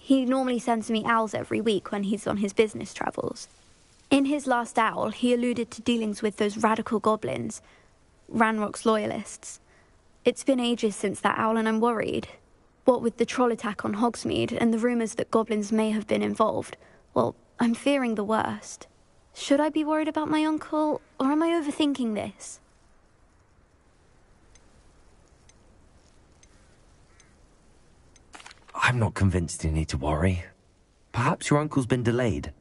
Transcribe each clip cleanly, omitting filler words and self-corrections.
He normally sends me owls every week when he's on his business travels. In his last owl, he alluded to dealings with those radical goblins, Ranrock's loyalists. It's been ages since that owl, and I'm worried. What with the troll attack on Hogsmeade and the rumours that goblins may have been involved, well, I'm fearing the worst. Should I be worried about my uncle, or am I overthinking this? I'm not convinced you need to worry. Perhaps your uncle's been delayed,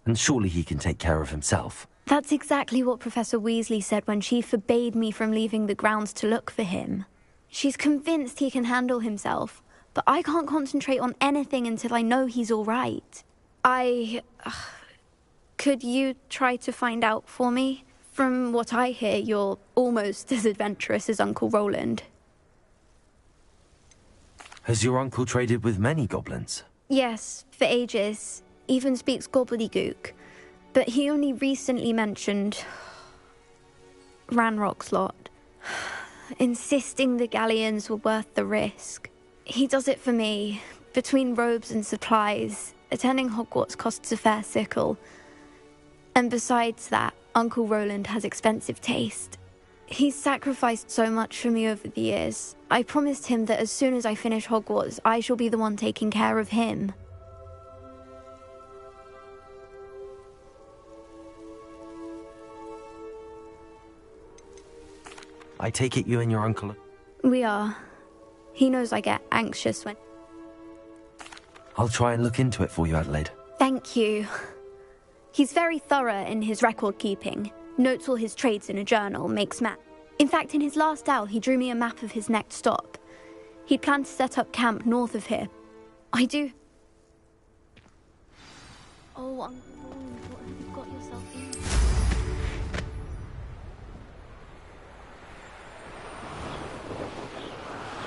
and surely he can take care of himself. That's exactly what Professor Weasley said when she forbade me from leaving the grounds to look for him. She's convinced he can handle himself, but I can't concentrate on anything until I know he's all right. Could you try to find out for me? From what I hear, you're almost as adventurous as Uncle Roland. Has your uncle traded with many goblins? Yes, for ages. Even speaks gobbledygook. But he only recently mentioned Ranrock's lot, insisting the galleons were worth the risk. He does it for me. Between robes and supplies, attending Hogwarts costs a fair sickle. And besides that, Uncle Roland has expensive taste. He's sacrificed so much for me over the years. I promised him that as soon as I finish Hogwarts, I shall be the one taking care of him. I take it you and your uncle... We are. He knows I get anxious when... I'll try and look into it for you, Adelaide. Thank you. He's very thorough in his record keeping. Notes all his trades in a journal, makes maps. In fact, in his last owl, he drew me a map of his next stop. He'd planned to set up camp north of here. I do... Oh, Uncle Roland, what have you got yourself in?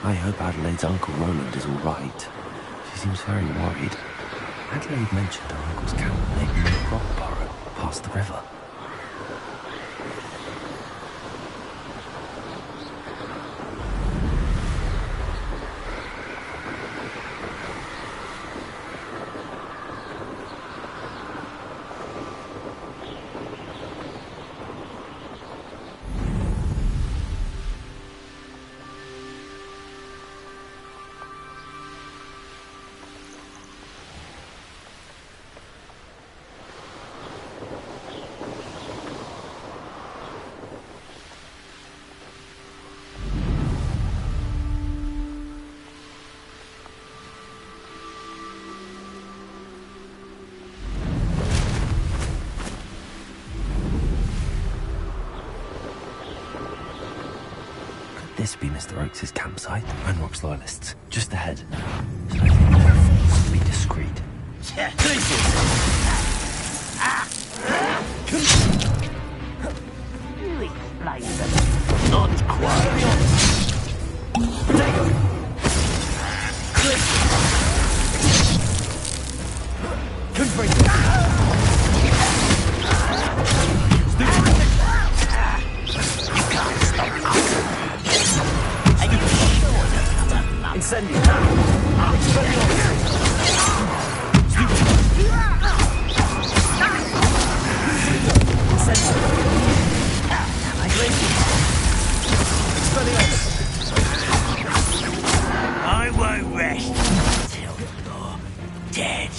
I hope Adelaide's Uncle Roland is all right. She seems very worried. Adelaide mentioned her uncle's camp maybe in Rockborough, past the river. This be Mr. Oakes' campsite, Ranrock's loyalists, just ahead. Should I be careful, be discreet? Yeah, you explain them. Not quite. Incendio! I won't rest till you're dead.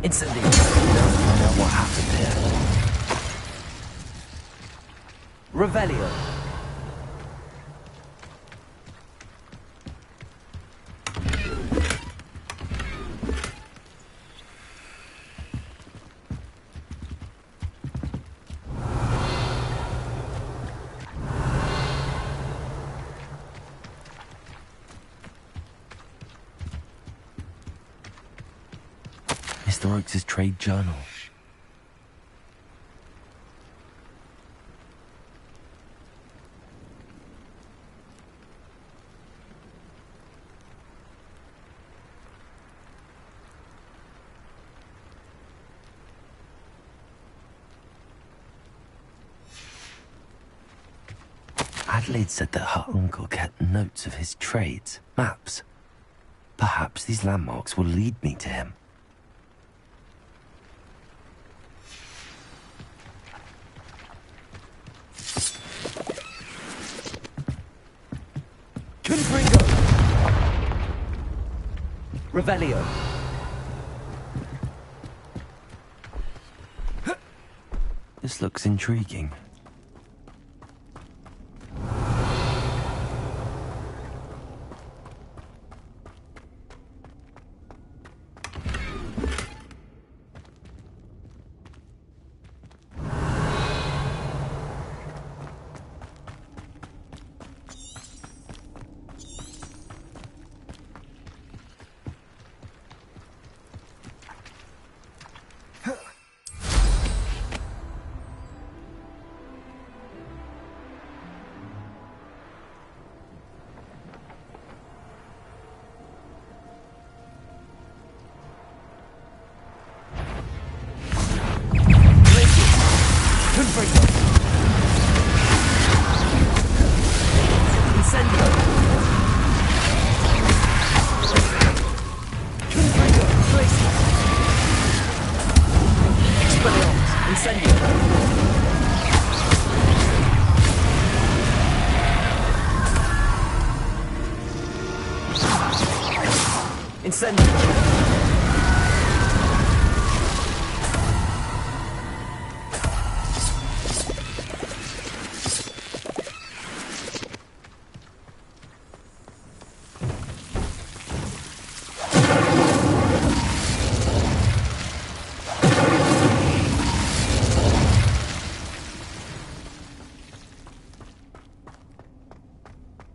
Incendio! Now find out what happened here. Revelio! Mr. Oakes' trade journal. Adelaide said that her uncle kept notes of his trades, maps. Perhaps these landmarks will lead me to him. Confringo! Revelio. This looks intriguing.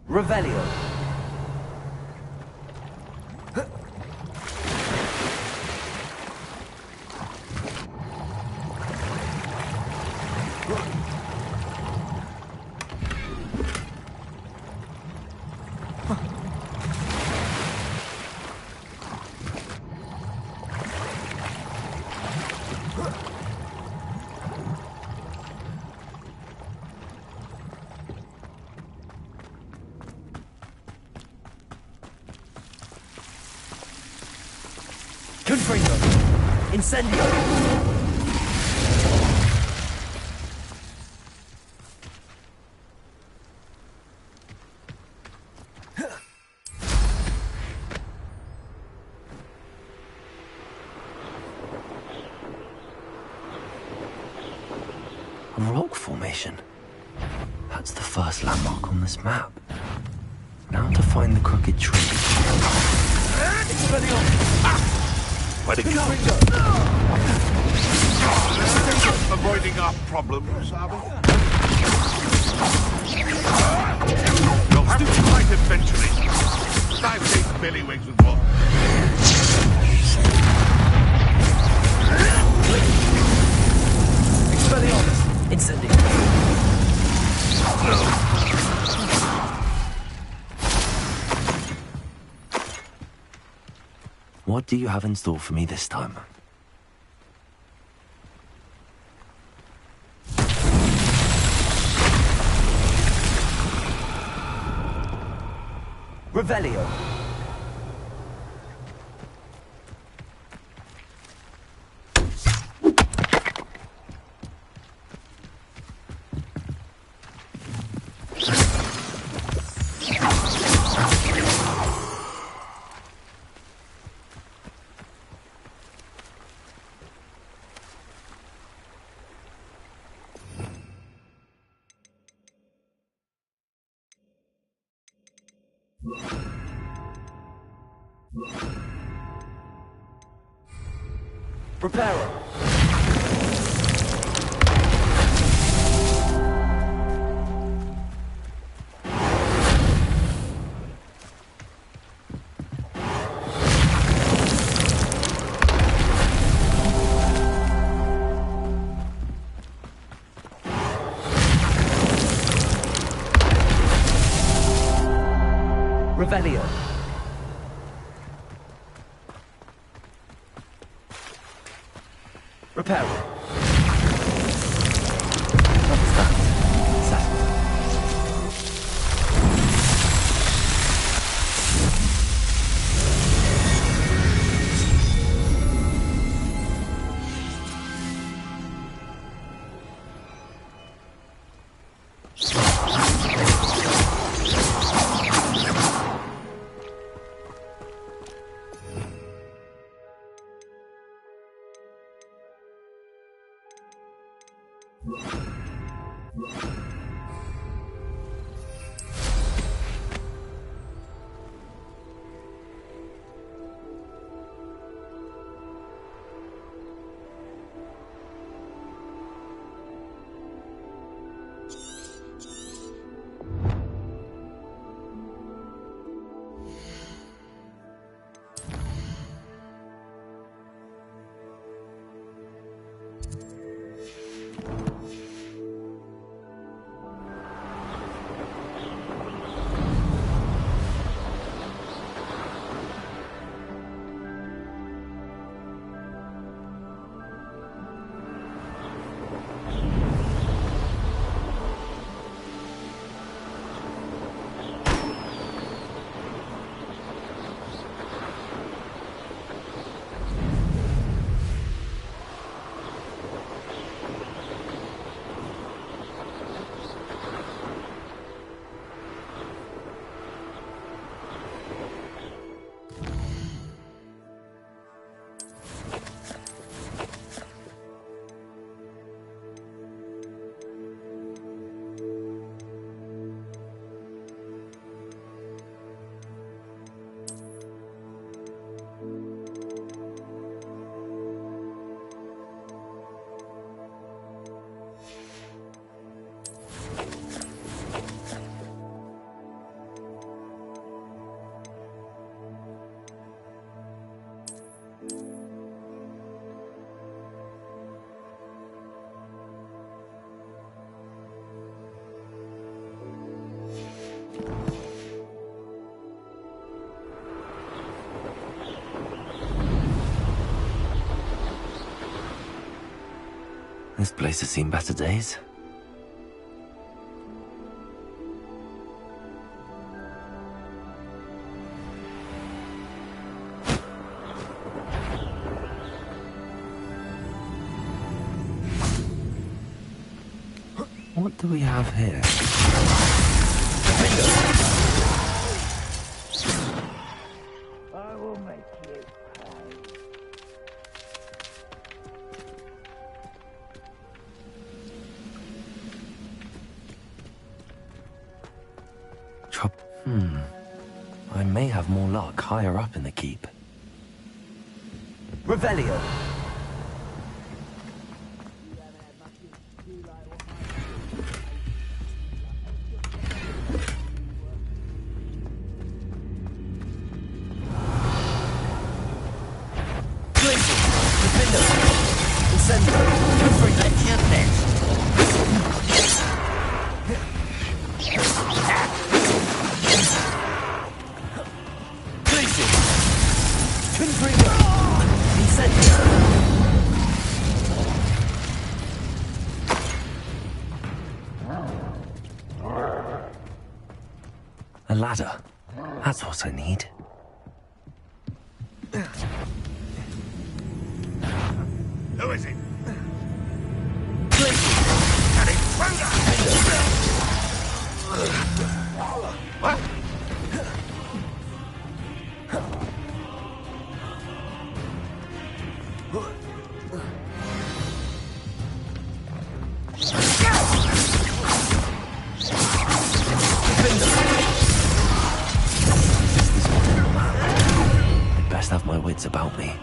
Revelio. Confringo. Incendio. A rock formation. That's the first landmark on this map. Now to find the crooked tree. Where'd it go? Avoiding our problems, are we? You'll have to fight eventually. 5 days bellywings with what? Expelliarmus. Incendio. What do you have in store for me this time? Revelio. Reparo. Revelio. Reparo. What's that? Settled. This place has seen better days. What do we have here? I will make you pay. I may have more luck higher up in the keep. Revelio. A ladder. That's what I need. Who is it? An intruder! What? I'd best have my wits about me.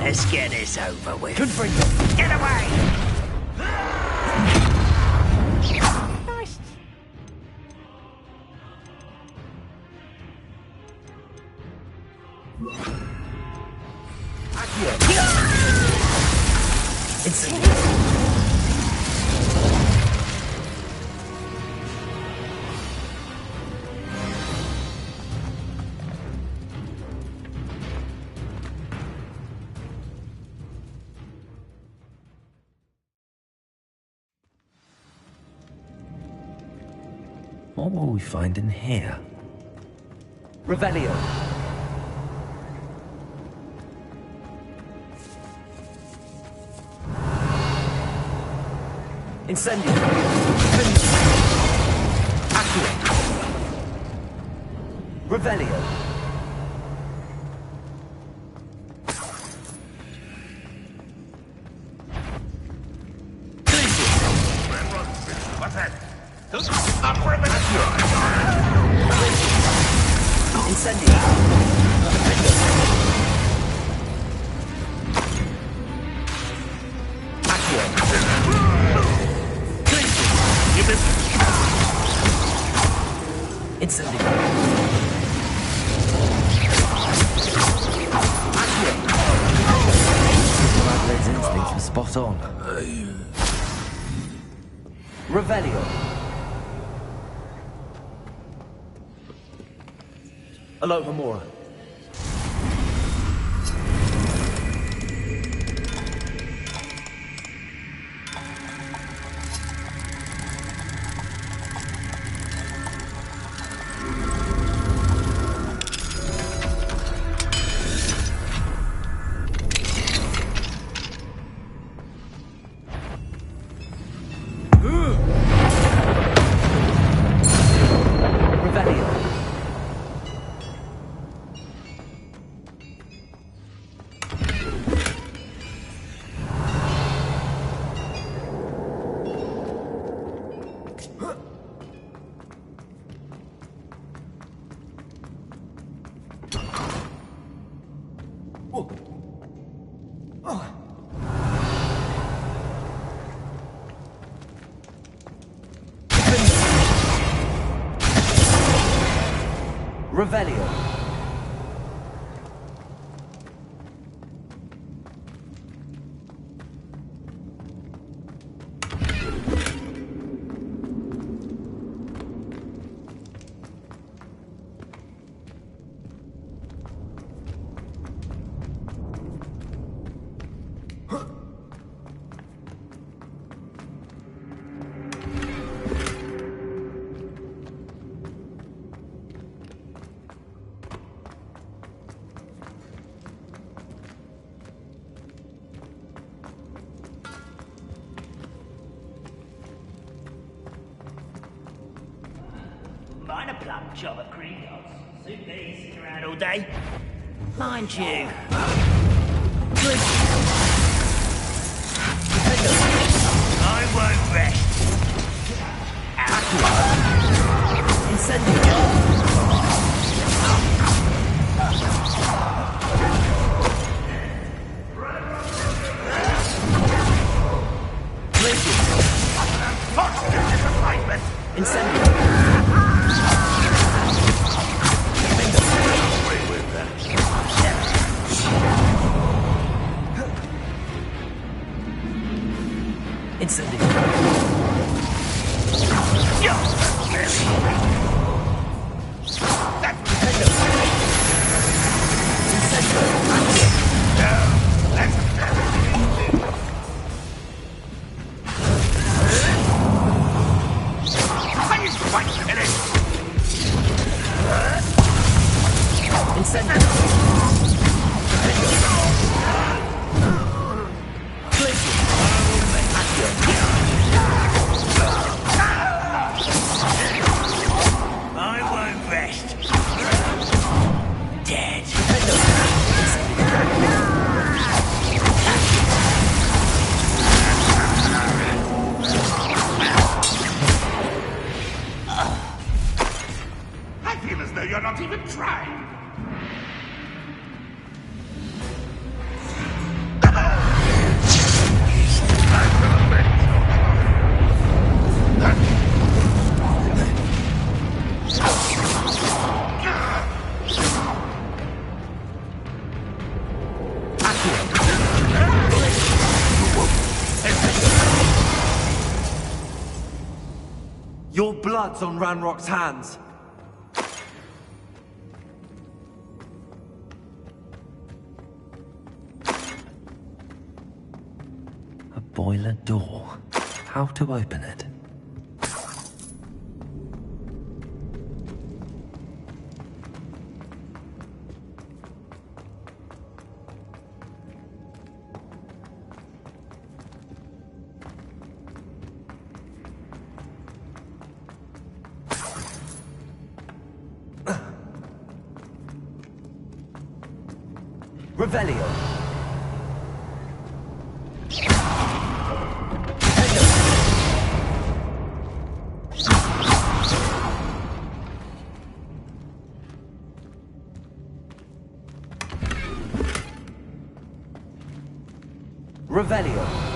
Let's get this over with. Confringo. Get away! Nice. What will we find in here? Revelio. Incendio. Accio. Revelio. What's that? Up for a minute. Incendio. Accio. You missed it. Incendio. Adelaide's instincts were spot on. Revelio. Aloha Mora. Revelio. find a plum job at Gringotts. Suit me, sitting around all day. Mind you. I won't rest. Your blood's on Ranrock's hands. A boiler door. How to open it? Revelio. Revelio.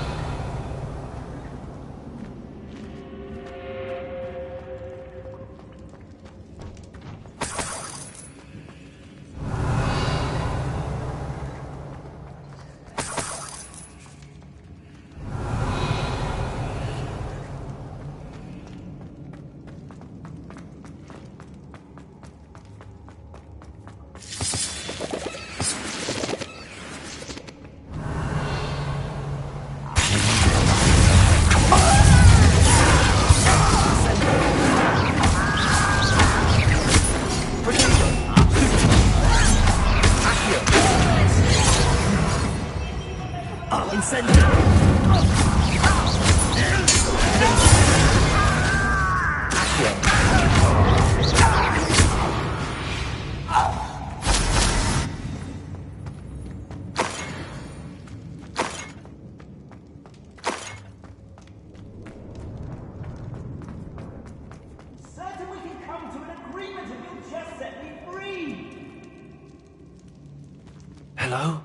Hello?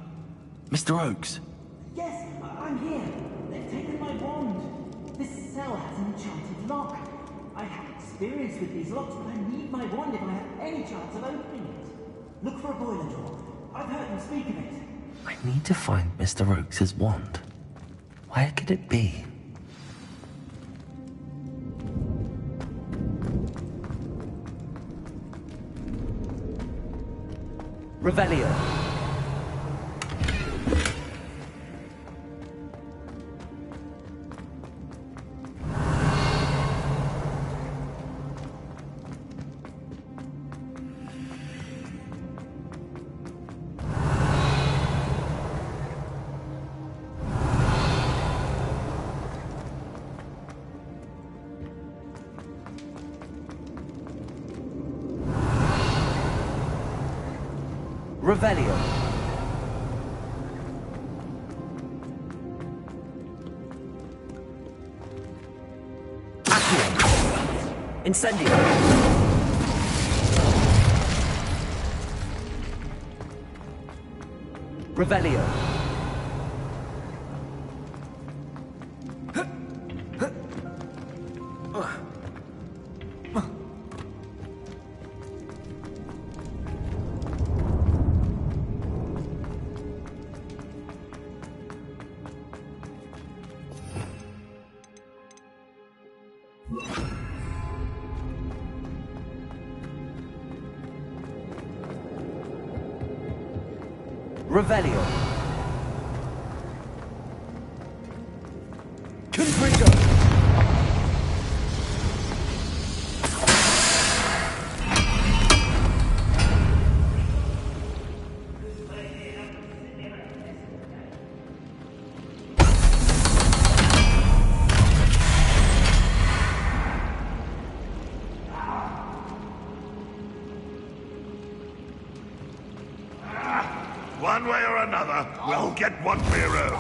Mr. Oakes? Yes, I'm here. They've taken my wand. This cell has an enchanted lock. I have experience with these locks, but I need my wand if I have any chance of opening it. Look for a boiler door. I've heard them speak of it. I need to find Mr. Oakes' wand. Where could it be? Revelio. Revelio. Accio. Incendio. Revelio. Revelio. Confringo. One way or another, we'll get what we're owed.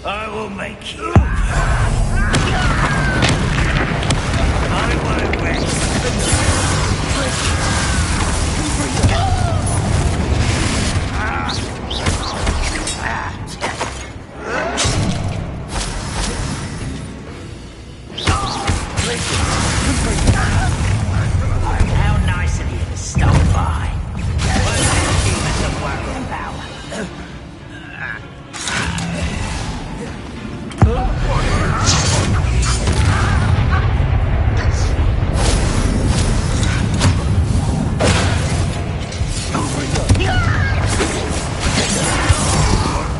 I will make you. How nice of you to stop by. One demon to worry about.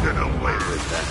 Get away with that.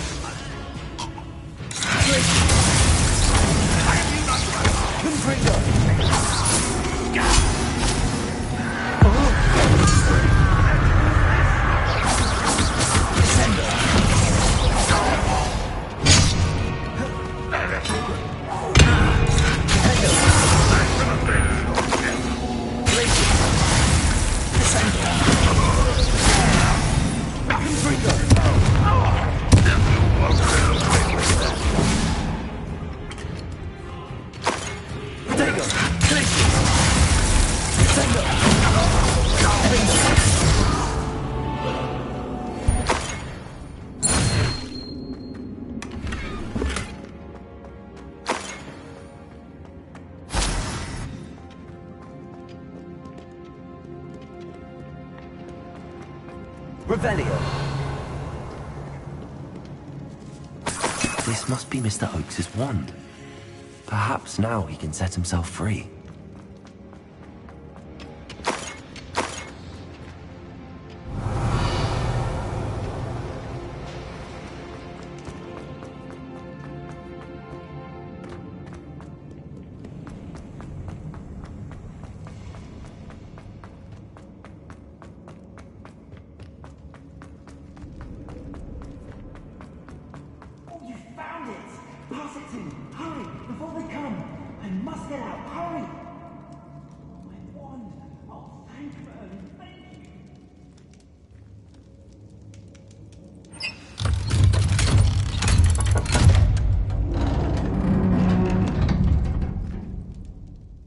Revelio. This must be Mr. Oakes's wand. Perhaps now he can set himself free. You found it! Pass it to me! Hurry! Before they come! I must get out! Hurry! My wand! Oh, thank Merlin! Thank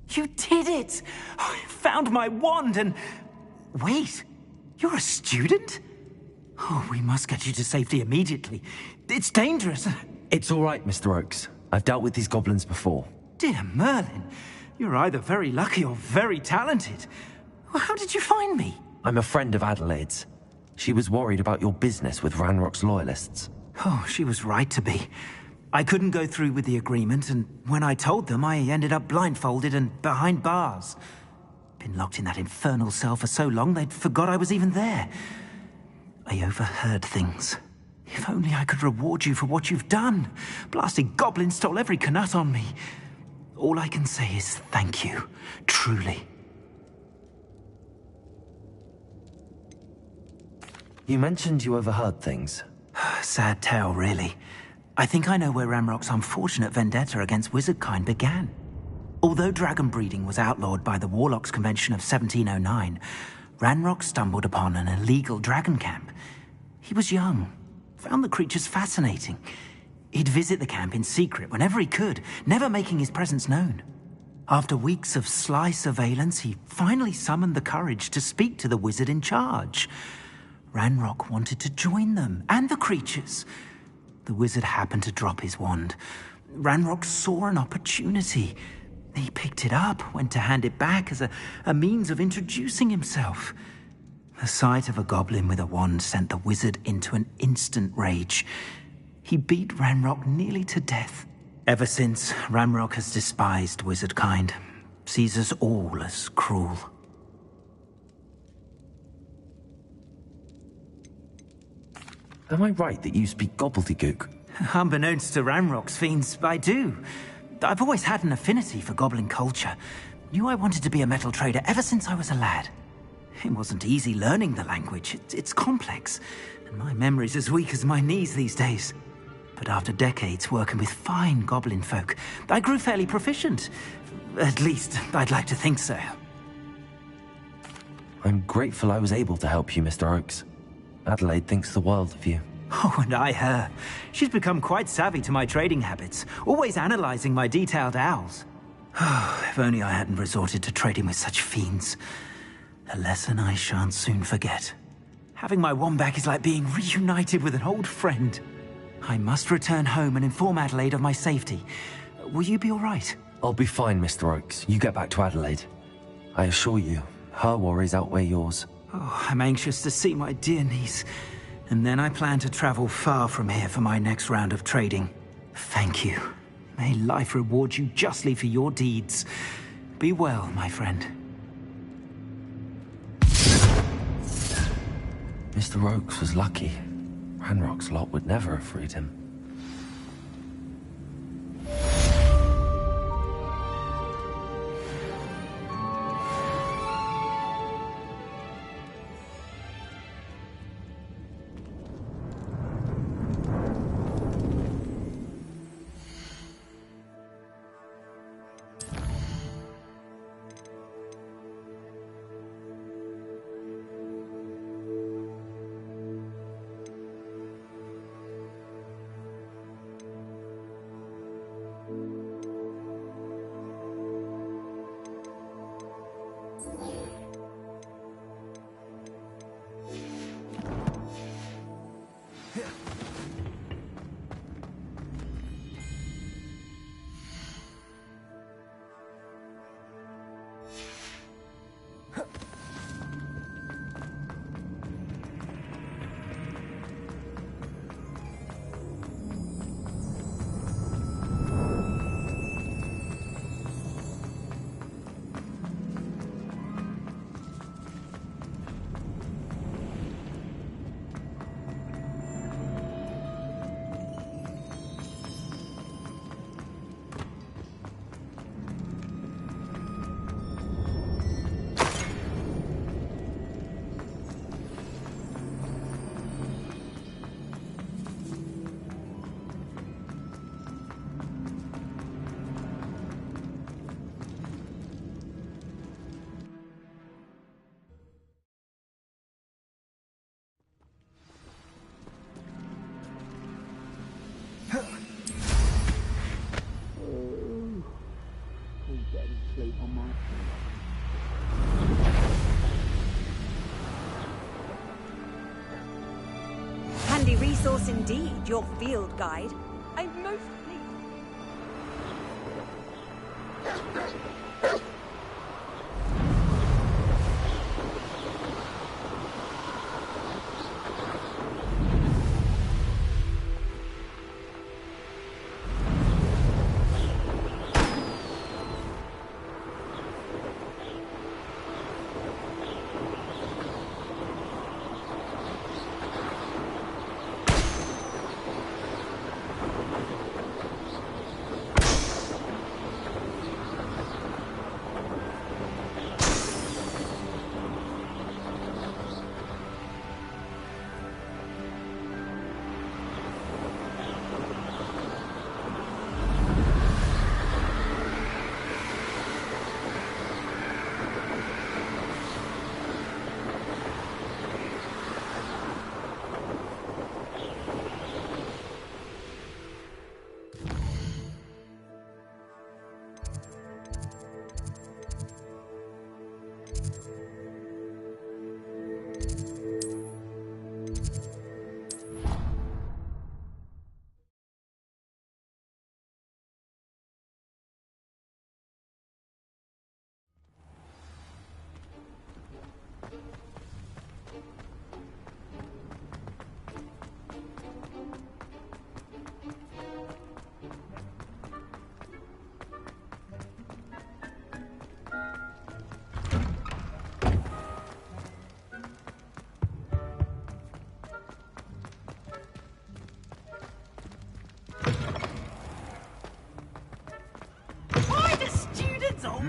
you! You did it! I found my wand and... Wait, you're a student? Oh, we must get you to safety immediately. It's dangerous. It's all right, Mr. Oakes. I've dealt with these goblins before. Dear Merlin, you're either very lucky or very talented. Well, how did you find me? I'm a friend of Adelaide's. She was worried about your business with Ranrock's loyalists. Oh, she was right to be. I couldn't go through with the agreement, and when I told them, I ended up blindfolded and behind bars. Been locked in that infernal cell for so long, they'd forgot I was even there. I overheard things. If only I could reward you for what you've done. Blasted goblins stole every Knut on me. All I can say is thank you, truly. You mentioned you overheard things. Sad tale, really. I think I know where Ranrock's unfortunate vendetta against wizardkind began. Although dragon breeding was outlawed by the Warlocks Convention of 1709, Ranrock stumbled upon an illegal dragon camp. He was young, found the creatures fascinating. He'd visit the camp in secret whenever he could, never making his presence known. After weeks of sly surveillance, he finally summoned the courage to speak to the wizard in charge. Ranrock wanted to join them, and the creatures. The wizard happened to drop his wand. Ranrock saw an opportunity. He picked it up, went to hand it back as a means of introducing himself. The sight of a goblin with a wand sent the wizard into an instant rage. He beat Ranrock nearly to death. Ever since, Ranrock has despised wizardkind, sees us all as cruel. Am I right that you speak gobbledygook? Unbeknownst to Ranrock's fiends, I do. I've always had an affinity for goblin culture. Knew I wanted to be a metal trader ever since I was a lad. It wasn't easy learning the language. It's complex, and my memory's as weak as my knees these days. But after decades working with fine goblin folk, I grew fairly proficient. At least, I'd like to think so. I'm grateful I was able to help you, Mr. Oakes. Adelaide thinks the world of you. Oh, and I her. She's become quite savvy to my trading habits, always analyzing my detailed owls. Oh, if only I hadn't resorted to trading with such fiends. A lesson I shan't soon forget. Having my wand back is like being reunited with an old friend. I must return home and inform Adelaide of my safety. Will you be all right? I'll be fine, Mr. Oakes. You get back to Adelaide. I assure you, her worries outweigh yours. Oh, I'm anxious to see my dear niece. And then I plan to travel far from here for my next round of trading. Thank you. May life reward you justly for your deeds. Be well, my friend. Mr. Oakes was lucky. Ranrock's lot would never have freed him. Handy resource indeed, your field guide. I'm most pleased.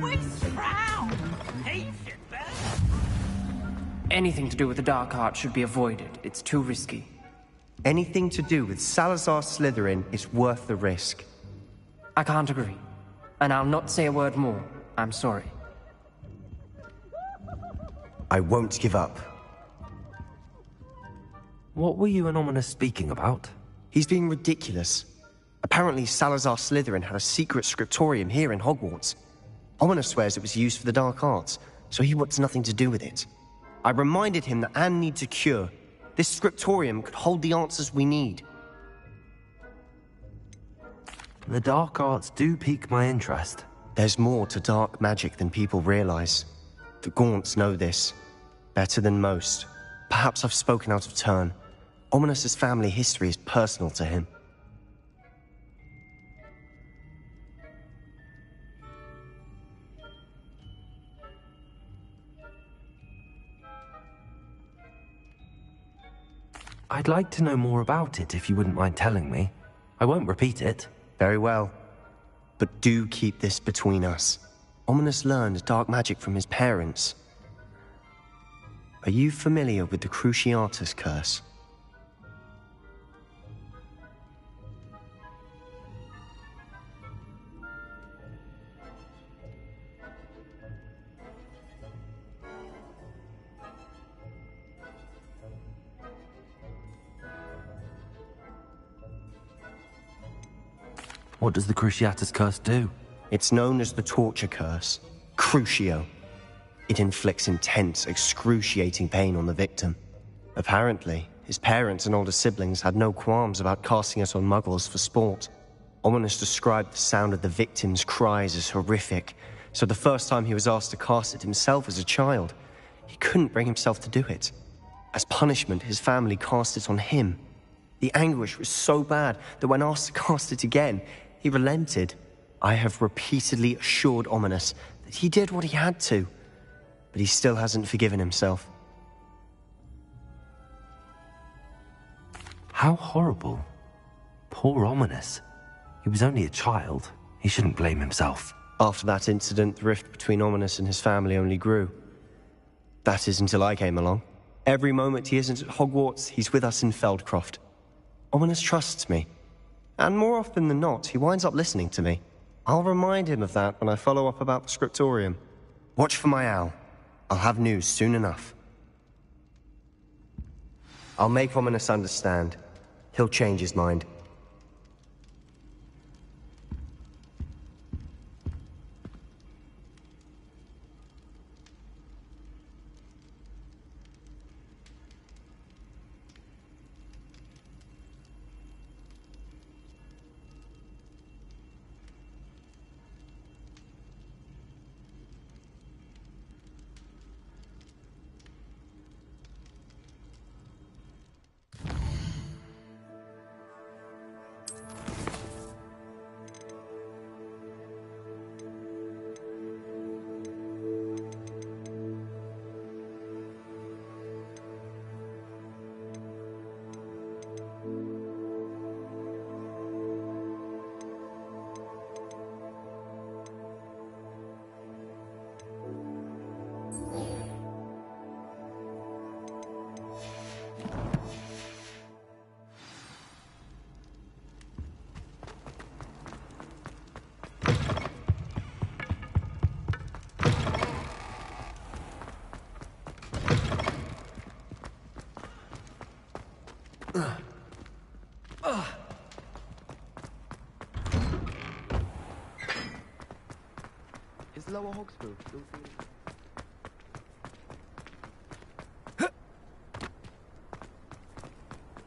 always frown. Hates it, best. Anything to do with the dark art should be avoided. It's too risky. Anything to do with Salazar Slytherin is worth the risk. I can't agree. And I'll not say a word more. I'm sorry. I won't give up. What were you and Ominous speaking about? He's being ridiculous. Apparently Salazar Slytherin had a secret scriptorium here in Hogwarts. Ominous swears it was used for the dark arts, so he wants nothing to do with it. I reminded him that Anne needs a cure. This scriptorium could hold the answers we need. The dark arts do pique my interest. There's more to dark magic than people realize. The Gaunts know this. Better than most. Perhaps I've spoken out of turn. Ominous's family history is personal to him. I'd like to know more about it if you wouldn't mind telling me. I won't repeat it. Very well. But do keep this between us. Ominous learned dark magic from his parents. Are you familiar with the Cruciatus curse? What does the Cruciatus curse do? It's known as the torture curse, Crucio. It inflicts intense, excruciating pain on the victim. Apparently, his parents and older siblings had no qualms about casting it on muggles for sport. Ominous described the sound of the victim's cries as horrific, so the first time he was asked to cast it himself as a child, he couldn't bring himself to do it. As punishment, his family cast it on him. The anguish was so bad that when asked to cast it again, he relented. I have repeatedly assured Ominous that he did what he had to, but he still hasn't forgiven himself. How horrible. Poor Ominous. He was only a child. He shouldn't blame himself. After that incident, the rift between Ominous and his family only grew. That is until I came along. Every moment he isn't at Hogwarts, he's with us in Feldcroft. Ominous trusts me. And more often than not, he winds up listening to me. I'll remind him of that when I follow up about the scriptorium. Watch for my owl. I'll have news soon enough. I'll make Ominous understand. He'll change his mind. Is Lower Hogsfield still feeling...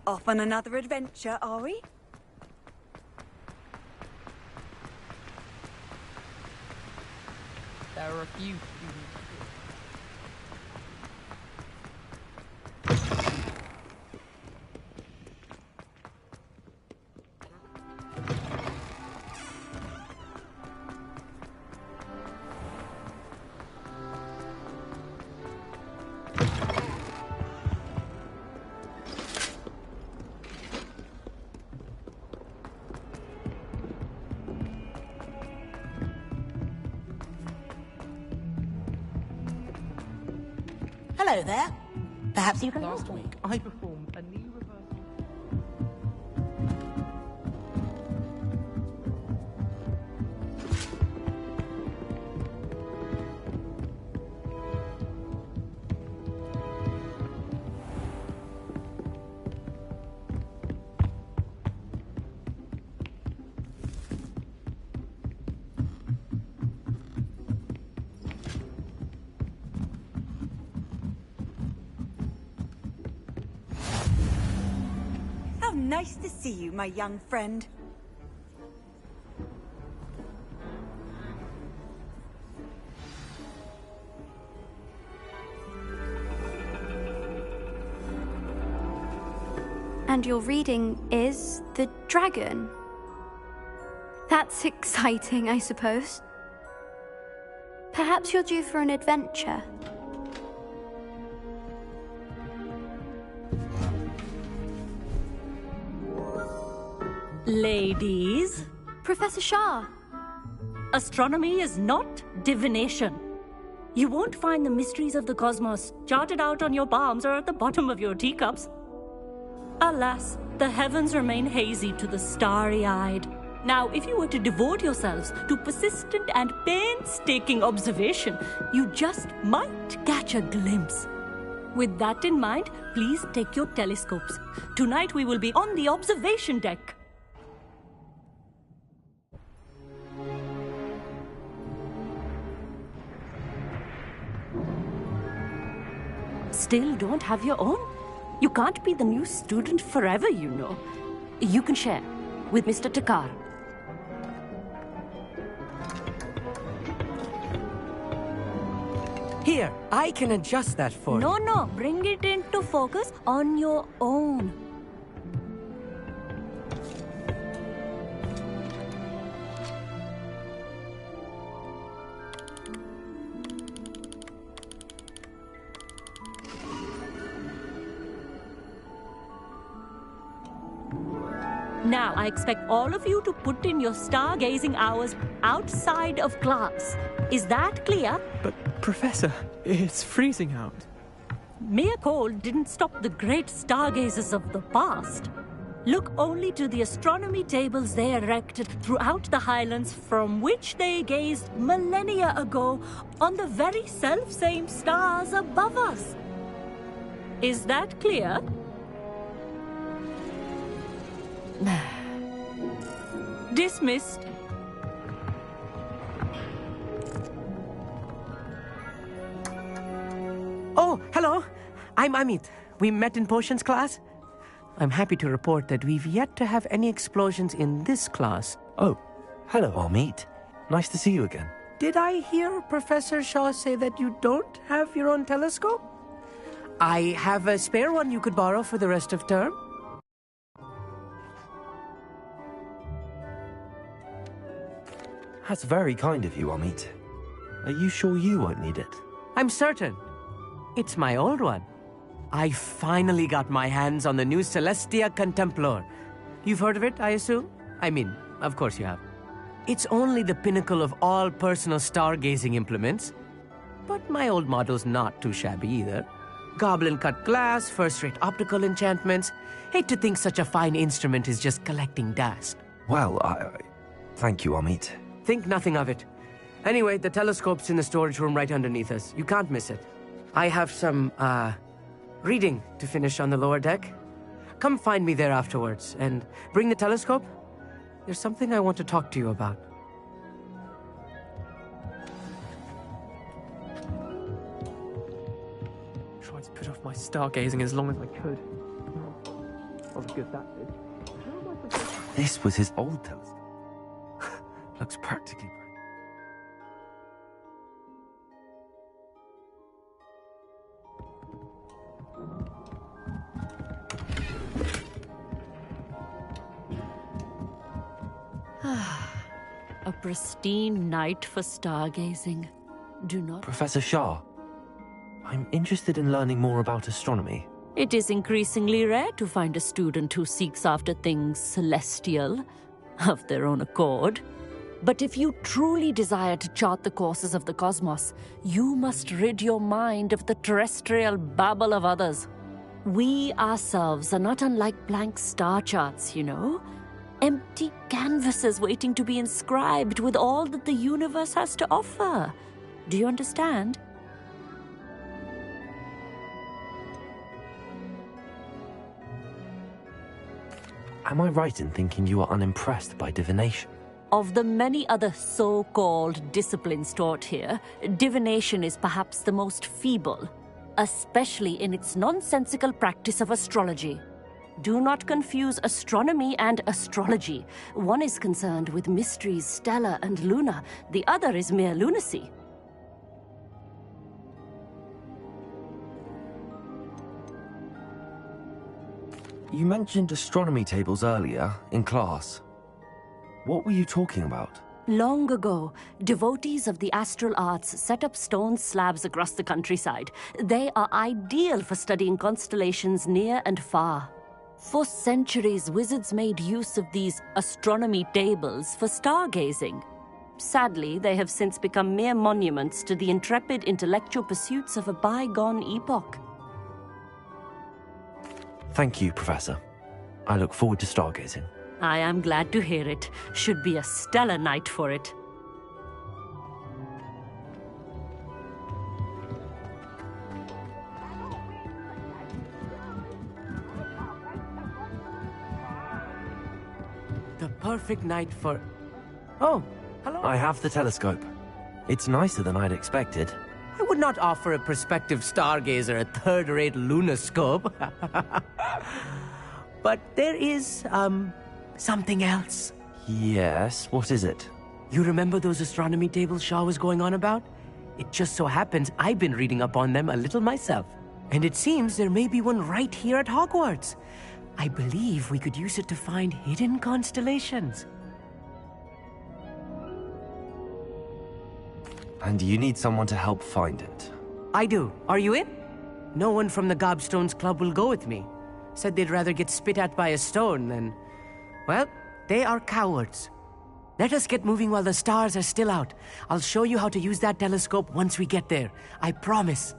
Off on another adventure, are we? There are a few. Hello there. Perhaps you can Last help me. week, I performed a knee reversal. How nice to see you, my young friend. And your reading is The Dragon. That's exciting, I suppose. Perhaps you're due for an adventure. Ladies, Professor Shah. astronomy is not divination. You won't find the mysteries of the cosmos charted out on your palms or at the bottom of your teacups. Alas, the heavens remain hazy to the starry-eyed. Now, if you were to devote yourselves to persistent and painstaking observation, you just might catch a glimpse. With that in mind, please take your telescopes. Tonight we will be on the observation deck. Still don't have your own? You can't be the new student forever, you know. You can share with Mr. Takar. Here, I can adjust that for you. No, bring it into focus on your own. Now, I expect all of you to put in your stargazing hours outside of class. Is that clear? But, Professor, it's freezing out. Mere cold didn't stop the great stargazers of the past. Look only to the astronomy tables they erected throughout the highlands from which they gazed millennia ago on the very self-same stars above us. Is that clear? Dismissed. Oh, hello. I'm Amit. We met in potions class. I'm happy to report that we've yet to have any explosions in this class. Oh, hello, Amit. Nice to see you again. Did I hear Professor Shaw say that you don't have your own telescope? I have a spare one you could borrow for the rest of term. That's very kind of you, Amit. Are you sure you won't need it? I'm certain. It's my old one. I finally got my hands on the new Celestia Contemplar. You've heard of it, I assume? I mean, of course you have. It's only the pinnacle of all personal stargazing implements. But my old model's not too shabby either. Goblin-cut glass, first-rate optical enchantments. Hate to think such a fine instrument is just collecting dust. Well, thank you, Amit. Think nothing of it. Anyway, the telescope's in the storage room right underneath us. You can't miss it. I have some, reading to finish on the lower deck. Come find me there afterwards, and bring the telescope. There's something I want to talk to you about. Tried to put off my stargazing as long as I could. What was good that did. This was his old telescope. Looks practically A pristine night for stargazing. Do not... Professor Shah, I'm interested in learning more about astronomy. It is increasingly rare to find a student who seeks after things celestial of their own accord. But if you truly desire to chart the courses of the cosmos, you must rid your mind of the terrestrial babble of others. We ourselves are not unlike blank star charts, you know? Empty canvases waiting to be inscribed with all that the universe has to offer. Do you understand? Am I right in thinking you are unimpressed by divination? Of the many other so-called disciplines taught here, divination is perhaps the most feeble, especially in its nonsensical practice of astrology. Do not confuse astronomy and astrology. One is concerned with mysteries stellar and lunar, the other is mere lunacy. You mentioned astronomy tables earlier, in class. What were you talking about? Long ago, devotees of the astral arts set up stone slabs across the countryside. They are ideal for studying constellations near and far. For centuries, wizards made use of these astronomy tables for stargazing. Sadly, they have since become mere monuments to the intrepid intellectual pursuits of a bygone epoch. Thank you, Professor. I look forward to stargazing. I am glad to hear it. Should be a stellar night for it. The perfect night for... Oh, hello. I have the telescope. It's nicer than I'd expected. I would not offer a prospective stargazer a third-rate lunoscope. But there is, something else. Yes, what is it? You remember those astronomy tables Shaw was going on about? It just so happens I've been reading up on them a little myself. And it seems there may be one right here at Hogwarts. I believe we could use it to find hidden constellations. And you need someone to help find it. I do. Are you in? No one from the Gobstones Club will go with me. Said they'd rather get spit at by a stone than... Well, they are cowards. Let us get moving while the stars are still out. I'll show you how to use that telescope once we get there. I promise.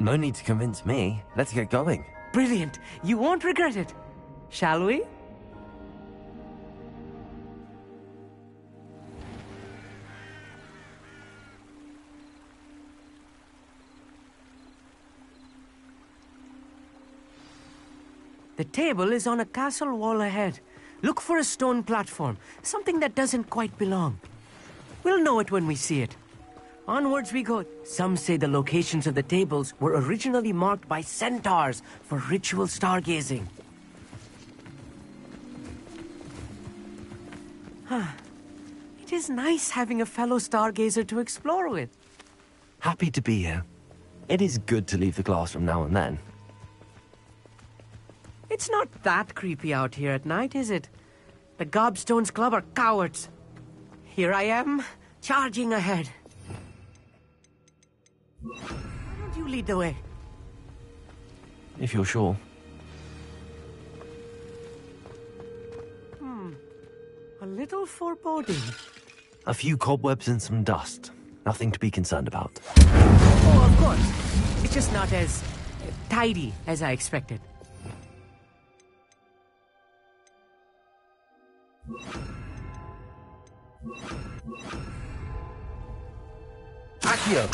No need to convince me. Let's get going. Brilliant. You won't regret it. Shall we? The table is on a castle wall ahead. Look for a stone platform, something that doesn't quite belong. We'll know it when we see it. Onwards we go. Some say the locations of the tables were originally marked by centaurs for ritual stargazing. It is nice having a fellow stargazer to explore with. Happy to be here. It is good to leave the classroom now and then. It's not that creepy out here at night, is it? The Gobstones Club are cowards. Here I am, charging ahead. Why don't you lead the way? If you're sure. A little foreboding. A few cobwebs and some dust. Nothing to be concerned about. Oh, of course. It's just not as tidy as I expected. Accio!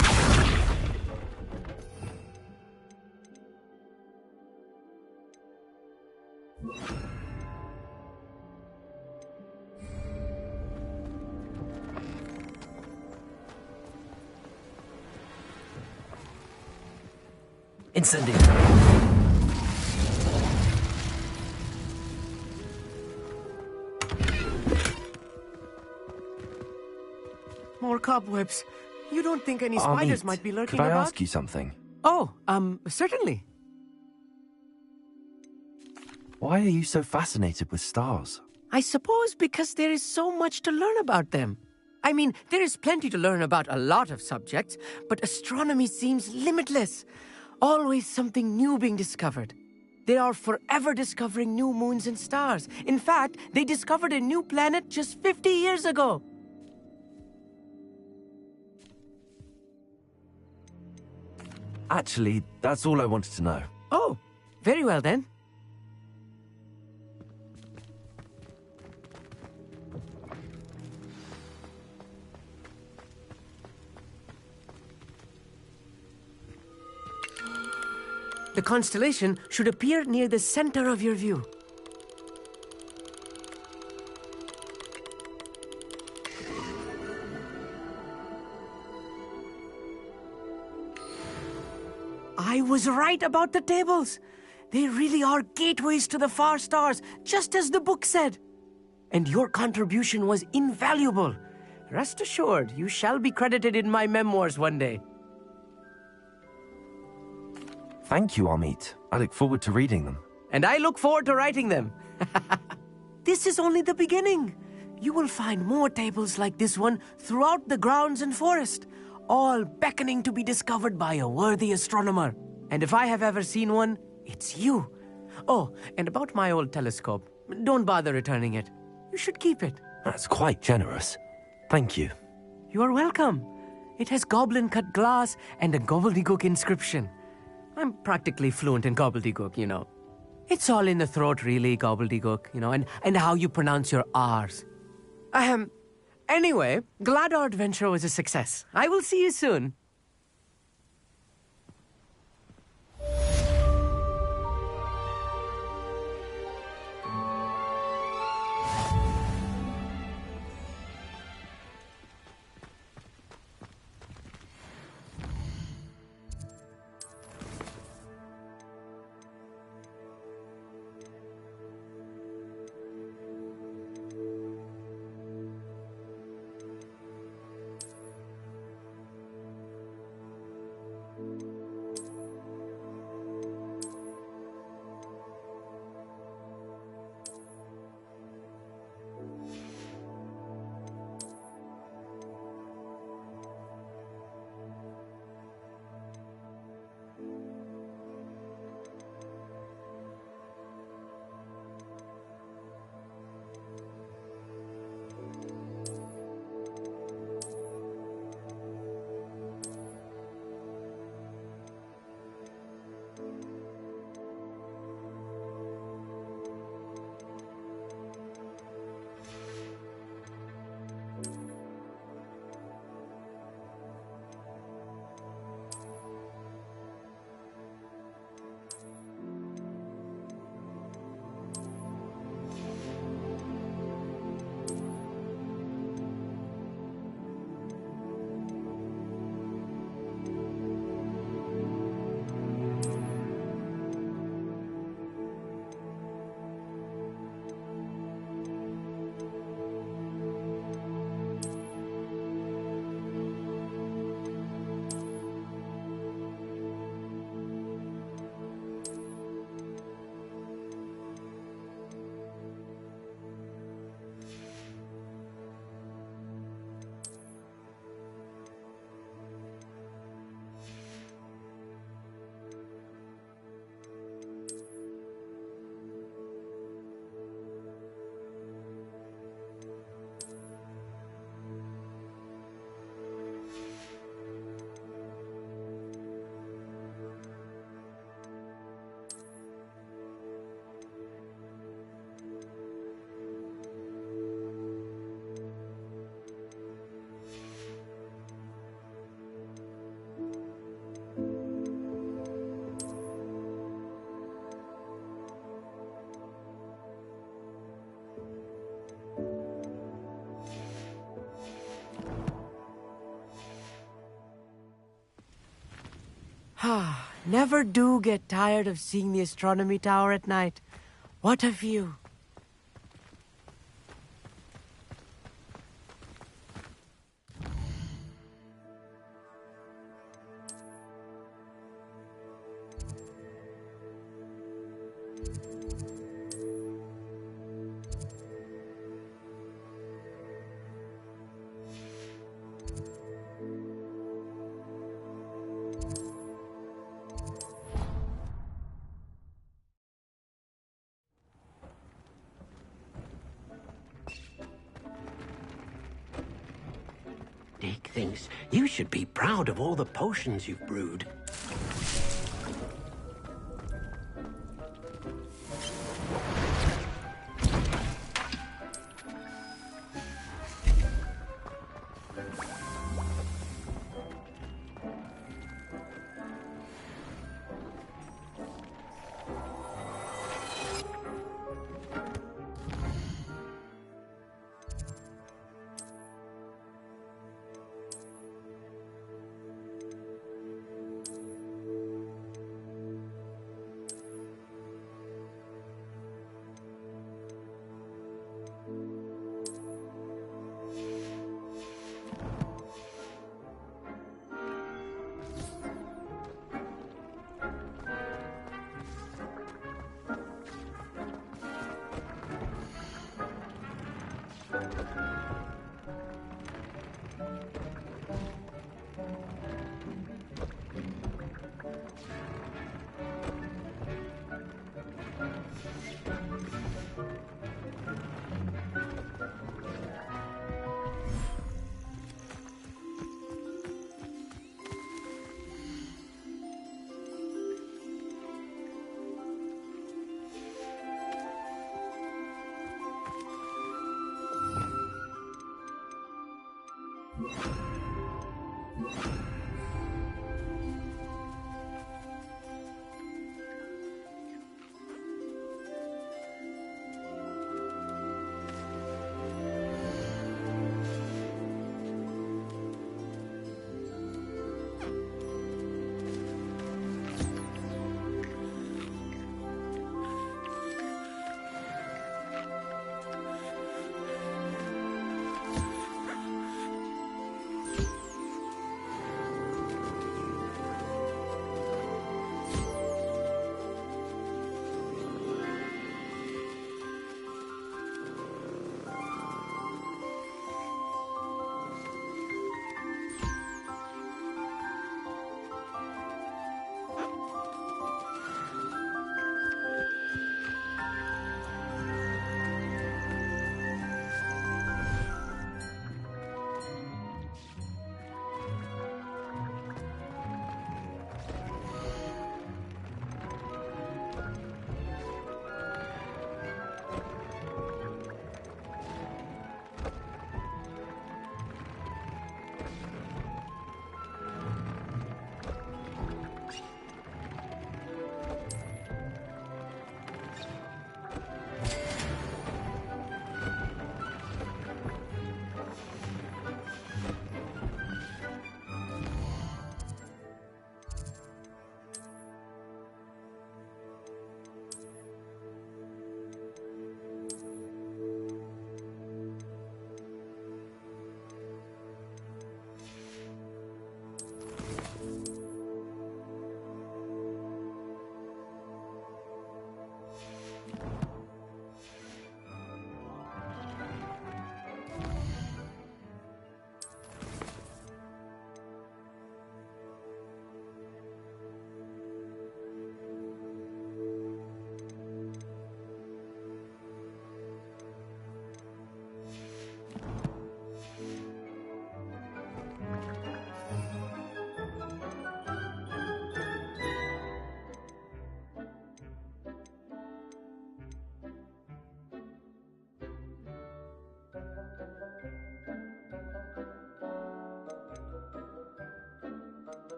Incendio. More cobwebs. You don't think any spiders might be lurking about? Could I about? ask you something? Oh, certainly. Why are you so fascinated with stars? I suppose because there is so much to learn about them. I mean, there is plenty to learn about a lot of subjects, but astronomy seems limitless. Always something new being discovered. They are forever discovering new moons and stars. In fact, they discovered a new planet just 50 years ago. Actually, that's all I wanted to know. Oh, very well then. The constellation should appear near the center of your view. I was right about the tables. They really are gateways to the far stars, just as the book said. And your contribution was invaluable. Rest assured, you shall be credited in my memoirs one day. Thank you, Amit. I look forward to reading them. And I look forward to writing them. This is only the beginning. You will find more tables like this one throughout the grounds and forest, all beckoning to be discovered by a worthy astronomer. And if I have ever seen one, it's you. Oh, and about my old telescope, don't bother returning it. You should keep it. That's quite generous. Thank you. You are welcome. It has goblin-cut glass and a gobbledygook inscription. I'm practically fluent in gobbledygook, you know. It's all in the throat, really, gobbledygook, you know, and how you pronounce your R's. Anyway, glad our adventure was a success. I will see you soon. Never do get tired of seeing the astronomy tower at night. What a view. Deek thinks you should be proud of all the potions you've brewed.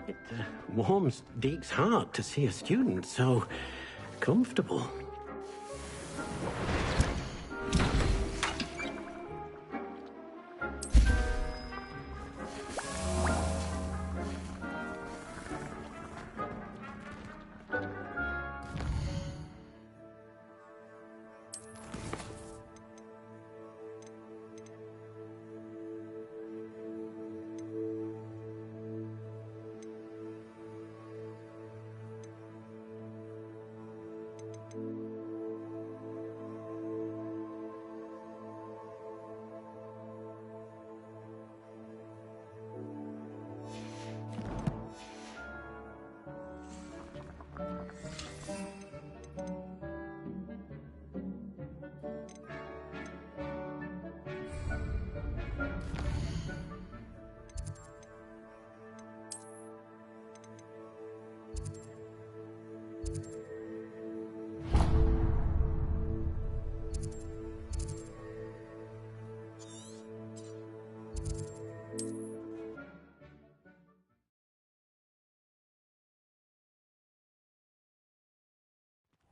It warms Deek's heart to see a student so comfortable.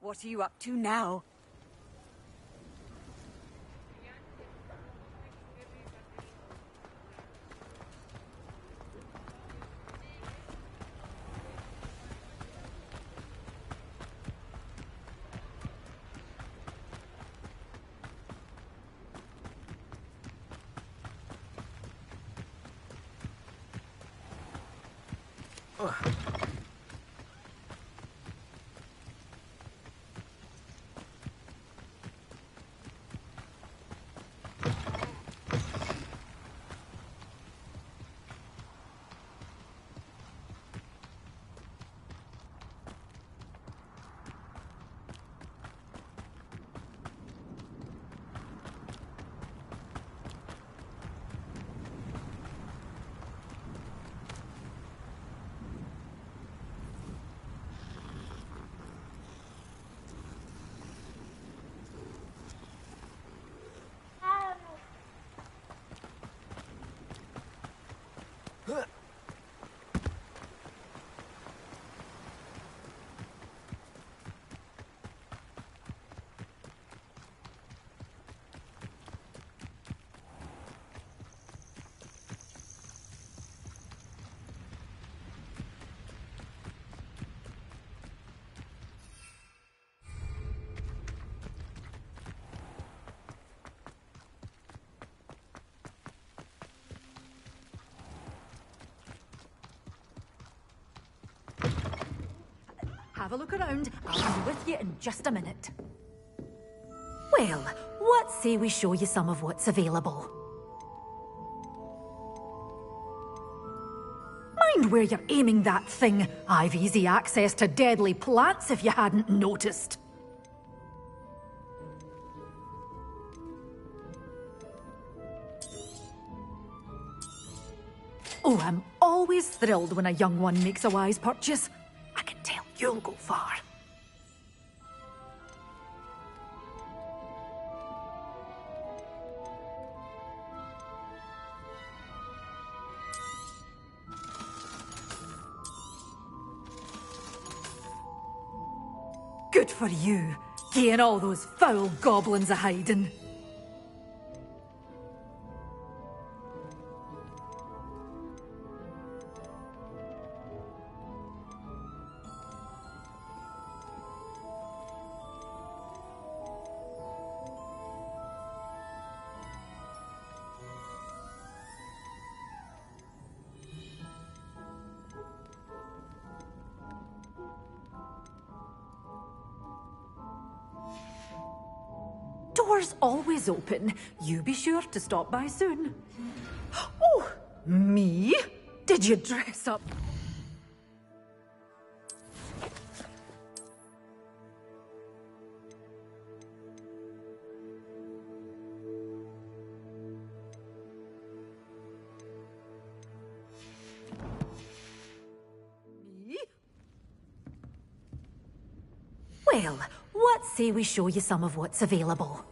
What are you up to now? Have a look around. I'll be with you in just a minute. Well, what say we show you some of what's available? Mind where you're aiming that thing. I've easy access to deadly plants if you hadn't noticed. Oh, I'm always thrilled when a young one makes a wise purchase. I can tell you'll go far. Good for you, getting all those foul goblins a hiding. Doors always open. You be sure to stop by soon. Oh, me? Did you dress up? Me? Well, what say we show you some of what's available?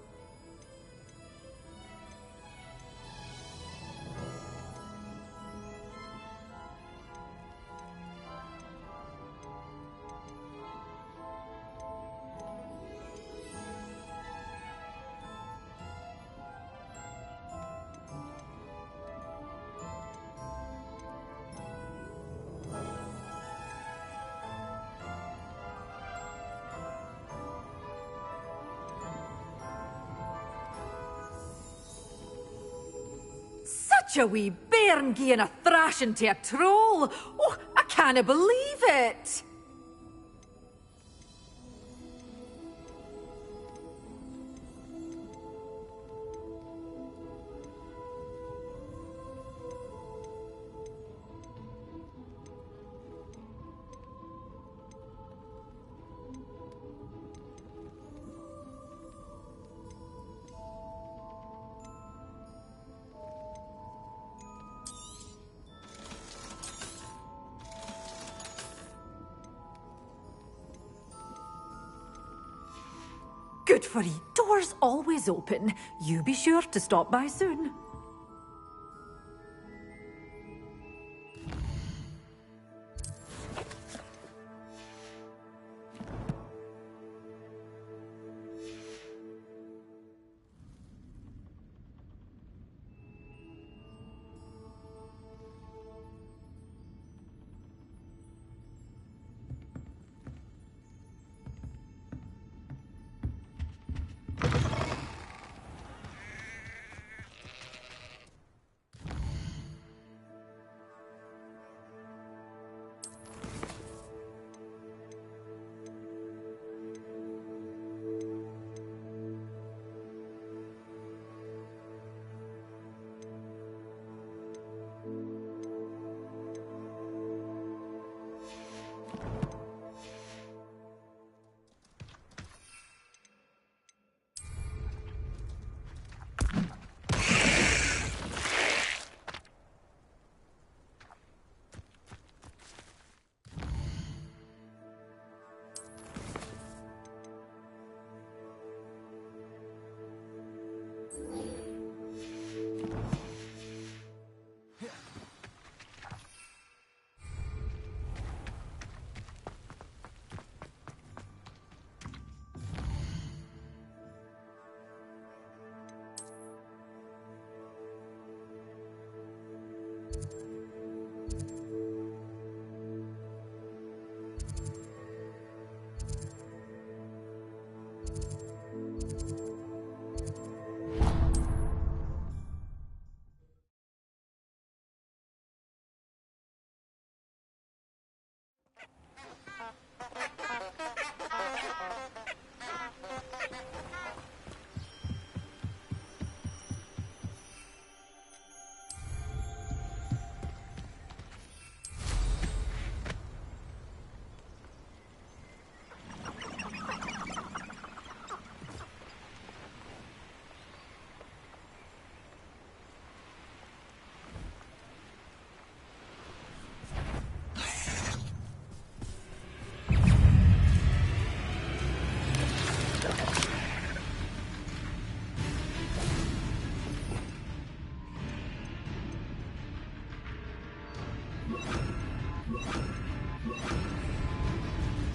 Such a wee bairn gieing a thrashing to a troll! Oh, I can't believe it! Good for you. Doors always open. You be sure to stop by soon.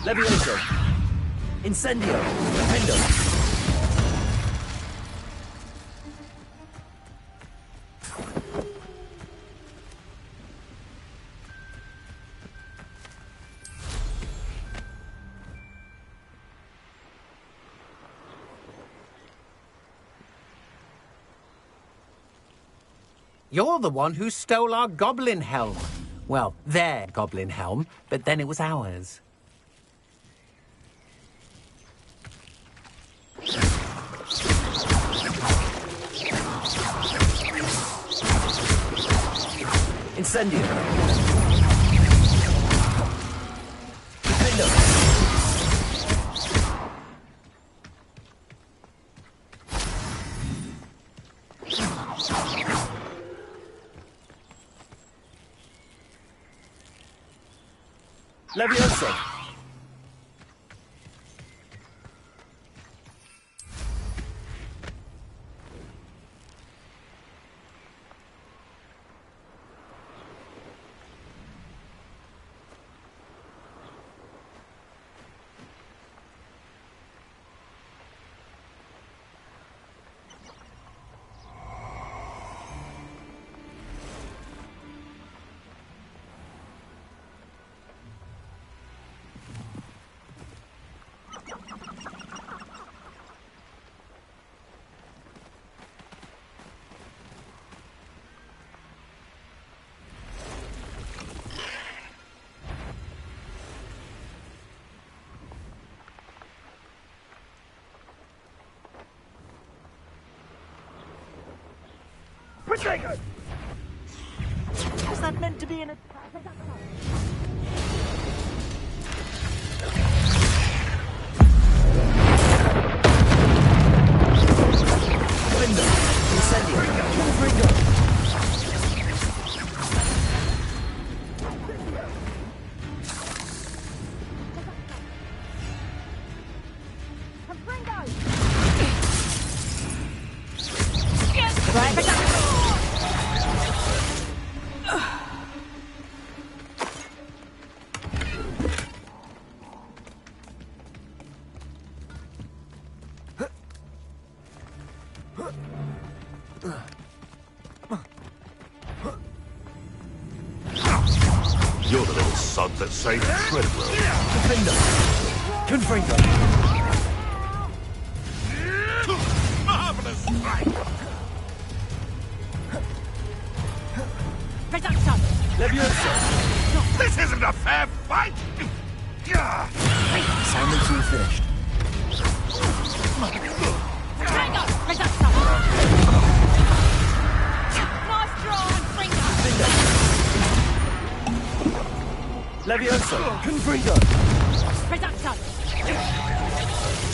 Levioso. Incendio. Defendo. You're the one who stole our goblin helm. Well, their goblin helm, but then it was ours. Incendio. Defendo. Levioso. Potato! Was that meant to be an attack? Window. Incendio. Ringo. You're the little sod that saved Treadwell. Defendo. Confringo. Marvelous strike! Reduction! Levioso. This isn't a fair fight! Sandwich you finished. Ringo! Reduction! Nice draw, Ringo! Levioso. Confringo. Reduction!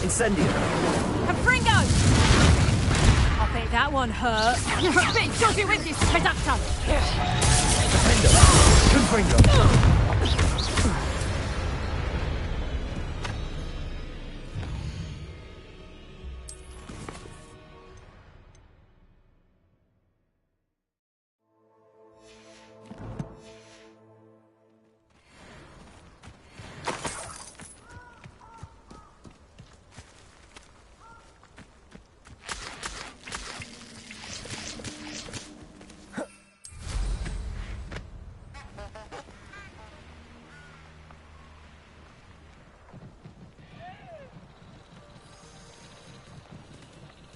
Incendio. Confringo! I bet that one hurt. Bit dodgy with this reduction! Defendo. Confringo.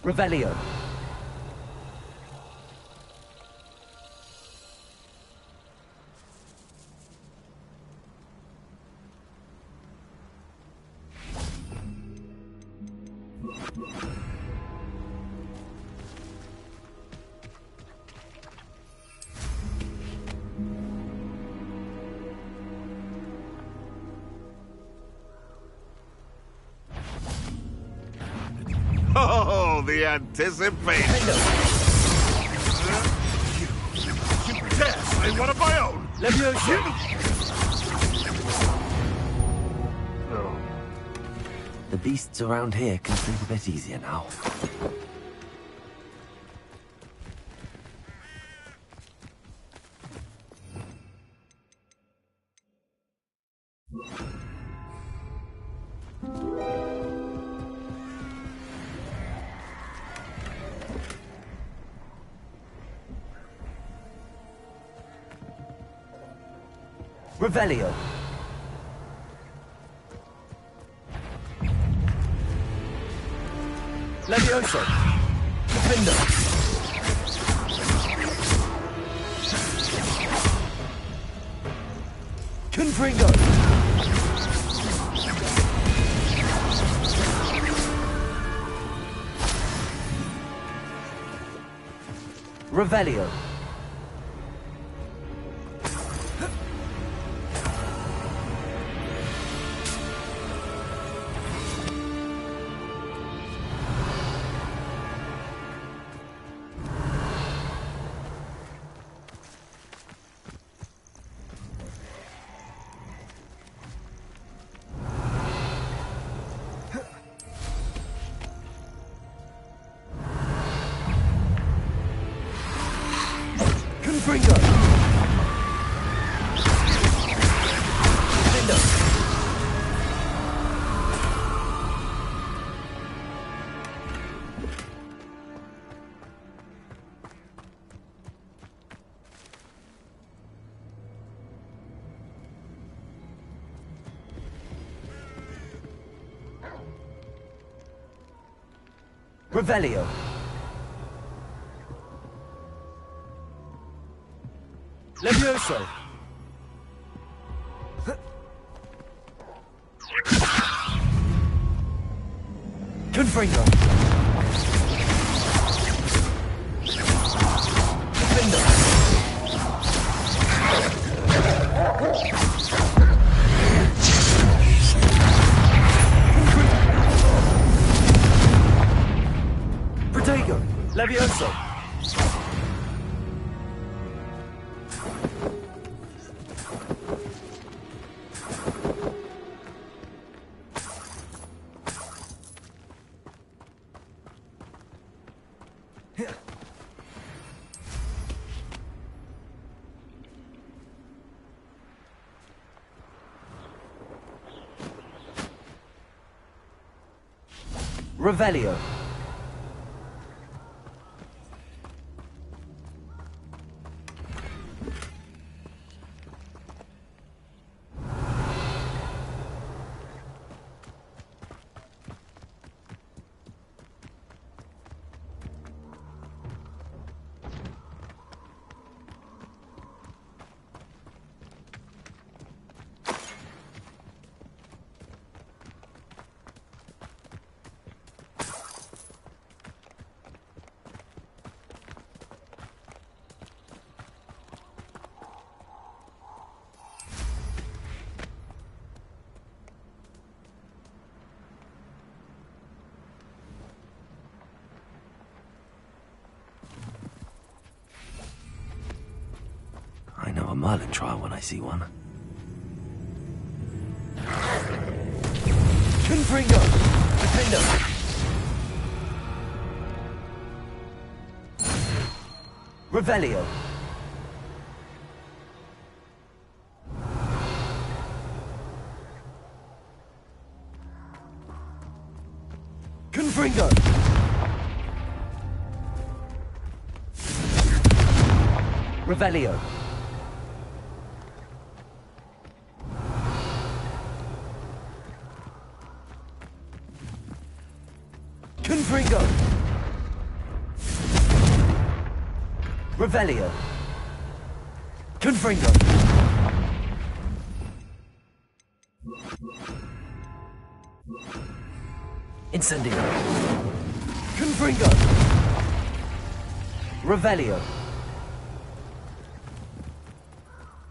Revelio. Oh, the anticipation! You dare say one of my own! Levioso. The beasts around here can sleep a bit easier now. Revelio. Levioso. Defender. Confringo. Revelio. Confringo. Defender. Revelio. Levioso. Confringo. Defender. Protego. Levioso. Revelio. I know a Merlin trial when I see one. Confringo. Defender. Revelio. Confringo. Revelio. Confringo. Revelio. Confringo. Incendio. Confringo. Revelio.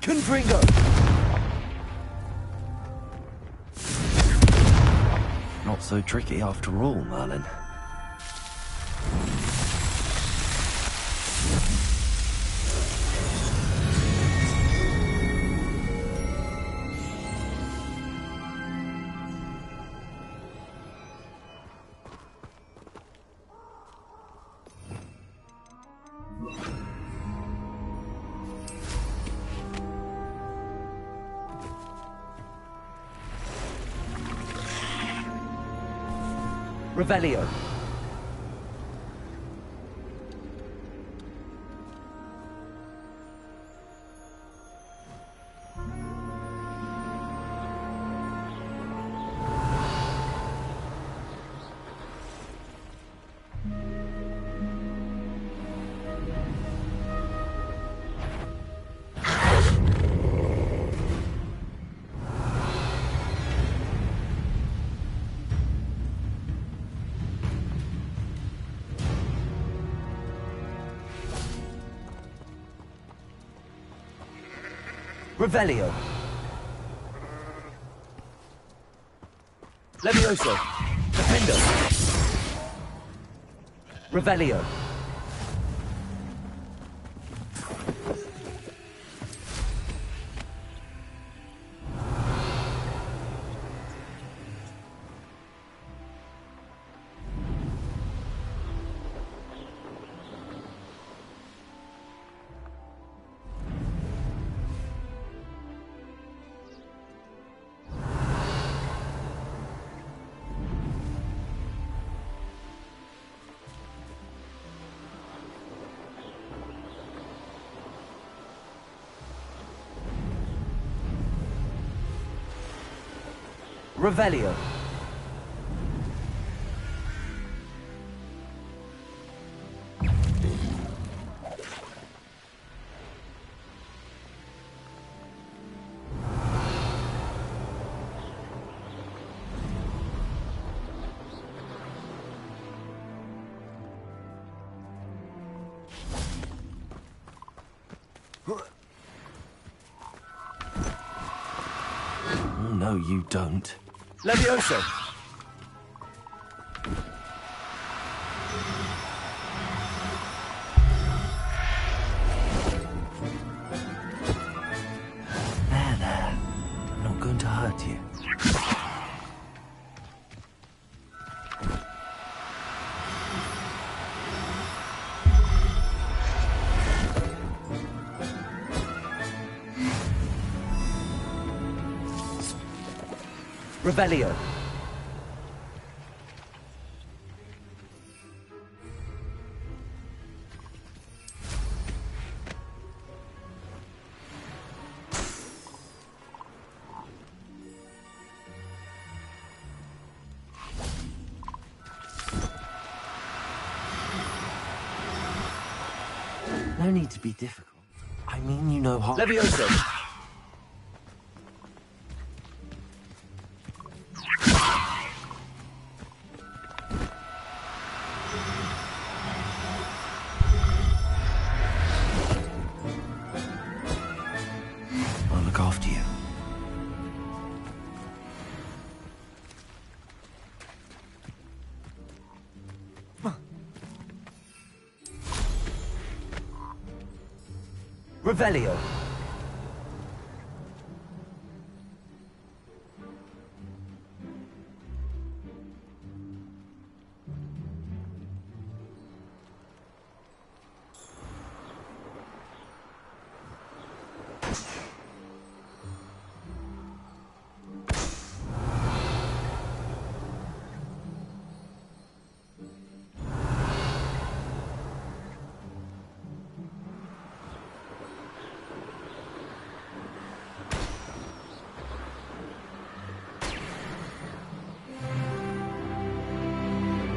Confringo. Not so tricky after all, Merlin. Revelio. Revelio. Levioso. Defendo. Revelio. Revelio. Oh, no, you don't. Levioso. There. I'm not going to hurt you. Revelio. No need to be difficult. I mean, you know how... Levioso. I'll look after you. Revelio.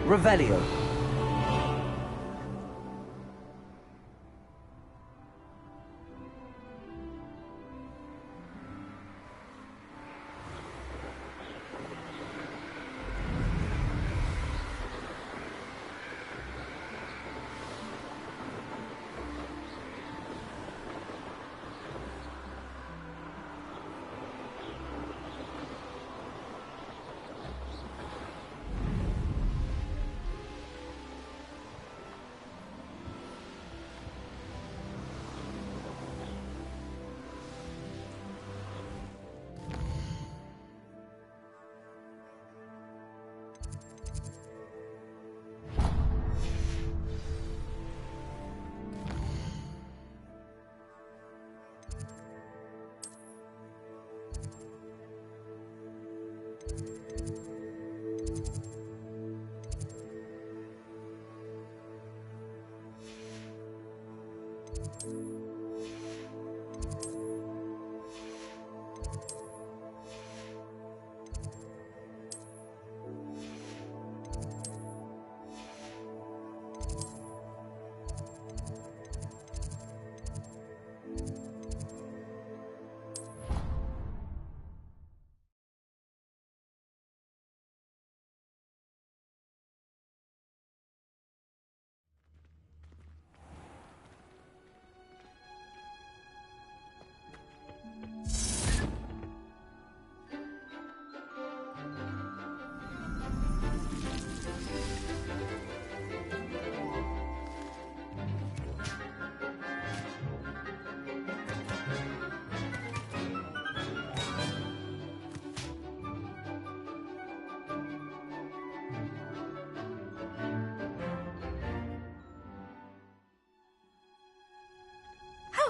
Revelio.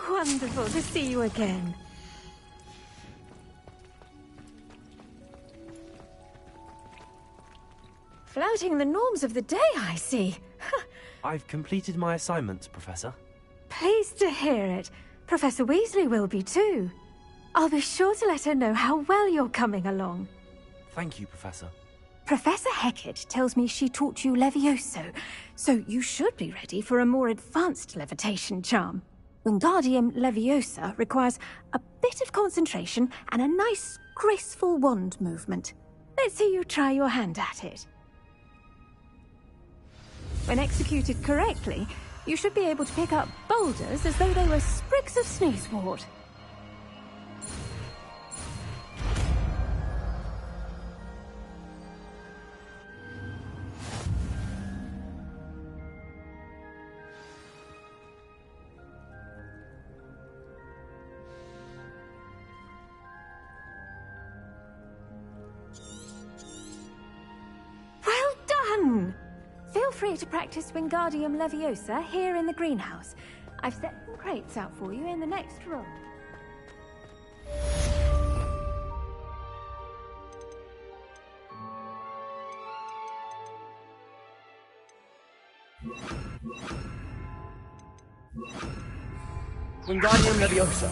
Wonderful to see you again. Flouting the norms of the day, I see. I've completed my assignments, Professor. Pleased to hear it. Professor Weasley will be too. I'll be sure to let her know how well you're coming along. Thank you, Professor. Professor Hecat tells me she taught you Levioso, so you should be ready for a more advanced levitation charm. Wingardium Leviosa requires a bit of concentration and a nice, graceful wand movement. Let's see you try your hand at it. When executed correctly, you should be able to pick up boulders as though they were sprigs of snoozewort. Well done! Feel free to practice Wingardium Leviosa here in the greenhouse. I've set some crates out for you in the next room. Wingardium Leviosa.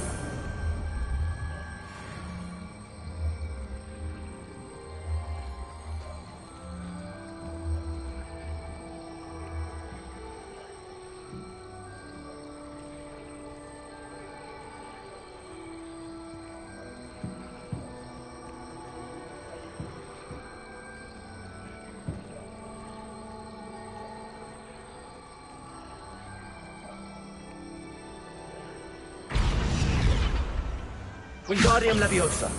Wingardium Leviosa.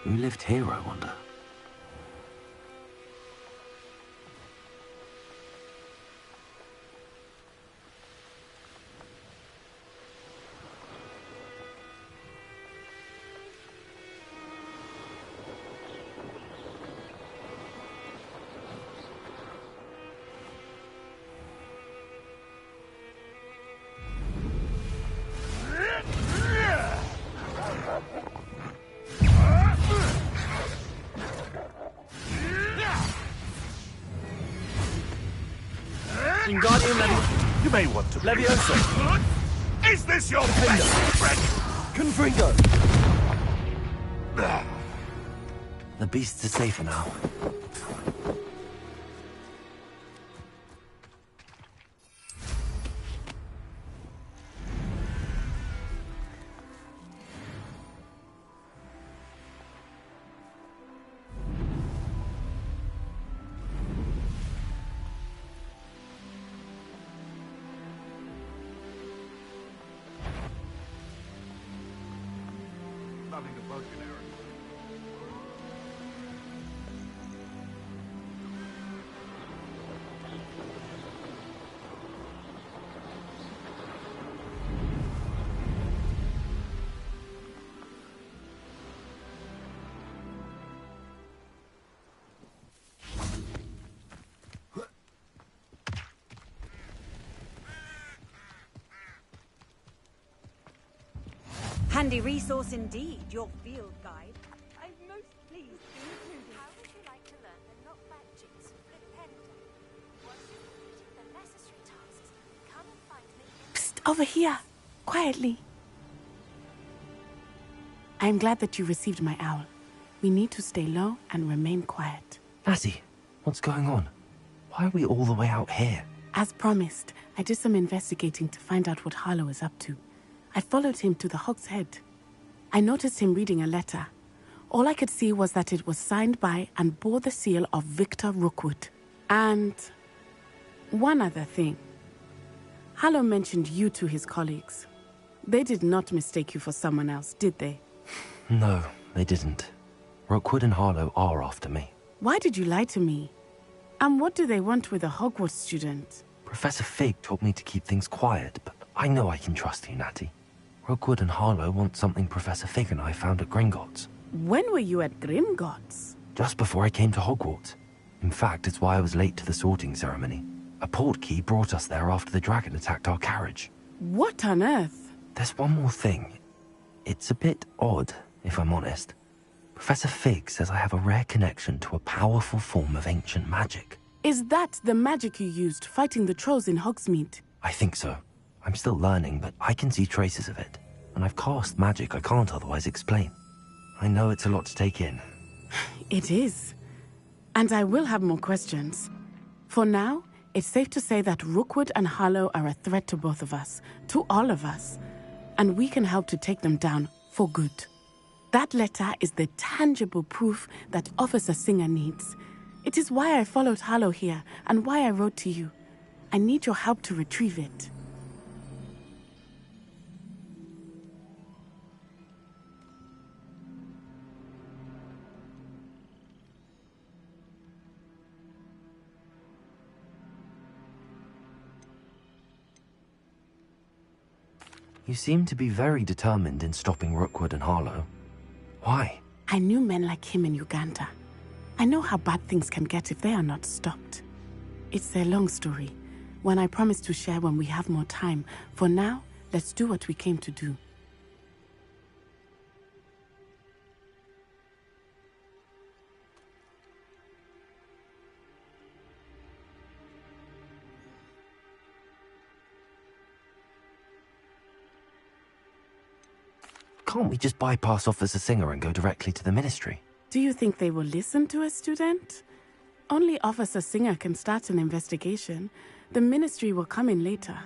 Who lived here, I wonder? Wingardium Leviosa. You may want to... Leviosa. Is this your best friend? Confringo. The beasts are safer now. Nothing to bug you, Aaron. Handy resource indeed, your field guide. I'm most pleased to be included. How would you like to learn the knockback jigs of Flipendo? Once you've completed the necessary tasks, come and find me in... Psst, over here. quietly. I am glad that you received my owl. We need to stay low and remain quiet. Natty, what's going on? Why are we all the way out here? As promised, I did some investigating to find out what Harlow is up to. I followed him to the Hog's Head. I noticed him reading a letter. All I could see was that it was signed by and bore the seal of Victor Rookwood. And one other thing. Harlow mentioned you to his colleagues. They did not mistake you for someone else, did they? No, they didn't. Rookwood and Harlow are after me. Why did you lie to me? And what do they want with a Hogwarts student? Professor Fig told me to keep things quiet, but I know I can trust you, Natty. Rookwood and Harlow want something Professor Fig and I found at Gringotts. When were you at Gringotts? Just before I came to Hogwarts. In fact, it's why I was late to the sorting ceremony. A portkey brought us there after the dragon attacked our carriage. What on earth? There's one more thing. It's a bit odd, if I'm honest. Professor Fig says I have a rare connection to a powerful form of ancient magic. Is that the magic you used fighting the trolls in Hogsmeade? I think so. I'm still learning, but I can see traces of it. And I've cast magic I can't otherwise explain. I know it's a lot to take in. It is. And I will have more questions. For now, it's safe to say that Rookwood and Harlow are a threat to both of us, to all of us. And we can help to take them down for good. That letter is the tangible proof that Officer Singer needs. It is why I followed Harlow here and why I wrote to you. I need your help to retrieve it. You seem to be very determined in stopping Rookwood and Harlow. Why? I knew men like him in Uganda. I know how bad things can get if they are not stopped. It's a long story, one I promise to share when we have more time. For now, let's do what we came to do. Can't we just bypass Officer Singer and go directly to the Ministry? Do you think they will listen to a student? Only Officer Singer can start an investigation. The Ministry will come in later.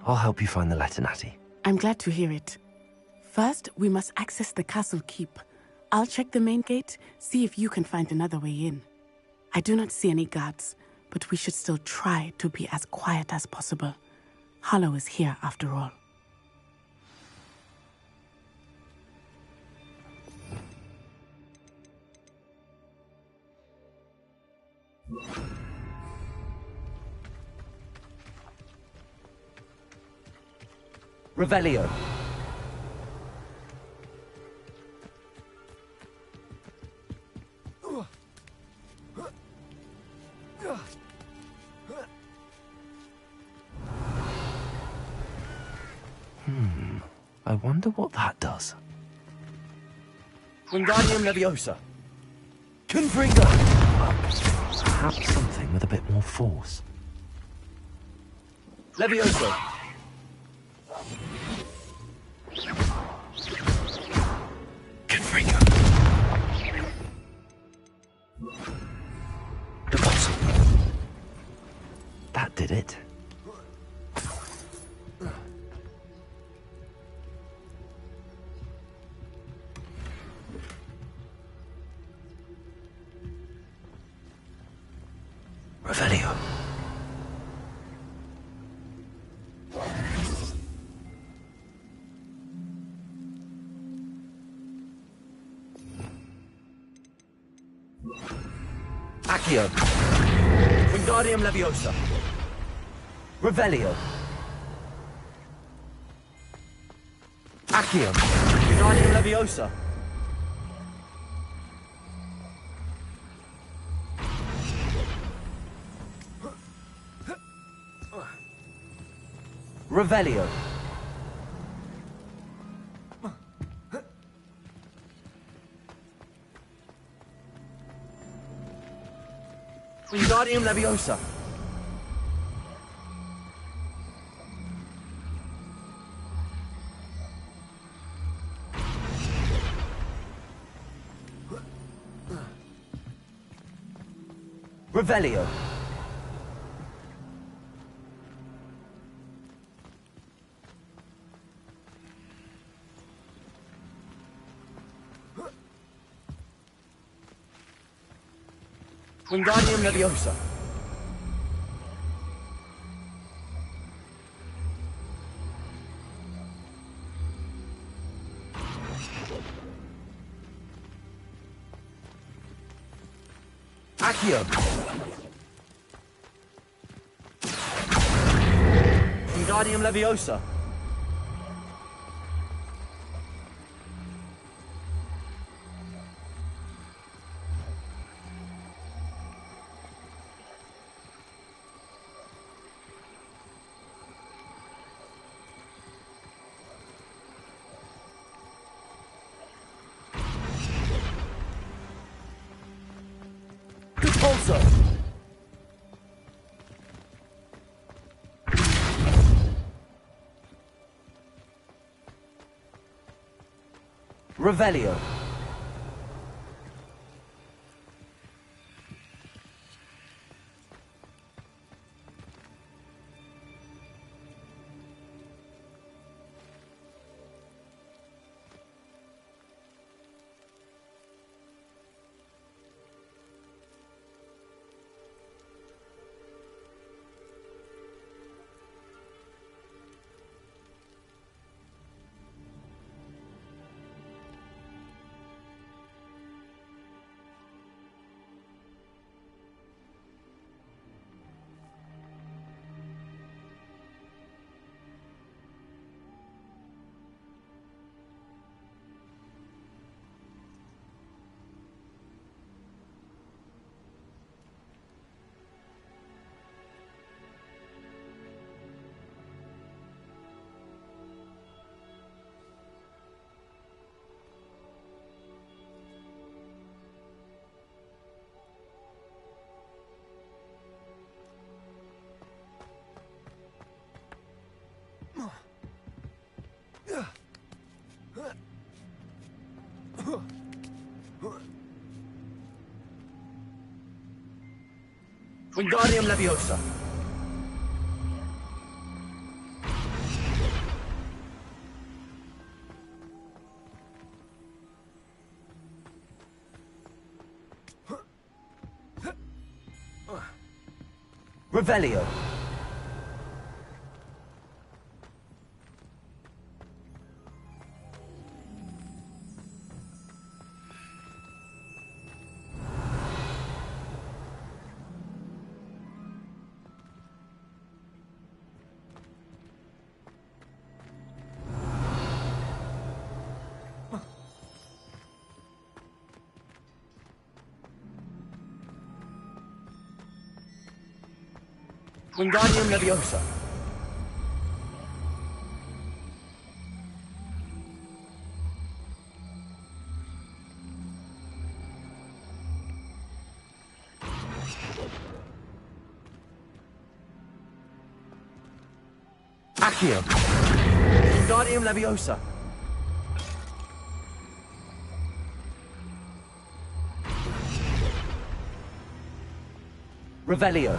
I'll help you find the letter, Natty. I'm glad to hear it. First, we must access the castle keep. I'll check the main gate, see if you can find another way in. I do not see any guards, but we should still try to be as quiet as possible. Harlow is here after all. Revelio. I wonder what that does. Wingardium Leviosa. Confringo! Perhaps something with a bit more force. Levioso. Confringo. Deposit. That did it. Revelio. Accio. Wingardium Leviosa. Revelio. Accio. Wingardium Leviosa. Revelio. Wingardium Leviosa. Revelio. Wingardium Leviosa. Accio. Wingardium Leviosa. Also. Revelio. Wingardium Leviosa. Revelio. Wingardium Leviosa. Accio. Wingardium Leviosa. Revelio.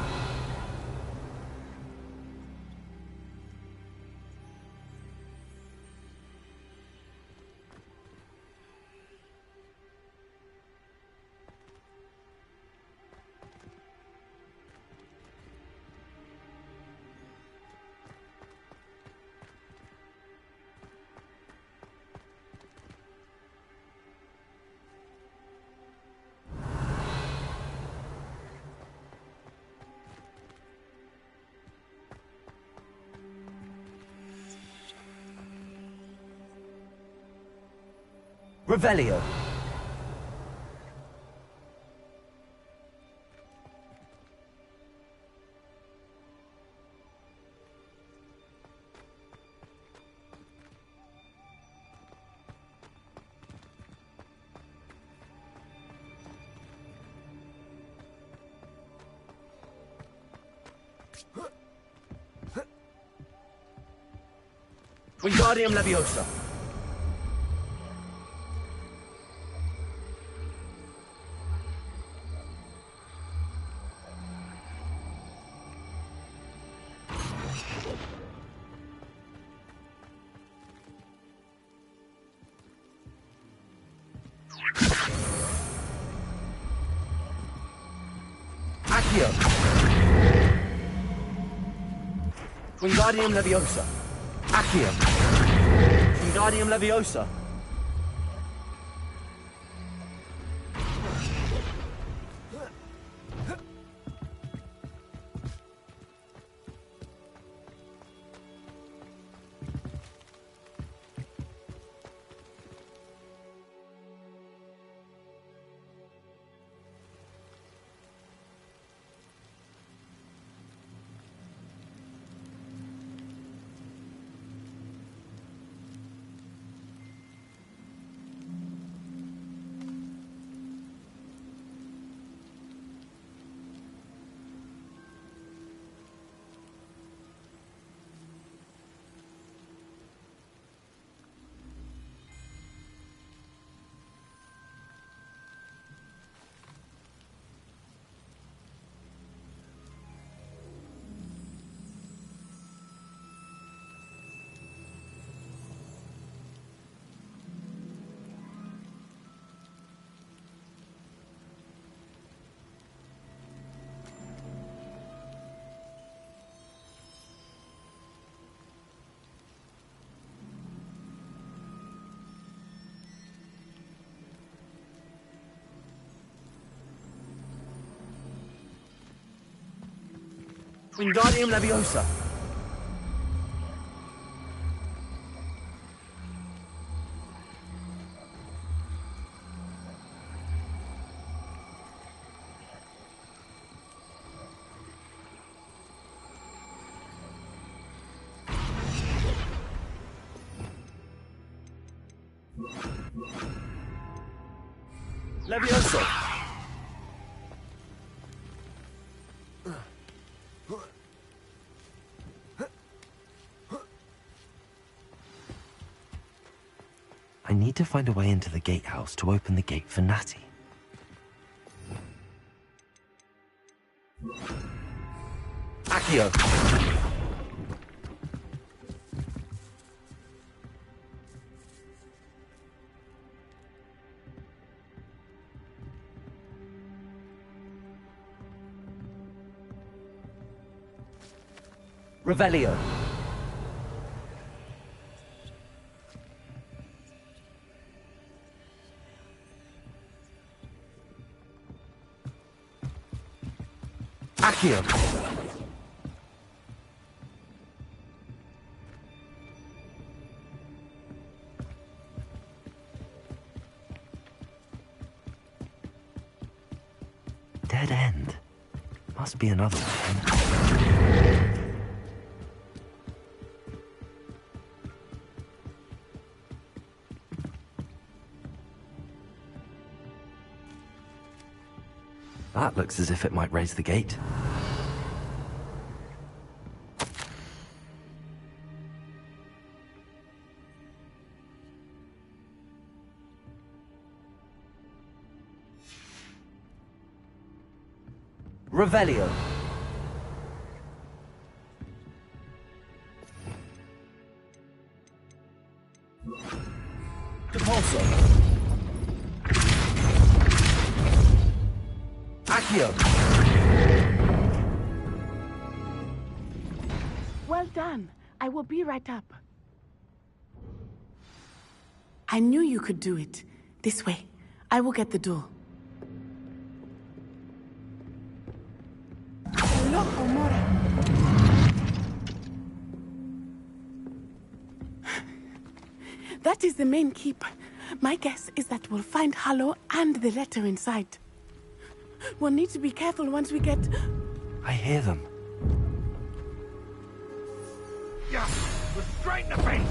Revelio. Wingardium Leviosa. Accio. Wingardium Leviosa. Accio. Wingardium Leviosa. Wingardium Leviosa. Leviosa. I need to find a way into the gatehouse to open the gate for Natty. Accio. Revelio. Accio. Dead end. Must be another way. That looks as if it might raise the gate. Revelio. Depulso. Accio. Well done. I will be right up. I knew you could do it. This way. I will get the door. Loco Mora. That is the main keep. My guess is that we'll find Hallow and the letter inside. We'll need to be careful once we get... I hear them. Yeah, we're straight in the face.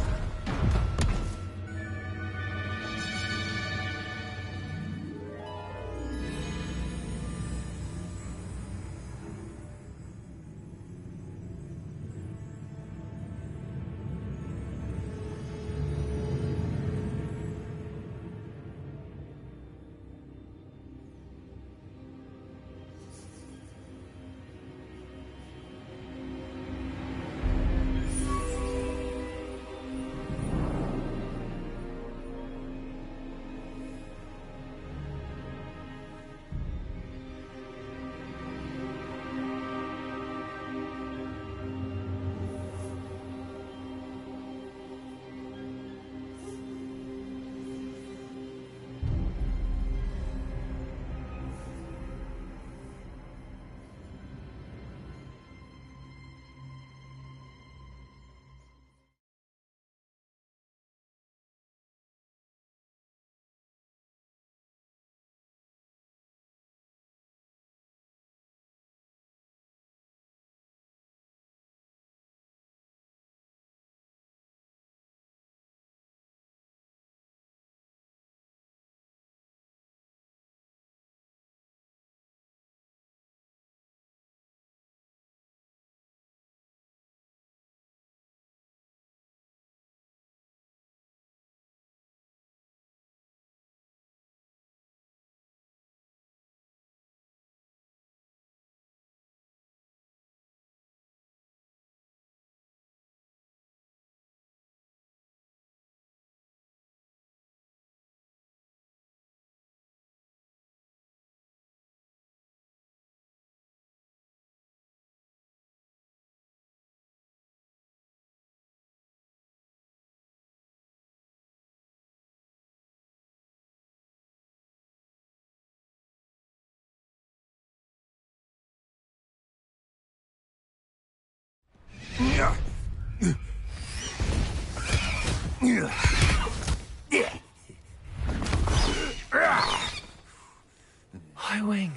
High Wing.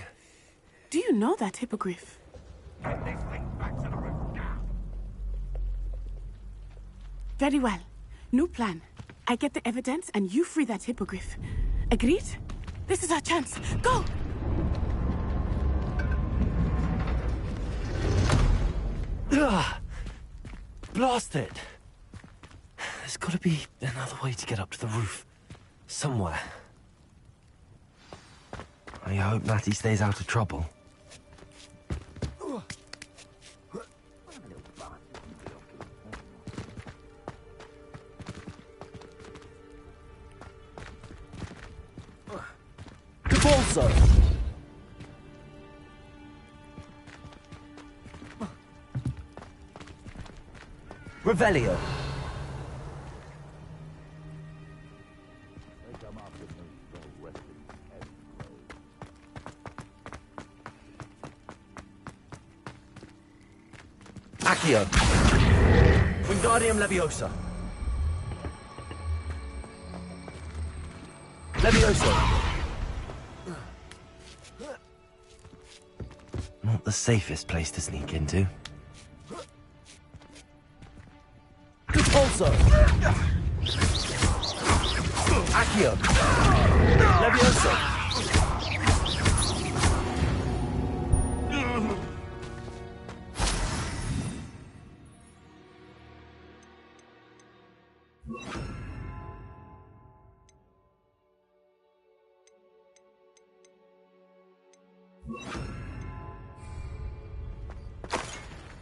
Do you know that hippogriff? Very well. New plan. I get the evidence and you free that hippogriff. Agreed? This is our chance. Go! Blast it! There's got to be another way to get up to the roof. Somewhere. I hope Natty stays out of trouble. Also. Revelio. Accio. Wingardium Leviosa. Leviosa. Not the safest place to sneak into. Also. Accio. Leviosa.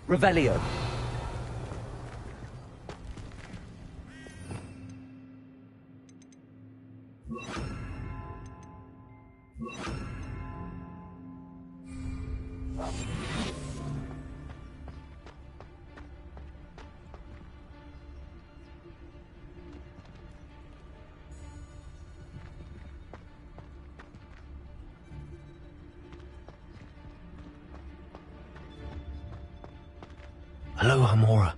Revelio. Hello, Hamora.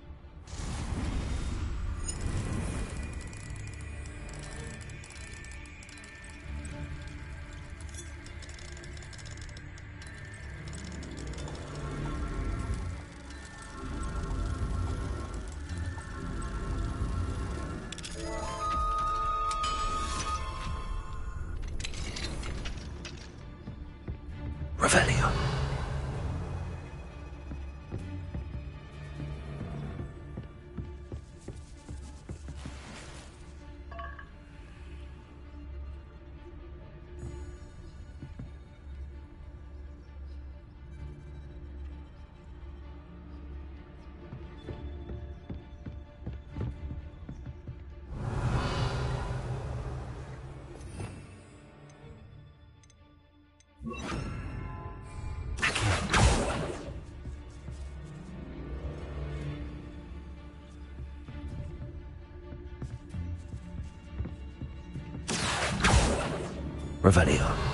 Revelio. Revelio.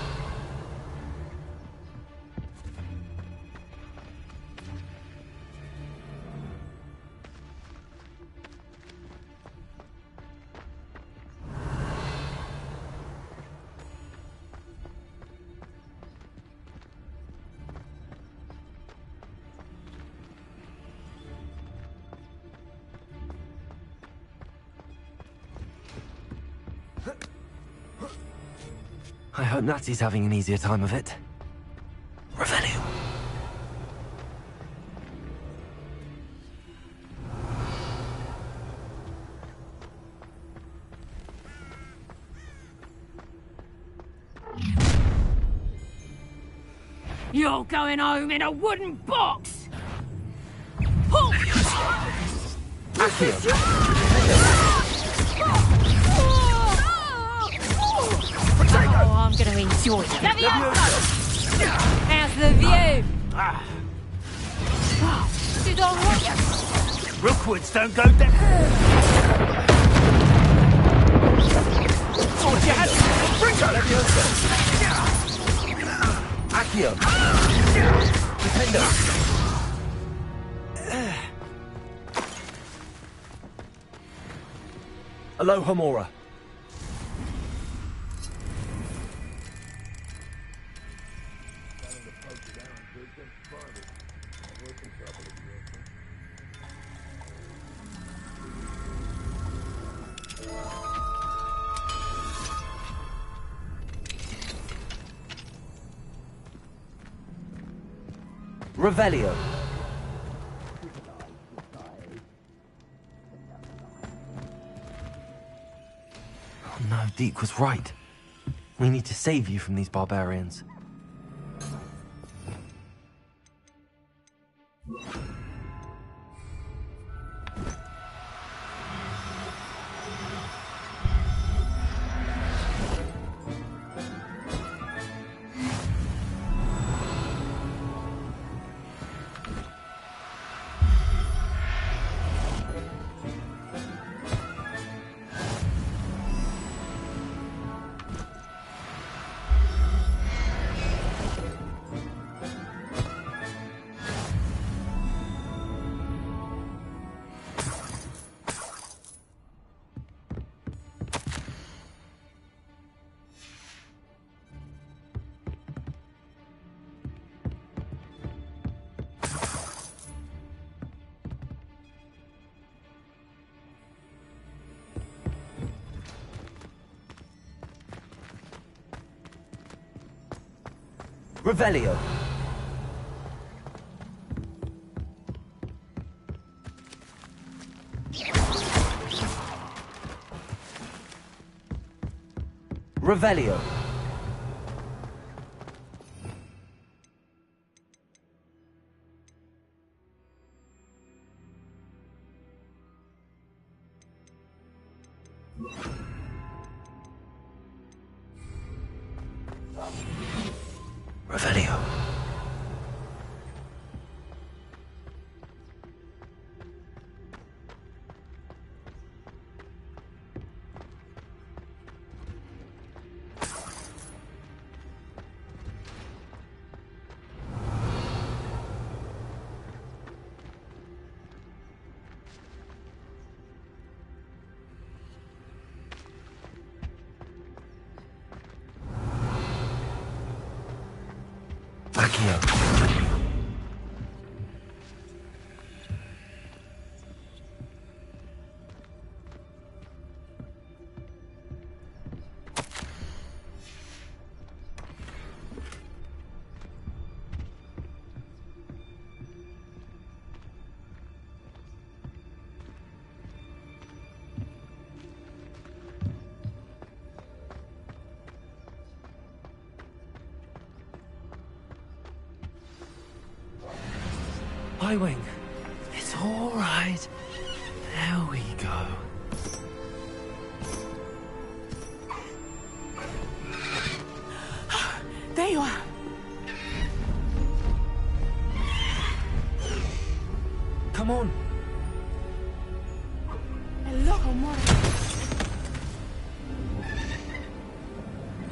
I hope Natty's having an easier time of it. Revelio. You're going home in a wooden box! Oh, I'm going to enjoy it. How's the view? Tu dors Rookwoods don't go down. Thought you had it. Bring Accio. Defender. Aloha Mora. Revelio. Oh no, Deke was right. We need to save you from these barbarians. Revelio. Revelio. Revelio. Wing. It's all right. There we go. There you are. Come on. Aloha Mora.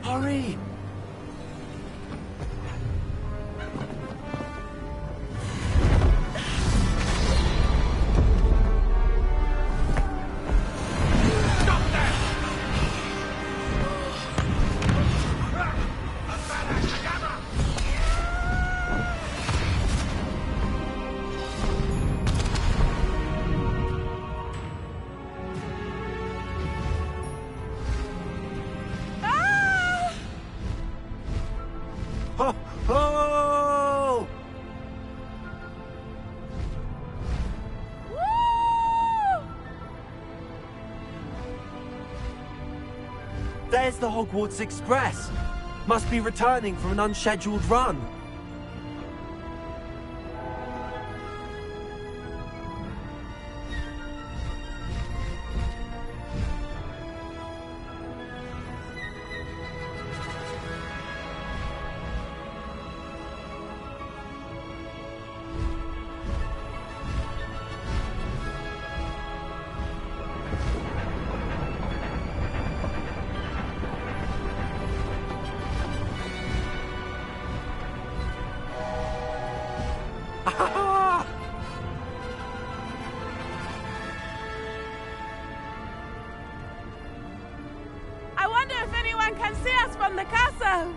Hurry. Oh! There's the Hogwarts Express. Must be returning from an unscheduled run. on the castle!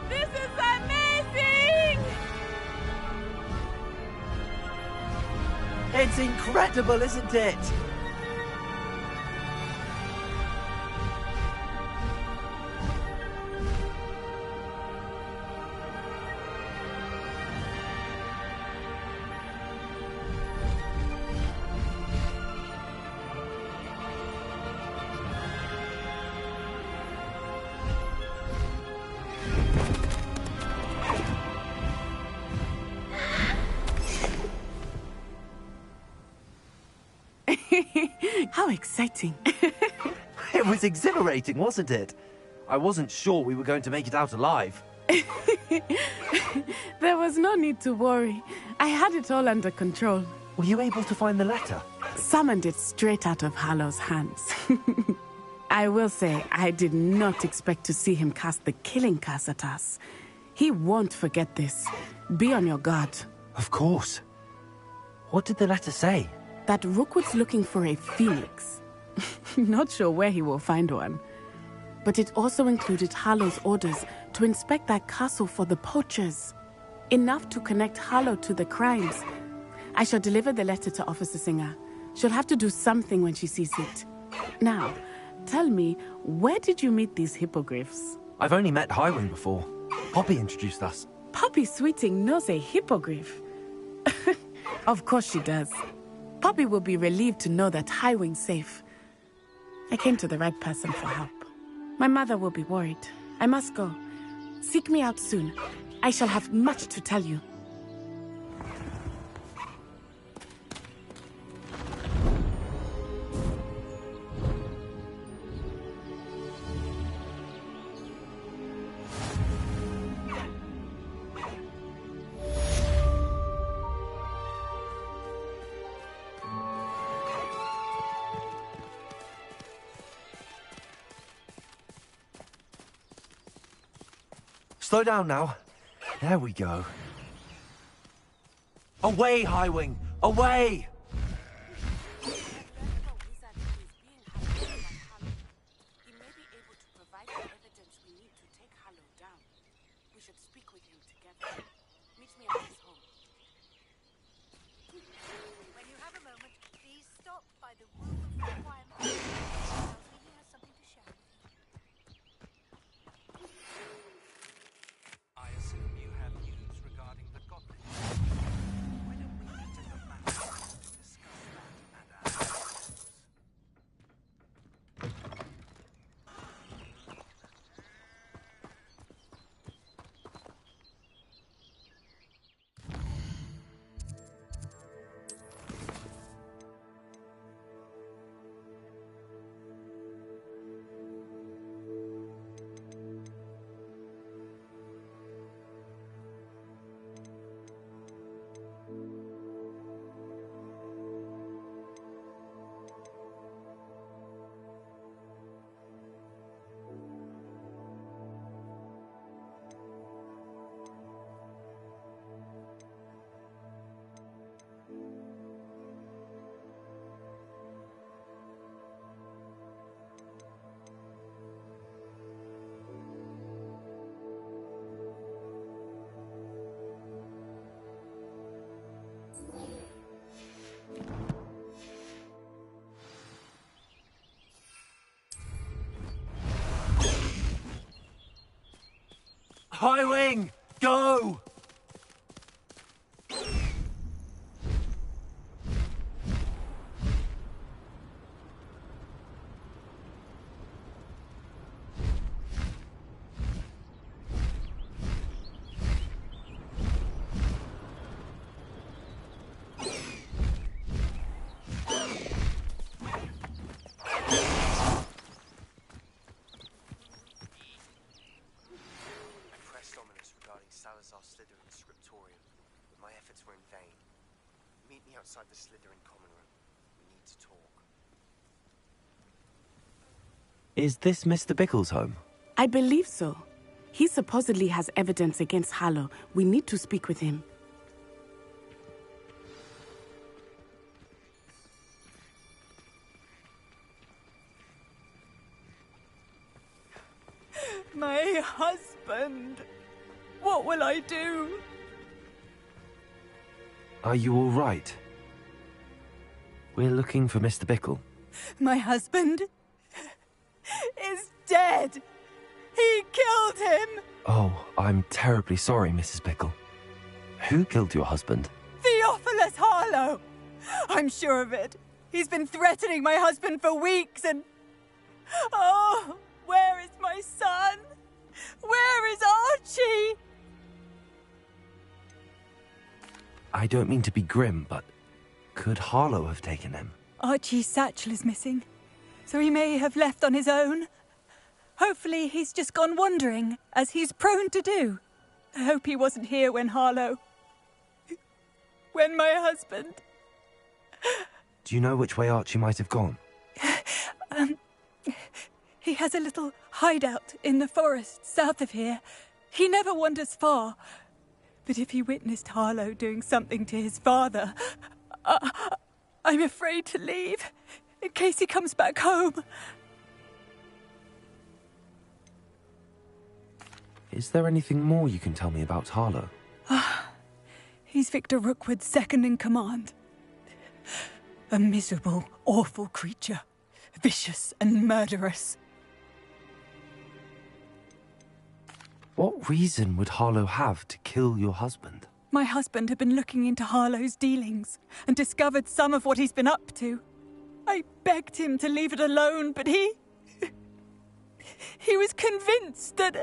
This is amazing! It's incredible, isn't it? How exciting. It was exhilarating, wasn't it? I wasn't sure we were going to make it out alive. There was no need to worry. I had it all under control. Were you able to find the letter? Summoned it straight out of Hallow's hands. I will say, I did not expect to see him cast the killing curse at us. He won't forget this. Be on your guard. Of course. What did the letter say? That Rookwood's looking for a phoenix. Not sure where he will find one. But it also included Hallow's orders to inspect that castle for the poachers. Enough to connect Hallow to the crimes. I shall deliver the letter to Officer Singer. She'll have to do something when she sees it. Now, tell me, where did you meet these hippogriffs? I've only met Highwing before. Poppy introduced us. Poppy Sweeting knows a hippogriff. Of course she does. Poppy will be relieved to know that Highwing's safe. I came to the right person for help. My mother will be worried. I must go. Seek me out soon. I shall have much to tell you. Slow down now. There we go. Away, Highwing! Away! When you have a moment, please stop by the room of requirements. He has something to share with you. I assume you have news regarding the goblin. Why don't we meet at the map and discuss that and ourselves? Highwing! Go! Slytherin scriptorium, but my efforts were in vain. Meet me outside the Slytherin common room. We need to talk. Is this Mr. Bickle's home? I believe so. He supposedly has evidence against Hallow. We need to speak with him. My husband. What will I do? Are you all right? We're looking for Mr. Bickle. My husband is dead. He killed him. Oh, I'm terribly sorry, Mrs. Bickle. Who killed your husband? Theophilus Harlow. I'm sure of it. He's been threatening my husband for weeks and... Oh, where is my son? Where is Archie? I don't mean to be grim, but could Harlow have taken him? Archie's satchel is missing, so he may have left on his own. Hopefully he's just gone wandering, as he's prone to do. I hope he wasn't here when when my husband... Do you know which way Archie might have gone? He has a little hideout in the forest south of here. He never wanders far. But if he witnessed Harlow doing something to his father, I'm afraid to leave, in case he comes back home. Is there anything more you can tell me about Harlow? He's Victor Rookwood's second in command. A miserable, awful creature. Vicious and murderous. What reason would Harlow have to kill your husband? My husband had been looking into Harlow's dealings and discovered some of what he's been up to. I begged him to leave it alone, but he was convinced that...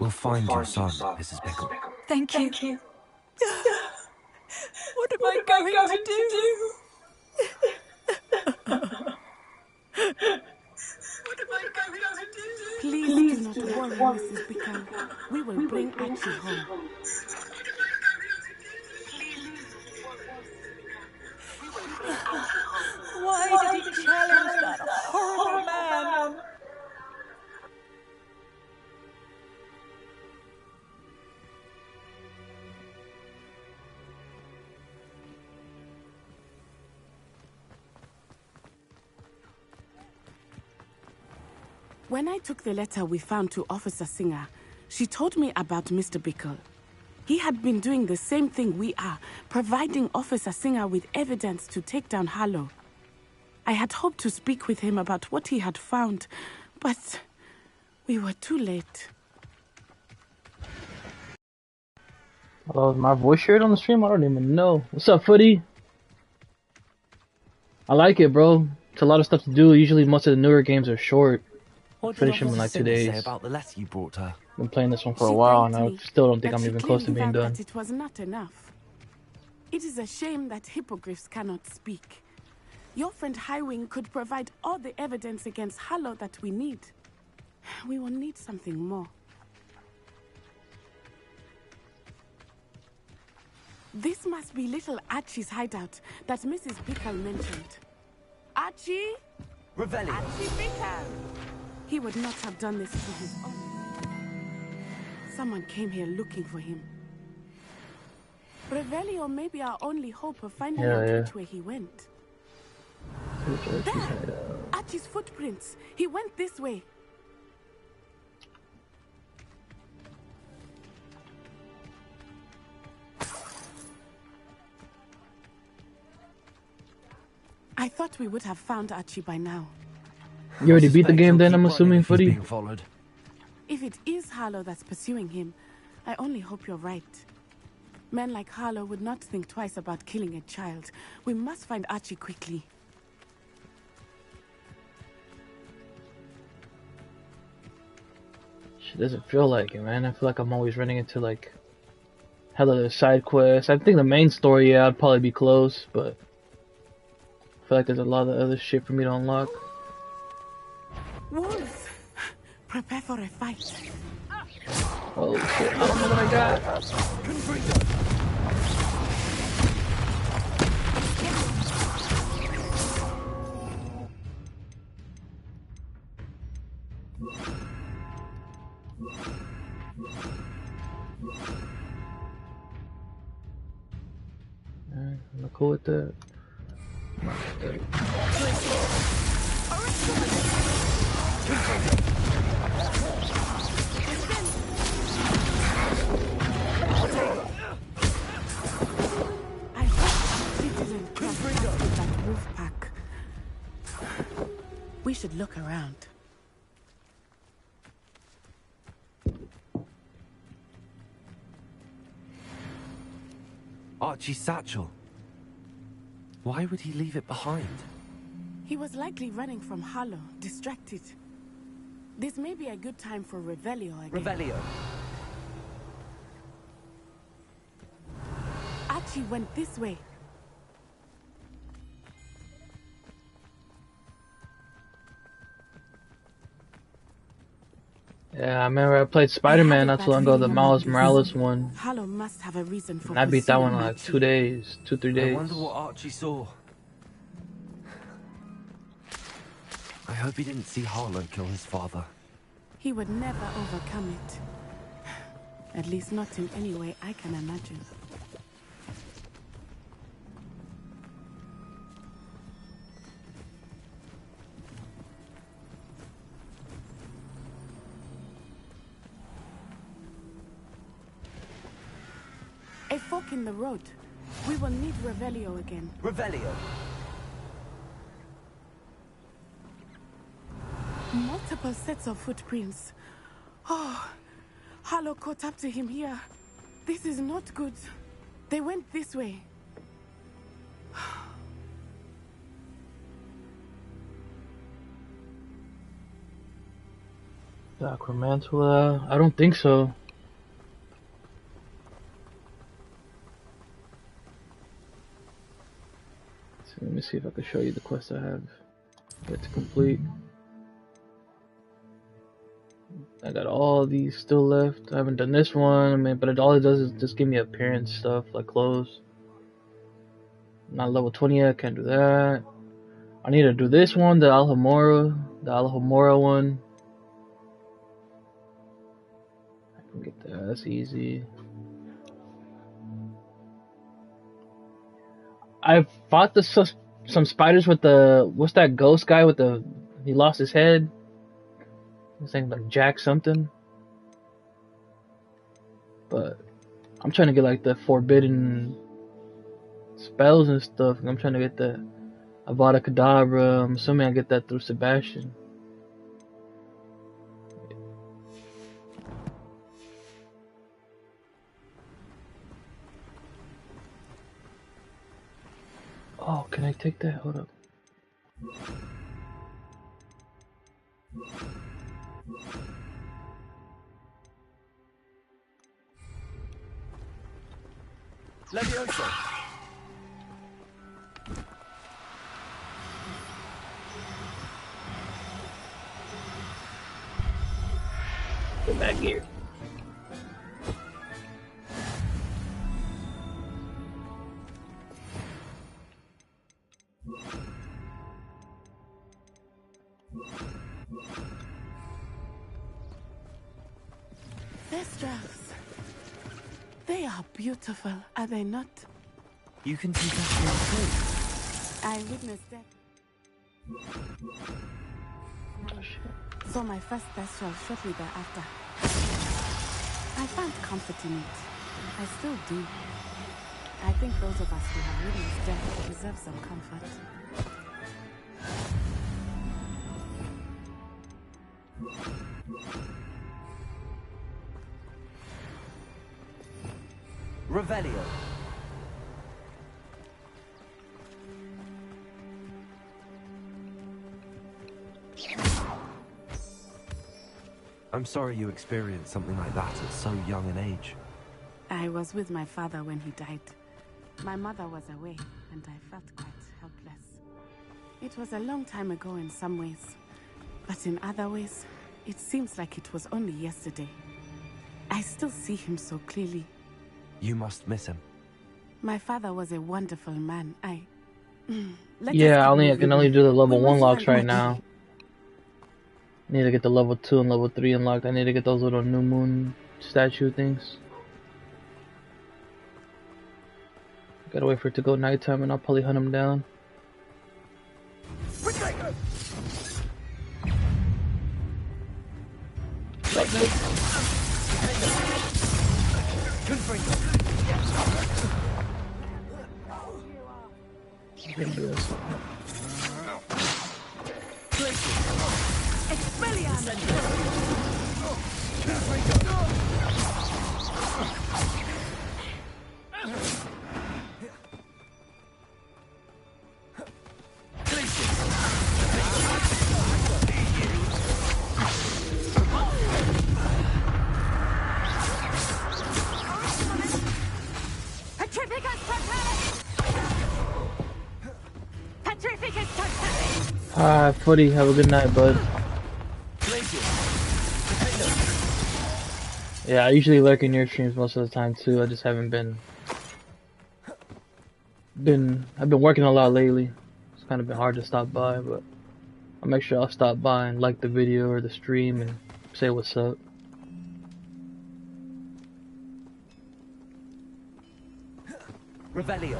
We'll find your son, Mrs. Bickle. Thank you. What am I going to do? Please do not worry, Mrs. Bickle. We will bring Archie home. Why did he challenge that horrible man? When I took the letter we found to Officer Singer, she told me about Mr. Bickle. He had been doing the same thing we are, providing Officer Singer with evidence to take down Harlow. I had hoped to speak with him about what he had found, but we were too late. Oh, is my voice shared on the stream? I don't even know. What's up, Footy? I like it, bro. It's a lot of stuff to do. Usually most of the newer games are short. What did Finish them in like 2 Officer Singer days. say about the letter you brought her? Been playing this one for a while, and I still don't think I'm even close to being done. That it was not enough. It is a shame that hippogriffs cannot speak. Your friend Highwing could provide all the evidence against Harlow that we need. We will need something more. This must be little Archie's hideout that Mrs. Bickle mentioned. Archie? Revelio. Archie Bickle! He would not have done this to his own. Someone came here looking for him. Revelio may be our only hope of finding out which way he went. There! Archie's footprints. He went this way. I thought we would have found Archie by now. You already beat the game then, I'm assuming, Footy? If it is Harlow that's pursuing him, I only hope you're right. Men like Harlow would not think twice about killing a child. We must find Archie quickly. Shit doesn't feel like it, man. I feel like I'm always running into like hella side quests. I think the main story, yeah, I'd probably be close, but I feel like there's a lot of other shit for me to unlock. Wolves! Prepare for a fight. Oh shit, I don't know what I got. I'm cool with that. I hope he didn't cross paths with that wolf pack. We should look around. Archie's satchel. Why would he leave it behind? He was likely running from Harlow, distracted. This may be a good time for Revelio again. Revelio. Archie went this way. Yeah, I remember I played Spider-Man not too long ago, the Miles Morales one. Harlow must have a reason for And I beat that one in pursuing like Archie. 2 days, 2-3 days. I wonder what Archie saw. I hope he didn't see Harlow kill his father. He would never overcome it. At least not in any way I can imagine. A fork in the road. We will need Revelio again. Revelio. Multiple sets of footprints. Oh, Harlow caught up to him here. This is not good. They went this way. Sacramento? I don't think so. So let me see if I can show you the quest I have yet to complete. I got all these still left. I haven't done this one, I mean, but all it does is just give me appearance stuff, like clothes. I'm not level 20 yet, can't do that. I need to do this one, the Alhambra one. I can get that, that's easy. I fought some spiders with the, what's that ghost guy with the, he lost his head. His name like Jack something. But I'm trying to get like the forbidden spells and stuff. I'm trying to get the Avada Kedavra. I'm assuming I get that through Sebastian. Oh, can I take that? Hold up. Levioso! Get back here. These dress. They are beautiful, are they not? You can take us here too. I witnessed that. So my first death was shortly thereafter. I found comfort in it. I still do. I think those of us who have witnessed death deserve some comfort. Revelio. I'm sorry you experienced something like that at so young an age. I was with my father when he died. My mother was away, and I felt quite helpless. It was a long time ago in some ways, but in other ways, it seems like it was only yesterday. I still see him so clearly. You must miss him. My father was a wonderful man. I Yeah, I can only do the level 1 locks right now. Need to get the level 2 and level 3 unlocked. I need to get those little new moon statue things. Gotta wait for it to go nighttime and I'll probably hunt him down. Alright, Footy, have a good night, bud. Yeah, I usually lurk in your streams most of the time too. I just haven't been I've been working a lot lately. It's kind of been hard to stop by, but I'll make sure I'll stop by and like the video or the stream and say what's up. Revelio.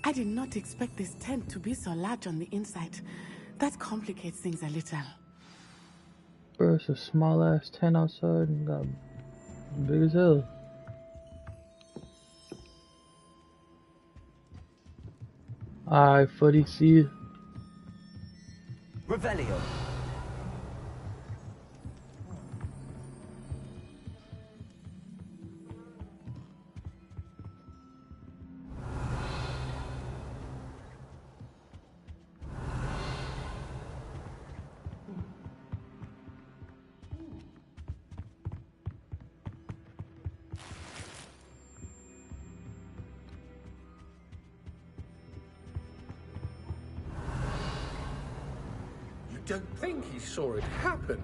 I did not expect this tent to be so large on the inside. That complicates things a little. Bro, it's a small ass tent outside and got big as hell. Alright, footy, see you. Revelio. Don't think he saw it happen.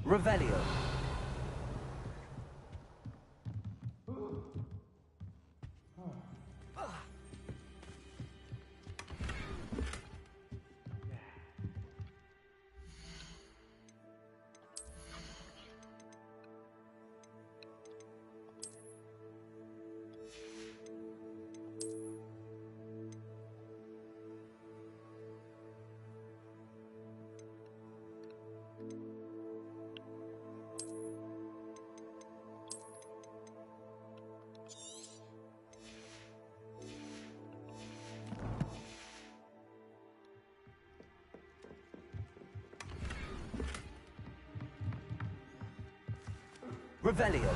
Revelio. Revelio.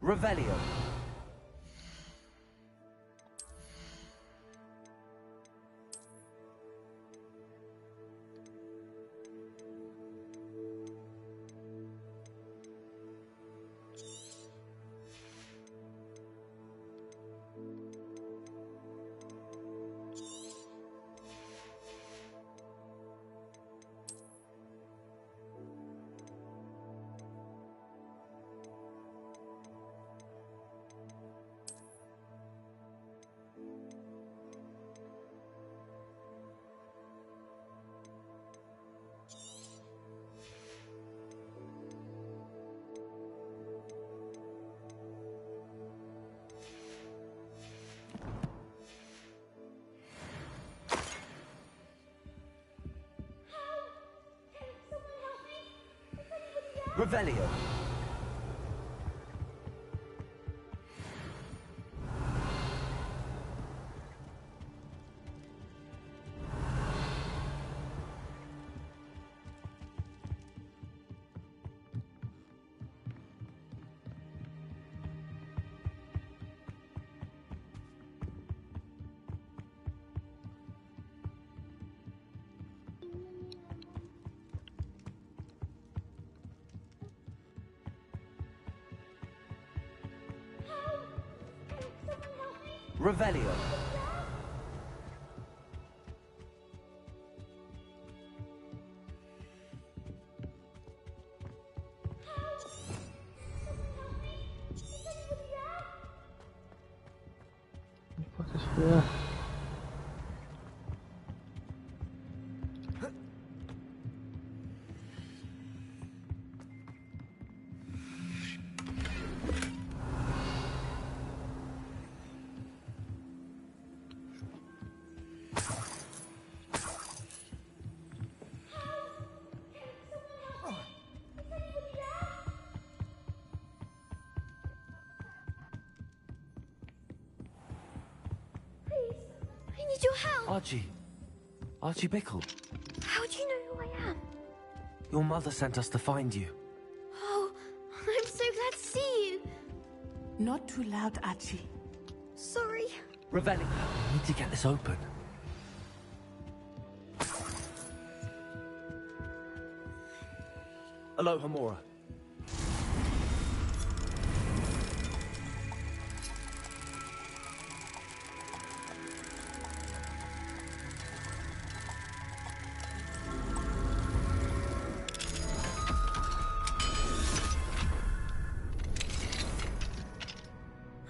Revelio. Revelio. Revelio. Yeah. I need your help. Archie Bickle. How do you know who I am? Your mother sent us to find you. Oh, I'm so glad to see you. Not too loud, Archie. Sorry. Ravelli, we need to get this open. Aloha, Mora.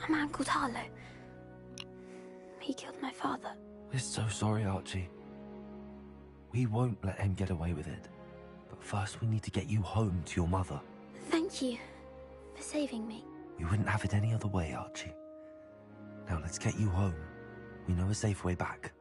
A man called Harlow. He killed my father. We're so sorry, Archie. We won't let him get away with it. But first we need to get you home to your mother. Thank you for saving me. We wouldn't have it any other way, Archie. Now let's get you home. We know a safe way back.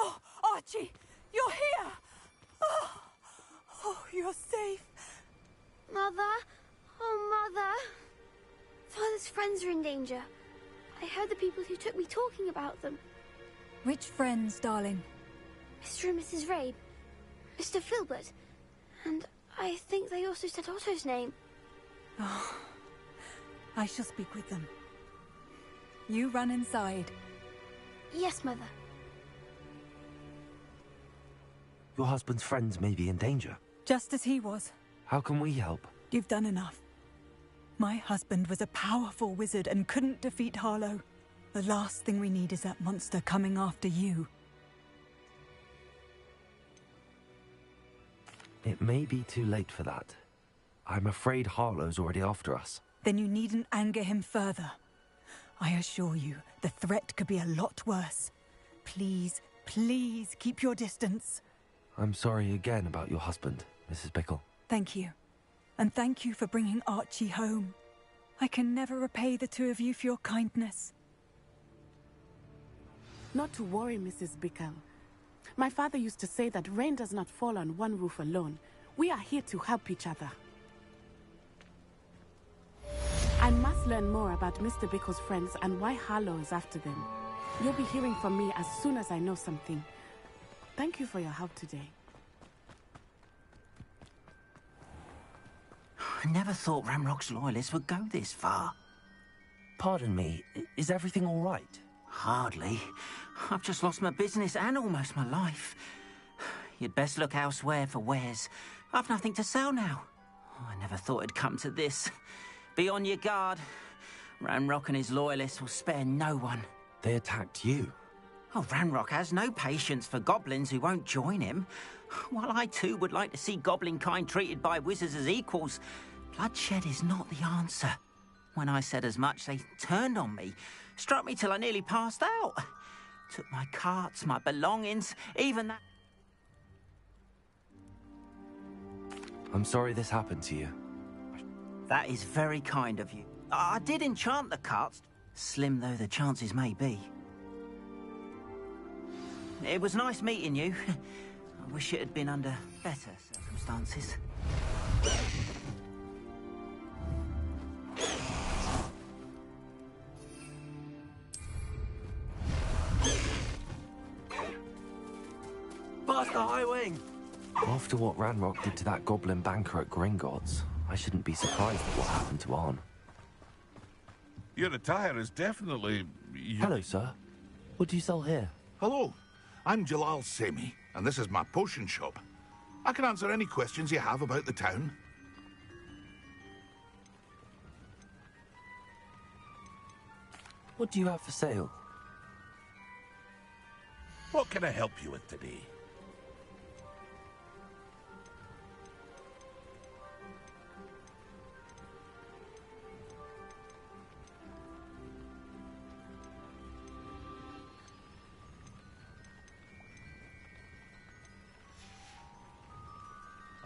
Oh, Archie, you're here! Oh, you're safe. Mother? Oh, Mother. Father's friends are in danger. I heard the people who took me talking about them. Which friends, darling? Mr. and Mrs. Rabe. Mr. Filbert. And I think they also said Otto's name. Oh, I shall speak with them. You run inside. Yes, Mother. Your husband's friends may be in danger. Just as he was. How can we help? You've done enough. My husband was a powerful wizard and couldn't defeat Harlow. The last thing we need is that monster coming after you. It may be too late for that. I'm afraid Harlow's already after us. Then you needn't anger him further. I assure you, the threat could be a lot worse. Please, please keep your distance. I'm sorry again about your husband, Mrs. Bickle. Thank you. And thank you for bringing Archie home. I can never repay the two of you for your kindness. Not to worry, Mrs. Bickle. My father used to say that rain does not fall on one roof alone. We are here to help each other. I must learn more about Mr. Bickle's friends and why Harlow is after them. You'll be hearing from me as soon as I know something. Thank you for your help today. I never thought Ramrock's loyalists would go this far. Pardon me, is everything all right? Hardly. I've just lost my business and almost my life. You'd best look elsewhere for wares. I've nothing to sell now. I never thought it'd come to this. Be on your guard. Ramrock and his loyalists will spare no one. They attacked you? Oh, Ramrock has no patience for goblins who won't join him. While I too would like to see goblin kind treated by wizards as equals, bloodshed is not the answer. When I said as much, they turned on me, struck me till I nearly passed out. Took my carts, my belongings, even that... I'm sorry this happened to you. That is very kind of you. I did enchant the carts, slim though the chances may be. It was nice meeting you. I wish it had been under better circumstances. Master Highwing! After what Ranrock did to that goblin banker at Gringotts, I shouldn't be surprised at what happened to Arn. Your attire is definitely... Hello, sir. What do you sell here? Hello, I'm Jalal Semi, and this is my potion shop. I can answer any questions you have about the town. What do you have for sale? What can I help you with today?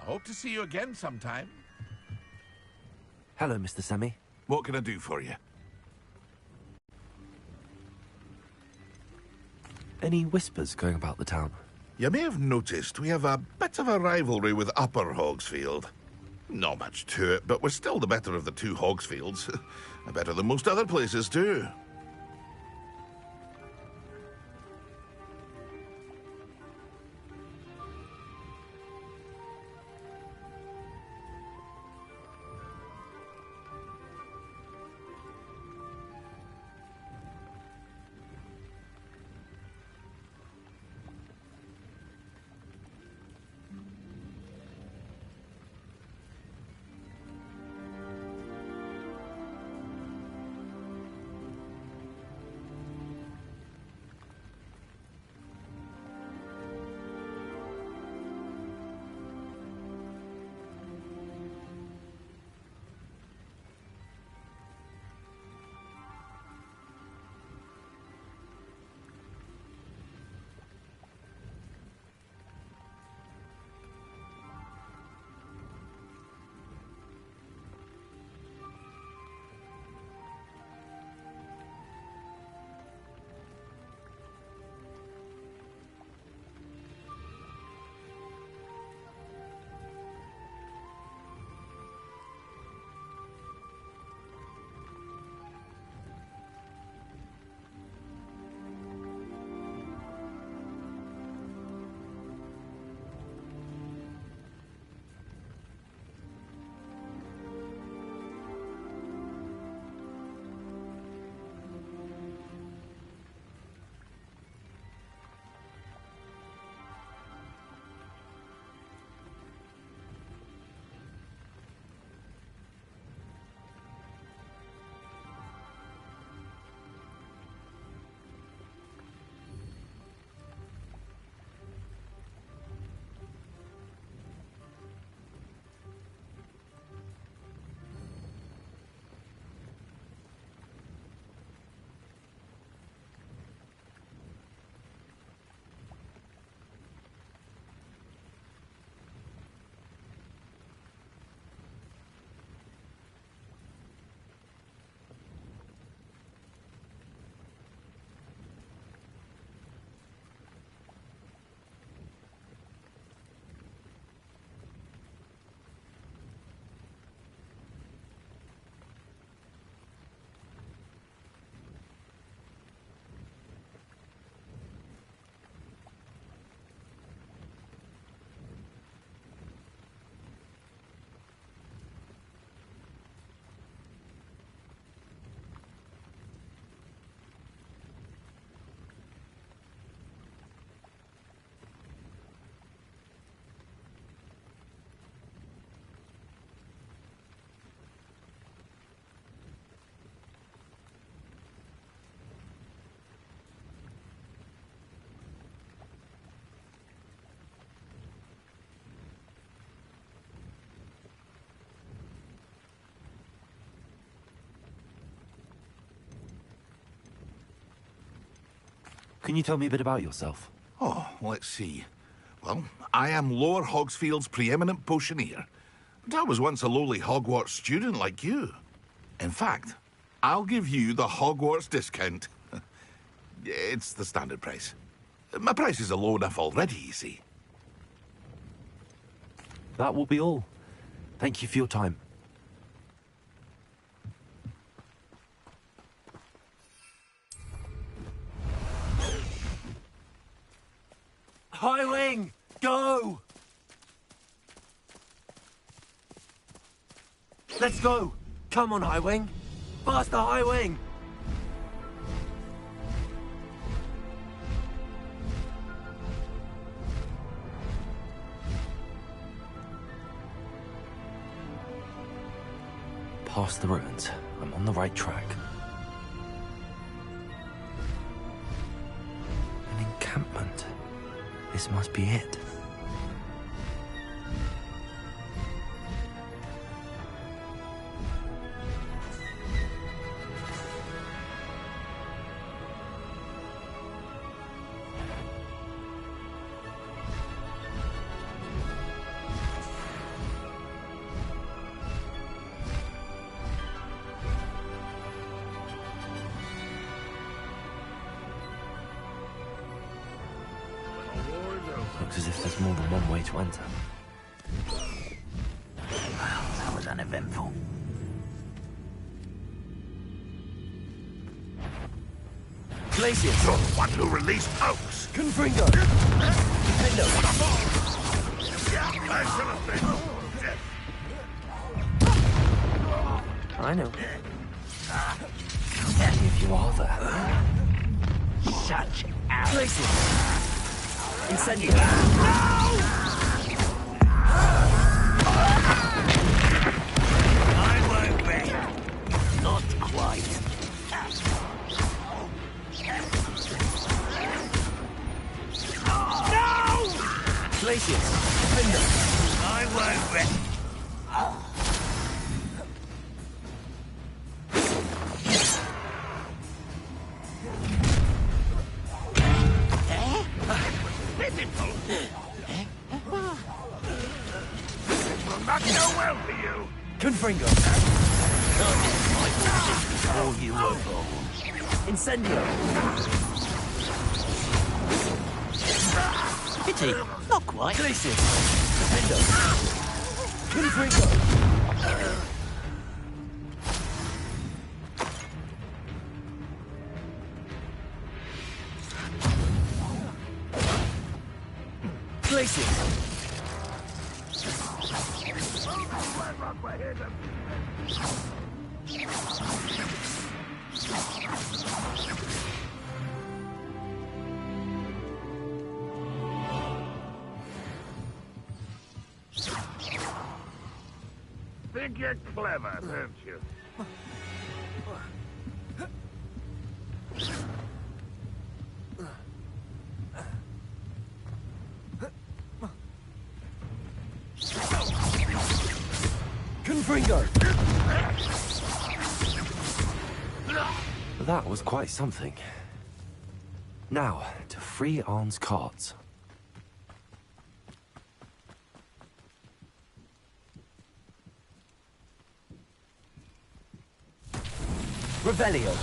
I hope to see you again sometime. Hello, Mr. Semi. What can I do for you? Any whispers going about the town? You may have noticed we have a bit of a rivalry with Upper Hogsfield. Not much to it, but we're still the better of the two Hogsfields. Better than most other places, too. Can you tell me a bit about yourself? Oh, let's see. Well, I am Lower Hogsfield's preeminent potioneer. But I was once a lowly Hogwarts student like you. In fact, I'll give you the Hogwarts discount. It's the standard price. My prices are low enough already, you see. That will be all. Thank you for your time. High Wing, go! Let's go! Come on, High Wing! Faster, High Wing! Past the ruins. I'm on the right track. An encampment. This must be it. Looks as if there's more than one way to enter. Well, that was uneventful. Glacius! You're the one who released Oaks! Confringo! Nintendo! I know. If you are there. Such out. Glacius! Incendio! I won't be. Not quite. No! Glacius! Defender! I won't be. Not go well for you! Confringo! Before you were born. Incendio! Pity. Not quite. Glacius! Defender! Confringo! Glacius! Think you're clever, don't you? Confringo! That was quite something. Now, to free Arn's cards. Revelio.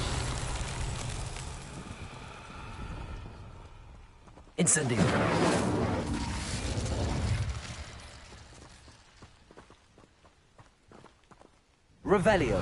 Incendio. Revelio.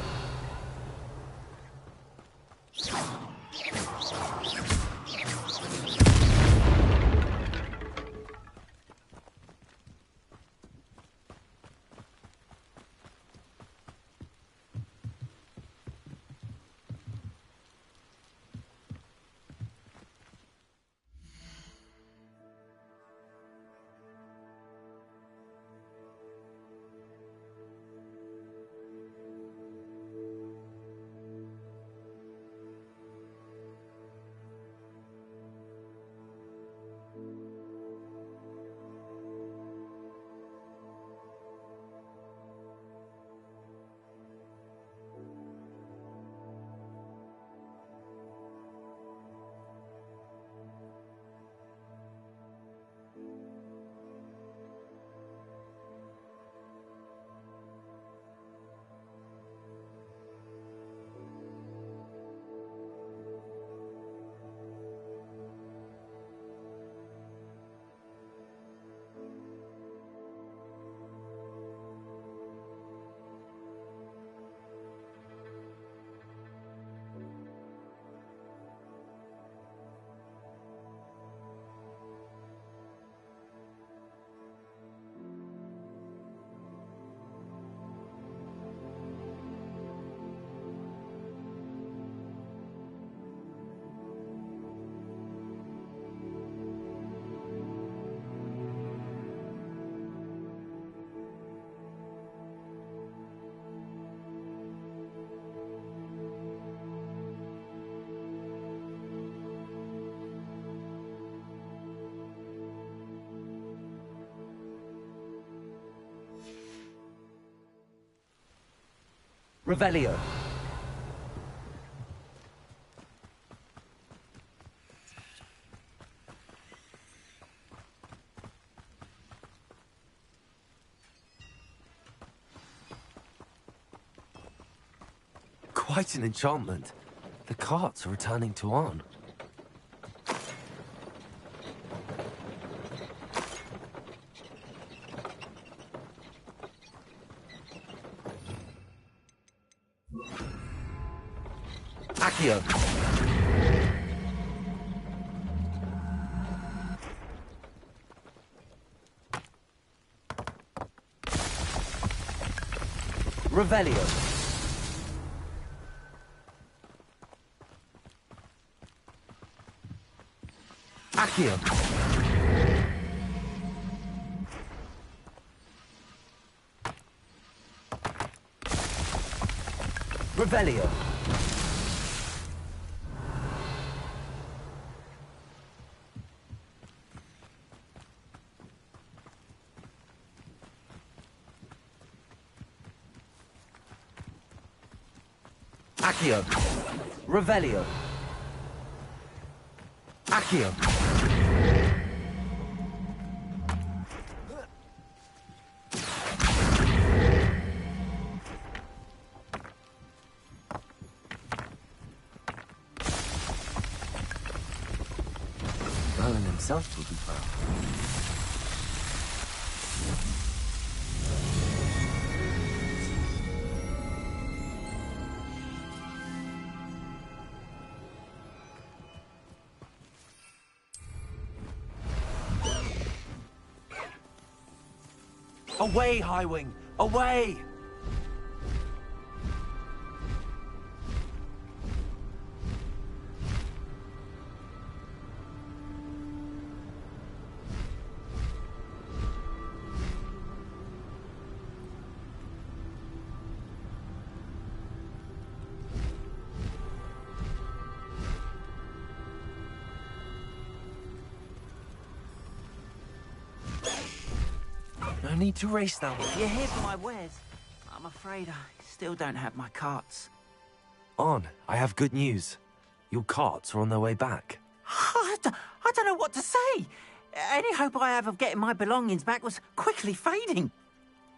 Revelio. Quite an enchantment. The carts are returning to Arn. Accio. Revelio. Accio. Revelio. Accio. Revelio. Accio. Merlin himself will be proud. Away, Highwing! Away! No need to race now. You're here for my wares. I'm afraid I still don't have my carts. On, I have good news. Your carts are on their way back. I don't know what to say. Any hope I have of getting my belongings back was quickly fading.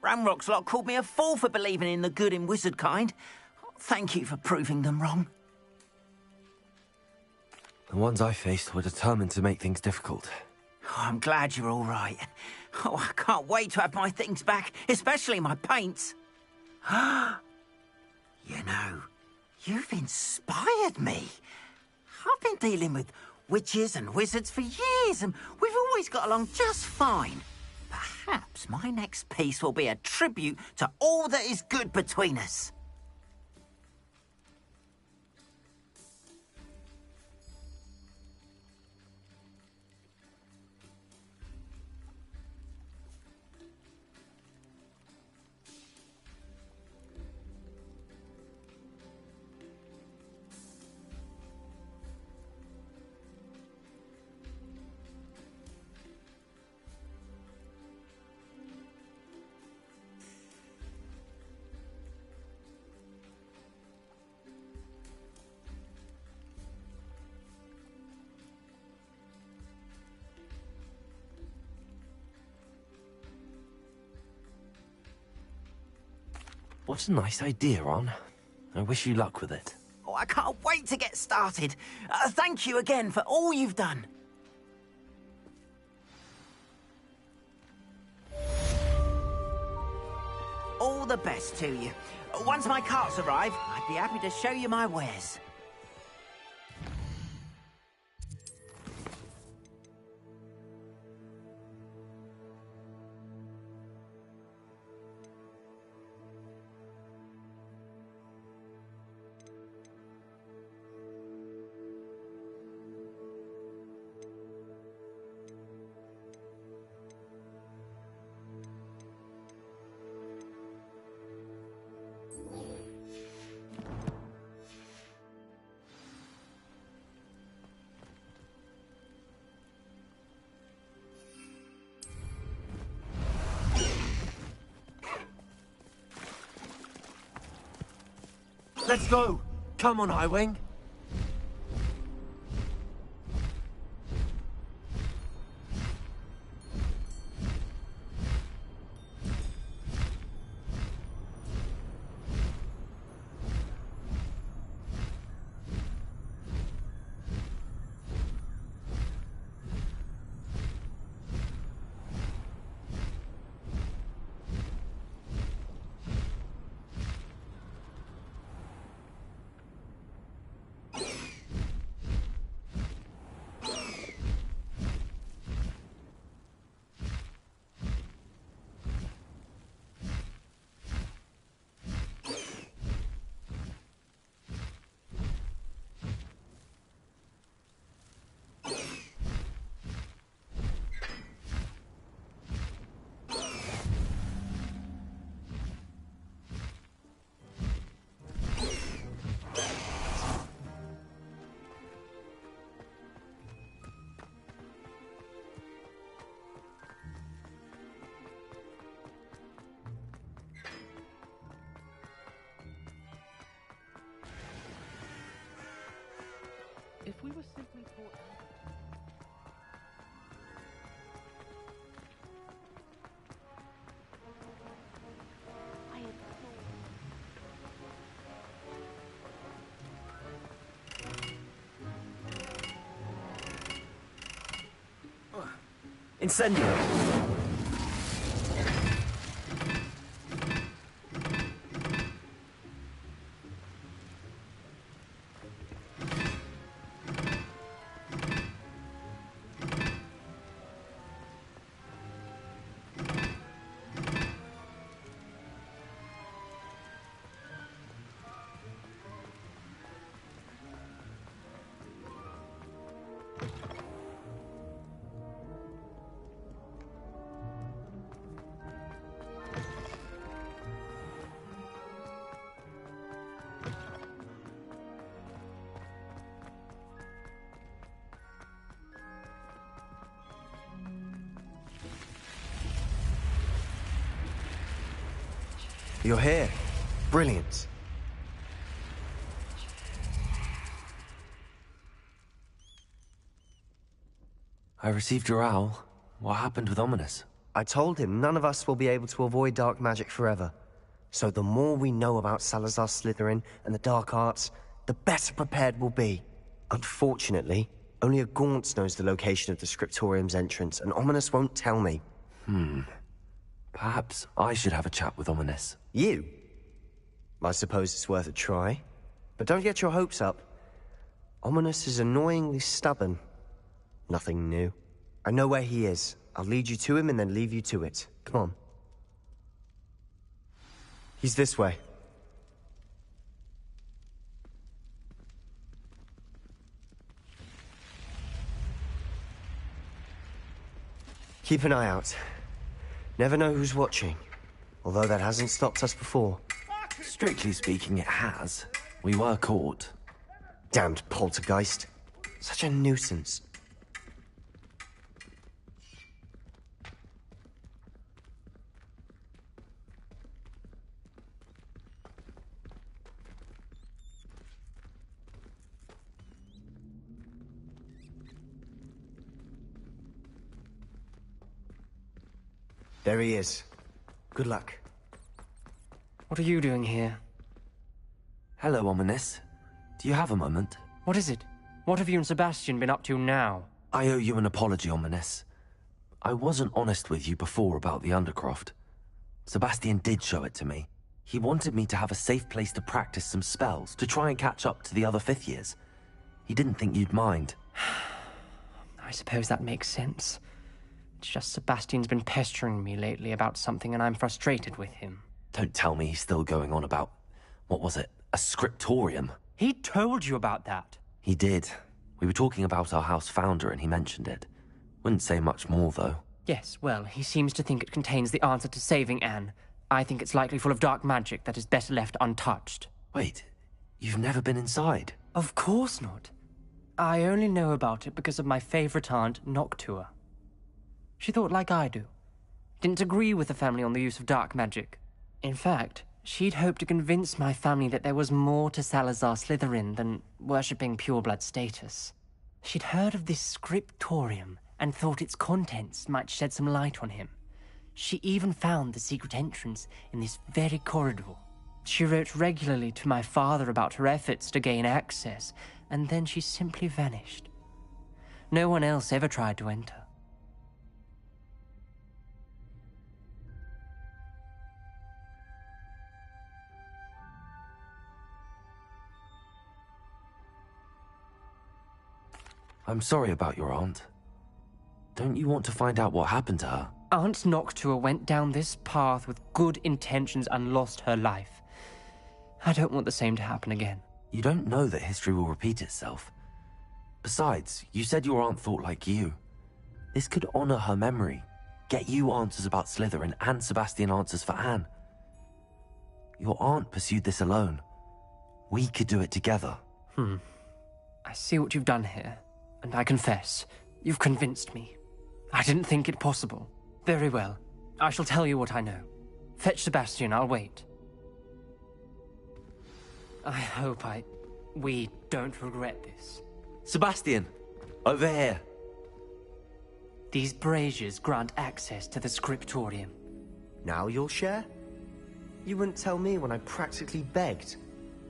Ramrock's lot called me a fool for believing in the good in wizard kind. Thank you for proving them wrong. The ones I faced were determined to make things difficult. Oh, I'm glad you're all right. Oh, I can't wait to have my things back, especially my paints. You know, you've inspired me. I've been dealing with witches and wizards for years, and we've always got along just fine. Perhaps my next piece will be a tribute to all that is good between us. What a nice idea, Ron. I wish you luck with it. Oh, I can't wait to get started. Thank you again for all you've done. All the best to you. Once my carts arrive, I'd be happy to show you my wares. Let's go! Come on, Highwing. If we were simply taught... Incendio! You're here. Brilliant. I received your owl. What happened with Ominous? I told him none of us will be able to avoid dark magic forever. So the more we know about Salazar Slytherin and the dark arts, the better prepared we'll be. Unfortunately, only a Gaunt knows the location of the Scriptorium's entrance, and Ominous won't tell me. Perhaps I should have a chat with Ominous. You? I suppose it's worth a try. But don't get your hopes up. Ominous is annoyingly stubborn. Nothing new. I know where he is. I'll lead you to him and then leave you to it. Come on. He's this way. Keep an eye out. Never know who's watching. Although that hasn't stopped us before. Strictly speaking, it has. We were caught. Damned poltergeist. Such a nuisance. There he is. Good luck. What are you doing here? Hello, Ominous. Do you have a moment? What is it? What have you and Sebastian been up to now? I owe you an apology, Ominous. I wasn't honest with you before about the Undercroft. Sebastian did show it to me. He wanted me to have a safe place to practice some spells, to try and catch up to the other fifth years. He didn't think you'd mind. I suppose that makes sense. It's just Sebastian's been pestering me lately about something and I'm frustrated with him. Don't tell me he's still going on about, what was it, a scriptorium? He told you about that. He did. We were talking about our house founder and he mentioned it. Wouldn't say much more, though. Yes, well, he seems to think it contains the answer to saving Anne. I think it's likely full of dark magic that is better left untouched. Wait, you've never been inside? Of course not. I only know about it because of my favorite aunt, Noctua. She thought like I do. Didn't agree with the family on the use of dark magic. In fact, She'd hoped to convince my family that there was more to Salazar Slytherin than worshipping pureblood status. She'd heard of this scriptorium and thought its contents might shed some light on him. She even found the secret entrance in this very corridor. She wrote regularly to my father about her efforts to gain access, and then she simply vanished. No one else ever tried to enter. I'm sorry about your aunt. Don't you want to find out what happened to her? Aunt Noctua went down this path with good intentions and lost her life. I don't want the same to happen again. You don't know that history will repeat itself. Besides, you said your aunt thought like you. This could honor her memory, get you answers about Slytherin and Sebastian answers for Anne. Your aunt pursued this alone. We could do it together. I see what you've done here, and I confess, you've convinced me. I didn't think it possible. Very well. I shall tell you what I know. Fetch Sebastian, I'll wait. I hope we don't regret this. Sebastian! Over here! These braziers grant access to the scriptorium. Now you'll share? You wouldn't tell me when I practically begged.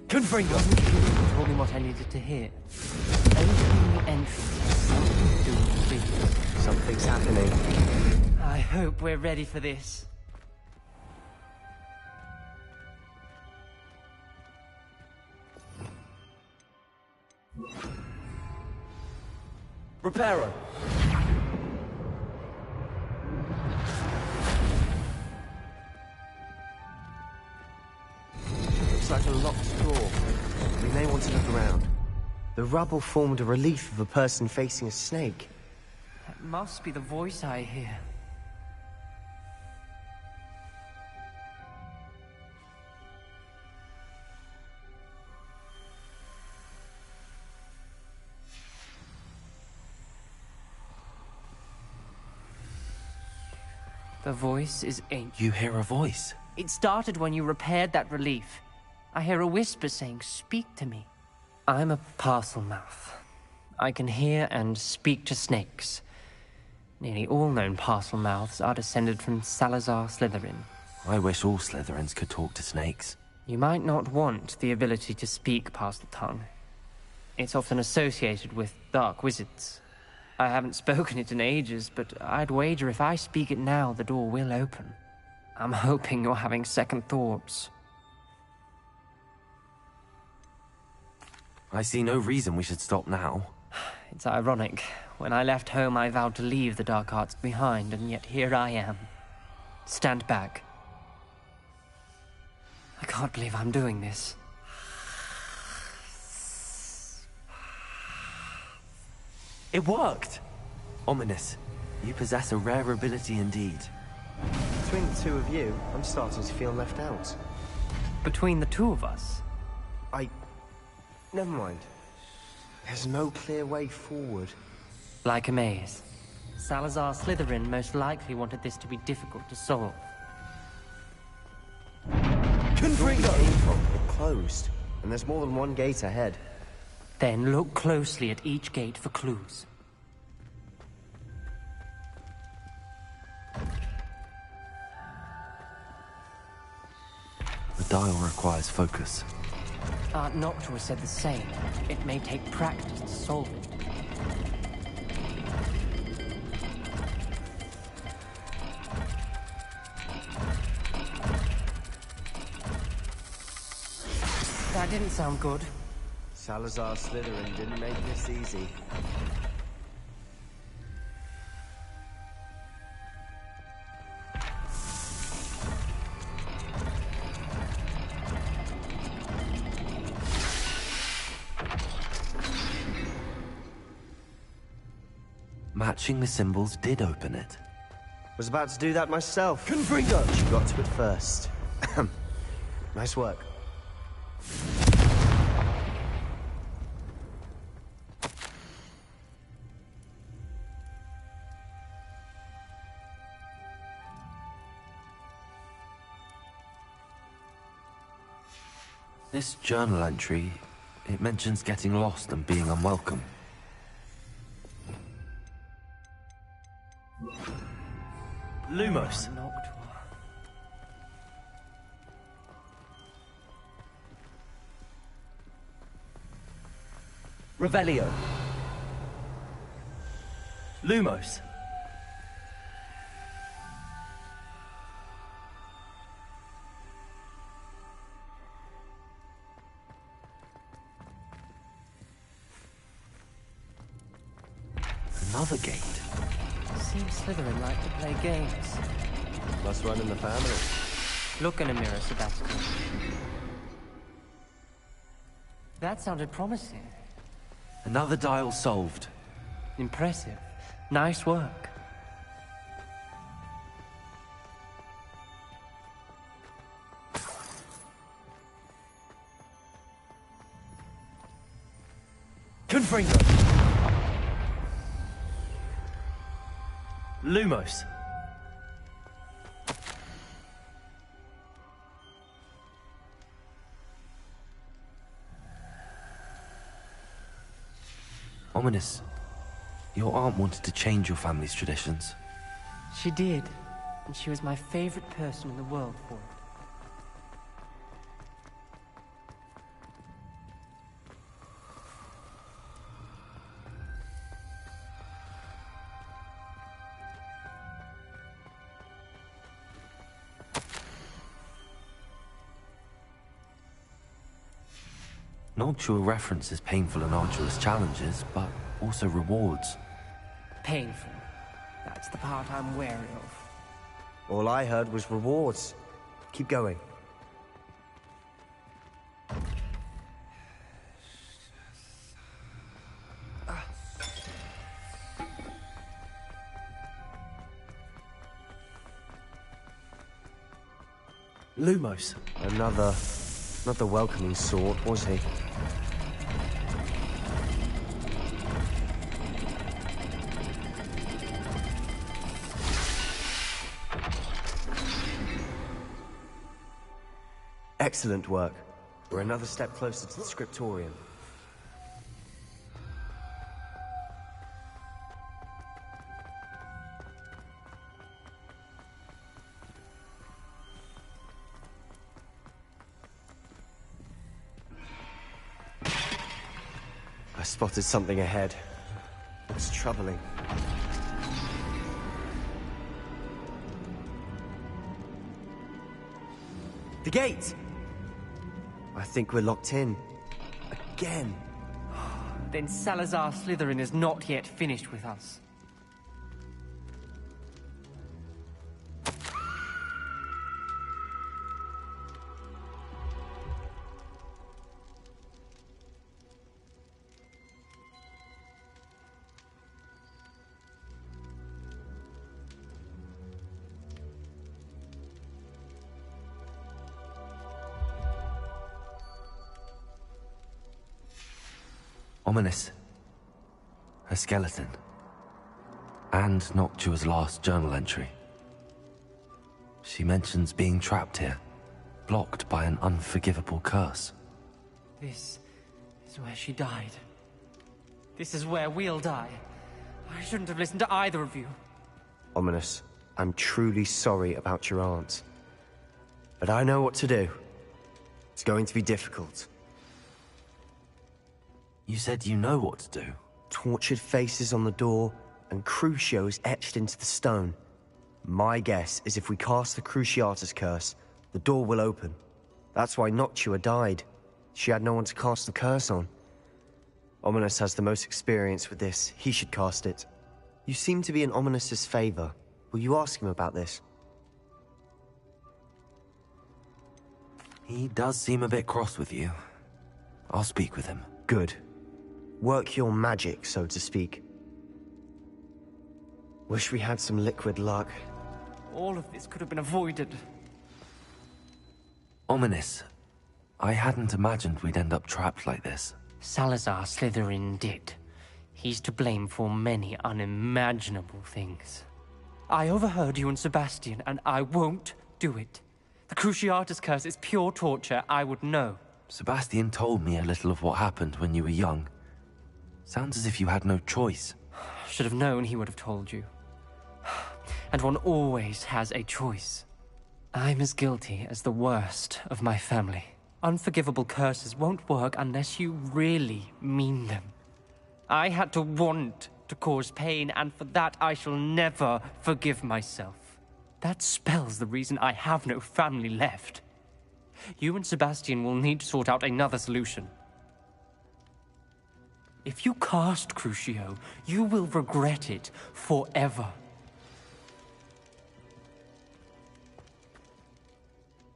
Confringo! You told me what I needed to hear. Opening the entrance has something to do with the braziers. Something's happening. I hope we're ready for this. Reparo! Looks like a locked door. We may want to look around. The rubble formed a relief of a person facing a snake. That must be the voice I hear. The voice is ancient. You hear a voice? It started when you repaired that relief. I hear a whisper saying, "Speak to me." I'm a parcel mouth. I can hear and speak to snakes. Nearly all known parcel mouths are descended from Salazar Slytherin. I wish all Slytherins could talk to snakes. You might not want the ability to speak parcel tongue. It's often associated with dark wizards. I haven't spoken it in ages, but I'd wager if I speak it now, the door will open. I'm hoping you're having second thoughts. I see no reason we should stop now. It's ironic. When I left home, I vowed to leave the dark arts behind, and yet here I am. Stand back. I can't believe I'm doing this. It worked! Ominous. You possess a rare ability indeed. Between the two of you, I'm starting to feel left out. Between the two of us? Never mind. There's no clear way forward. Like a maze. Salazar Slytherin most likely wanted this to be difficult to solve. Confringo! It closed, and there's more than one gate ahead. Then look closely at each gate for clues. The dial requires focus. Aunt Noctua said the same. It may take practice to solve it. That didn't sound good. Salazar Slytherin didn't make this easy. Matching the symbols did open it. Was about to do that myself. Confringo! She got to it first. Nice work. This journal entry, it mentions getting lost and being unwelcome. Lumos. Revelio. Lumos. Another gate. Seems Slytherin like to play games. Must run in the family. Look in a mirror, Sebastian. That sounded promising. Another dial solved. Impressive. Nice work. Confringo. Lumos. Ominous. Your aunt wanted to change your family's traditions. She did. And she was my favorite person in the world for it. Noctua references painful and arduous challenges, but also rewards. Painful. That's the part I'm wary of. All I heard was rewards. Keep going. Lumos. Another... not the welcoming sort, was he? Excellent work. We're another step closer to the scriptorium. I spotted something ahead. It's troubling. The gate! I think we're locked in. Again. Then Salazar Slytherin is not yet finished with us. Ominous. A skeleton. And Noctua's last journal entry. She mentions being trapped here, blocked by an unforgivable curse. This is where she died. This is where we'll die. I shouldn't have listened to either of you. Ominous, I'm truly sorry about your aunt. But I know what to do. It's going to be difficult. You said you know what to do. Tortured faces on the door, and Crucio is etched into the stone. My guess is if we cast the Cruciatus curse, the door will open. That's why Noctua died. She had no one to cast the curse on. Ominous has the most experience with this. He should cast it. You seem to be in Ominous's favor. Will you ask him about this? He does seem a bit cross with you. I'll speak with him. Good. Work your magic, so to speak. Wish we had some liquid luck. All of this could have been avoided. Ominous. I hadn't imagined we'd end up trapped like this. Salazar Slytherin did. He's to blame for many unimaginable things. I overheard you and Sebastian, and I won't do it. The Cruciatus curse is pure torture, I would know. Sebastian told me a little of what happened when you were young. Sounds as if you had no choice. Should have known he would have told you. And one always has a choice. I'm as guilty as the worst of my family. Unforgivable curses won't work unless you really mean them. I had to want to cause pain, and for that I shall never forgive myself. That spells the reason I have no family left. You and Sebastian will need to sort out another solution. If you cast Crucio, you will regret it forever.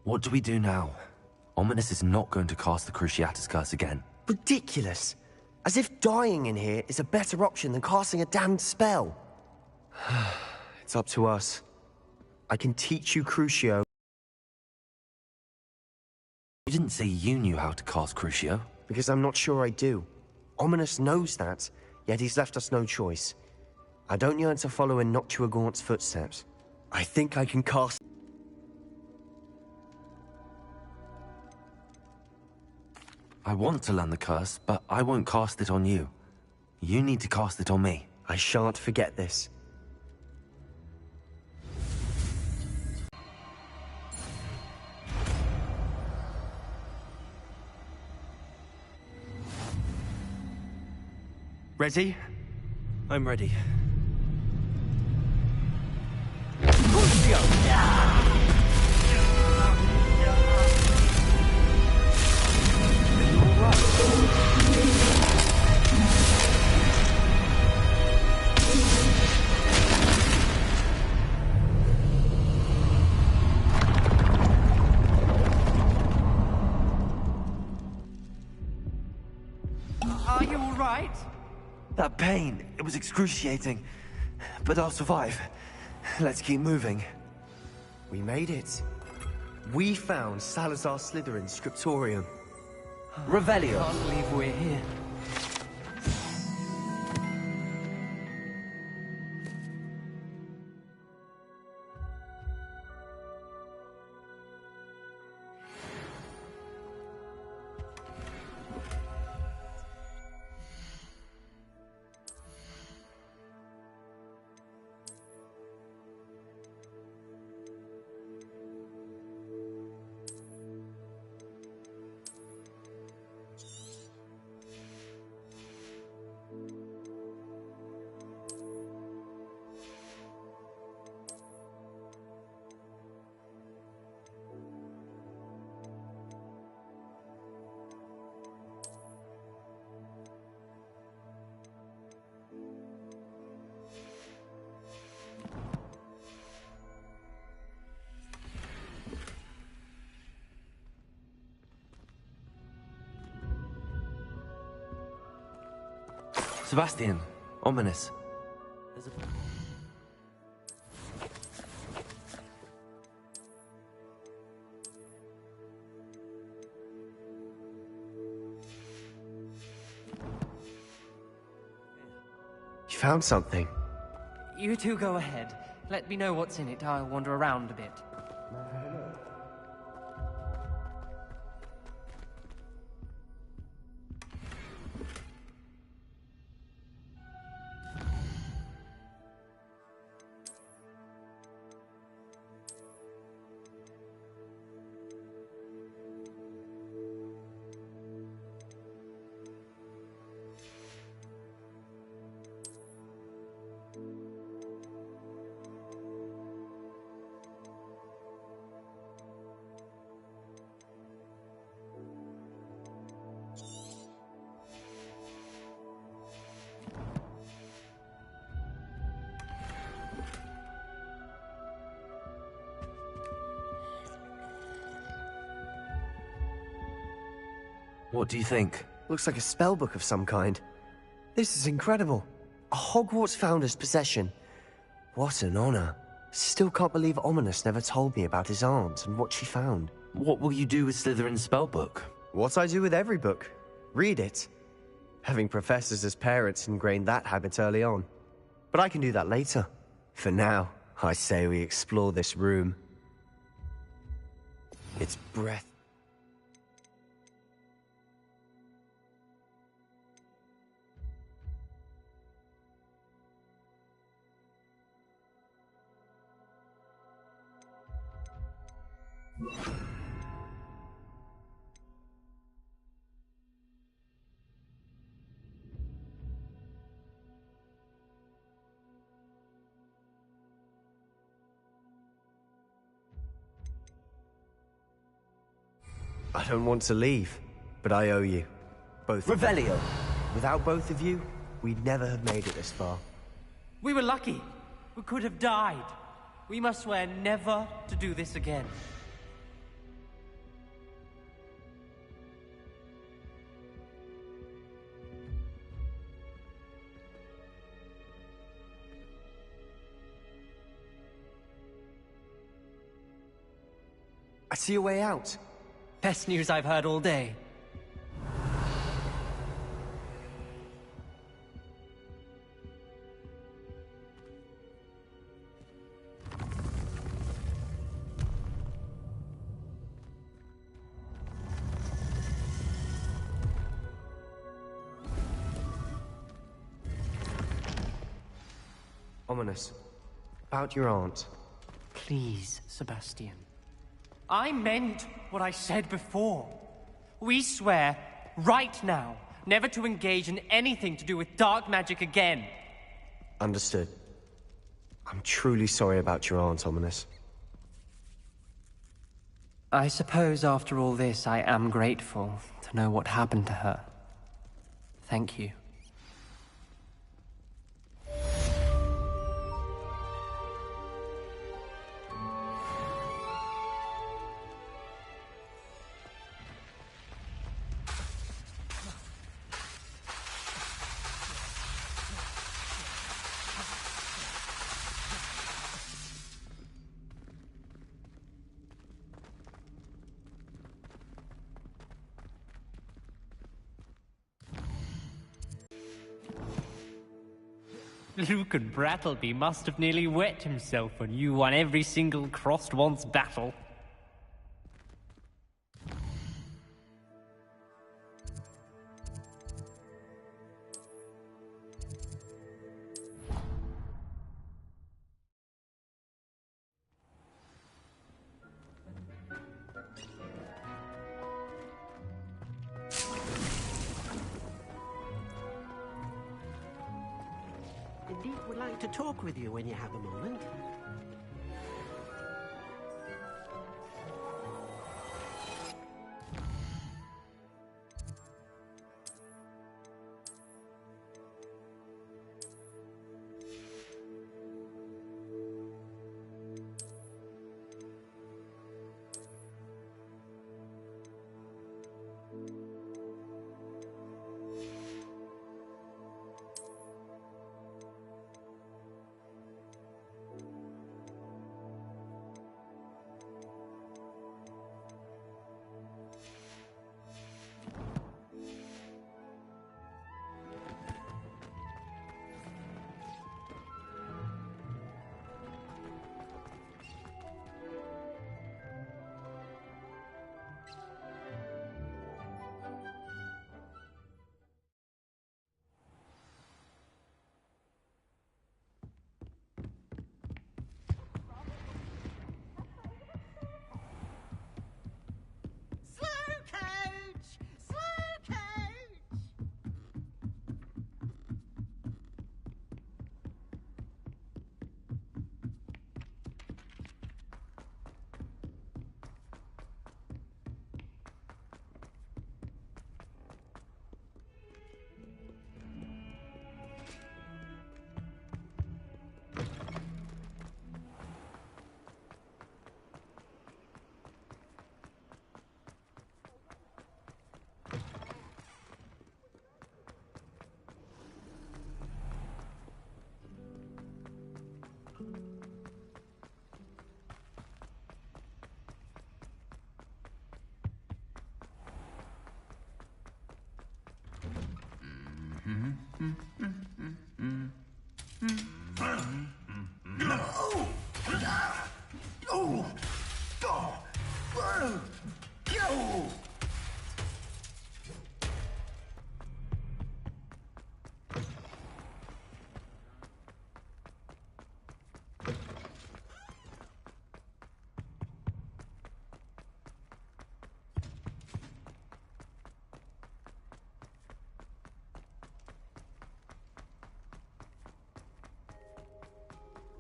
What do we do now? Ominous is not going to cast the Cruciatus Curse again. Ridiculous. As if dying in here is a better option than casting a damned spell. It's up to us. I can teach you Crucio. You didn't say you knew how to cast Crucio. Because I'm not sure I do. Ominous knows that, yet he's left us no choice. I don't yearn to follow in Noctuagaunt's footsteps. I think I can cast... I want to learn the curse, but I won't cast it on you. You need to cast it on me. I shan't forget this. Ready? I'm ready. Are you all right? That pain, it was excruciating. But I'll survive. Let's keep moving. We made it. We found Salazar Slytherin's scriptorium. Revelio. I can't believe we're here. Sebastian, Ominous. You found something. You two go ahead. Let me know what's in it. I'll wander around a bit. What do you think? Looks like a spellbook of some kind. This is incredible. A Hogwarts founder's possession. What an honor. Still can't believe Ominous never told me about his aunt and what she found. What will you do with Slytherin's spellbook? What I do with every book. Read it. Having professors as parents ingrained that habit early on. But I can do that later. For now, I say we explore this room. Its breath. I don't want to leave, but I owe you. Both of you. Revelio. Without both of you, we'd never have made it this far. We were lucky. We could have died. We must swear never to do this again. I see a way out. Best news I've heard all day. Ominous. About your aunt. Please, Sebastian. I meant what I said before. We swear, right now, never to engage in anything to do with dark magic again. Understood. I'm truly sorry about your aunt, Ominous. I suppose after all this, I am grateful to know what happened to her. Thank you. Luke and Brattleby must have nearly wet himself when you won every single crossed one's battle. Indeed, would like to talk with you when you have a moment.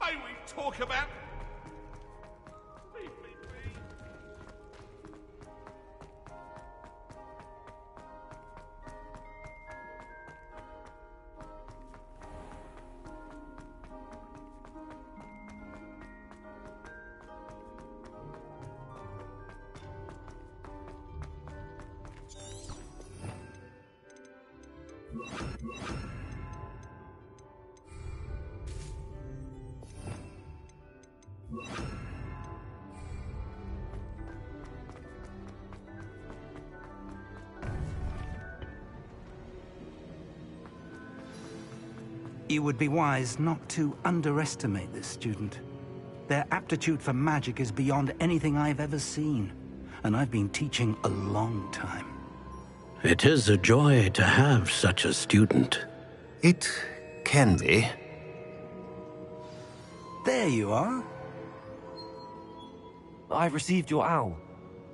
May we talk about... Leave me be. You would be wise not to underestimate this student. Their aptitude for magic is beyond anything I've ever seen, and I've been teaching a long time. It is a joy to have such a student. It can be. There you are. I received your owl.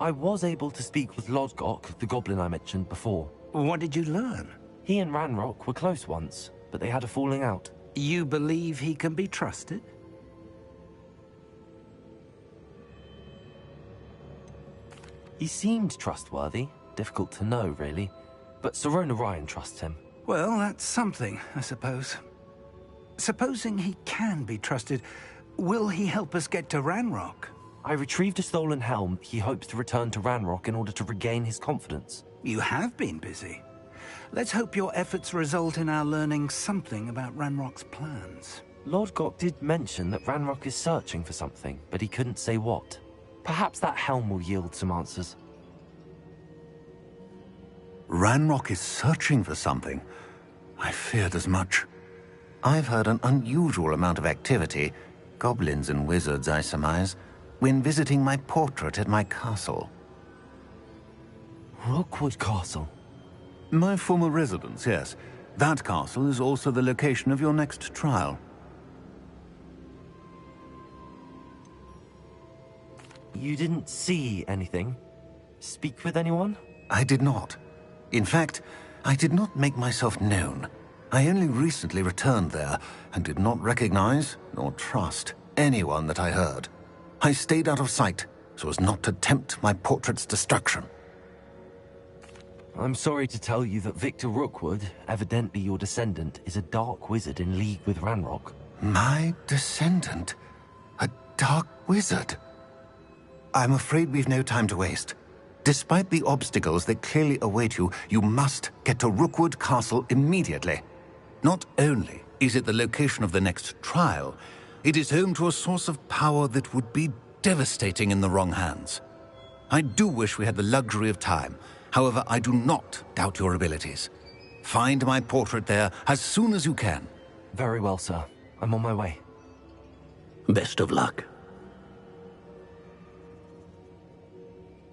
I was able to speak with Lodgok, the goblin I mentioned before. What did you learn? He and Ranrock were close once, but they had a falling out. You believe he can be trusted? He seemed trustworthy. Difficult to know, really. But Sirona Ryan trusts him. Well, that's something, I suppose. Supposing he can be trusted, will he help us get to Ranrock? I retrieved a stolen helm. He hopes to return to Ranrock in order to regain his confidence. You have been busy. Let's hope your efforts result in our learning something about Ranrock's plans. Lodgok did mention that Ranrock is searching for something, but he couldn't say what. Perhaps that helm will yield some answers. Ranrock is searching for something. I feared as much. I've heard an unusual amount of activity, goblins and wizards, I surmise, when visiting my portrait at my castle. Rookwood Castle? My former residence, yes. That castle is also the location of your next trial. You didn't see anything? Speak with anyone? I did not. In fact, I did not make myself known. I only recently returned there and did not recognize nor trust anyone that I heard. I stayed out of sight so as not to tempt my portrait's destruction. I'm sorry to tell you that Victor Rookwood, evidently your descendant, is a dark wizard in league with Ranrock. My descendant? A dark wizard? I'm afraid we've no time to waste. Despite the obstacles that clearly await you, you must get to Rookwood Castle immediately. Not only is it the location of the next trial, it is home to a source of power that would be devastating in the wrong hands. I do wish we had the luxury of time. However, I do not doubt your abilities. Find my portrait there as soon as you can. Very well, sir. I'm on my way. Best of luck.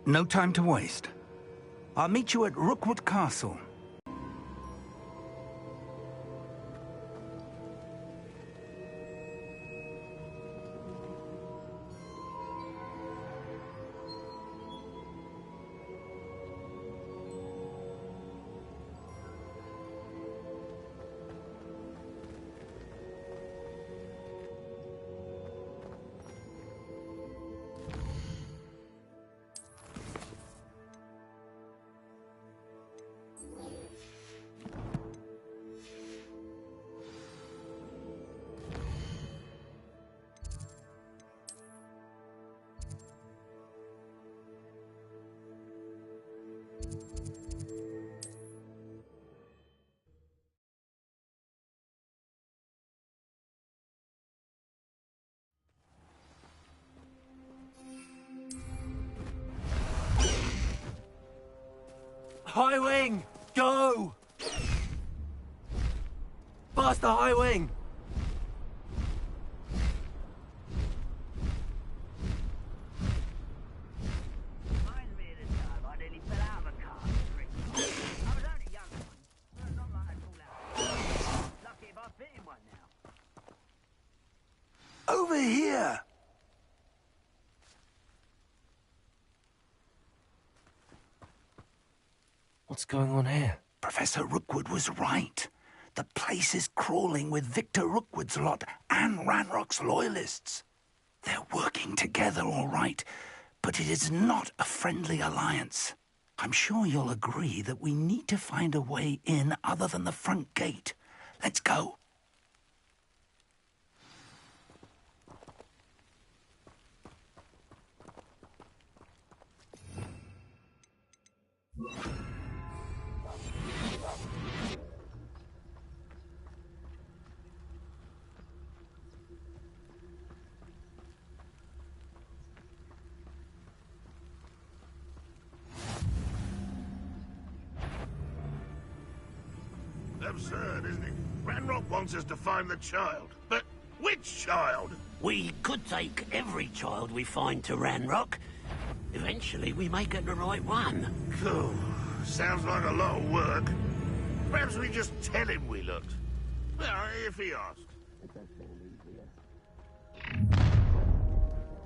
No time to waste. I'll meet you at Rookwood Castle. High Wing! Go! Faster, High Wing! Over here! What's going on here? Professor Rookwood was right. The place is crawling with Victor Rookwood's lot and Ranrock's loyalists. They're working together, all right, but it is not a friendly alliance. I'm sure you'll agree that we need to find a way in other than the front gate. Let's go. Absurd, isn't it? Ranrock wants us to find the child. But which child? We could take every child we find to Ranrock. Eventually, we may get the right one. Cool. Sounds like a lot of work. Perhaps we just tell him we looked. Well, if he asks.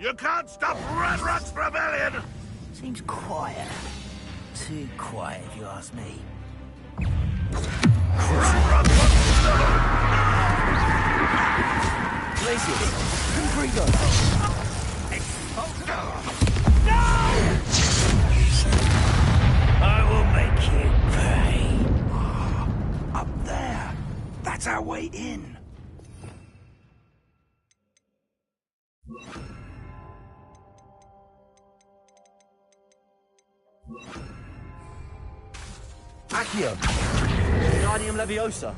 You can't stop Ranrock's rebellion! Seems quiet. Too quiet, if you ask me. Ranrock wants to know! Places. Confrigo. No! I will make you pay. Up there. That's our way in. Accio. Wingardium Leviosa.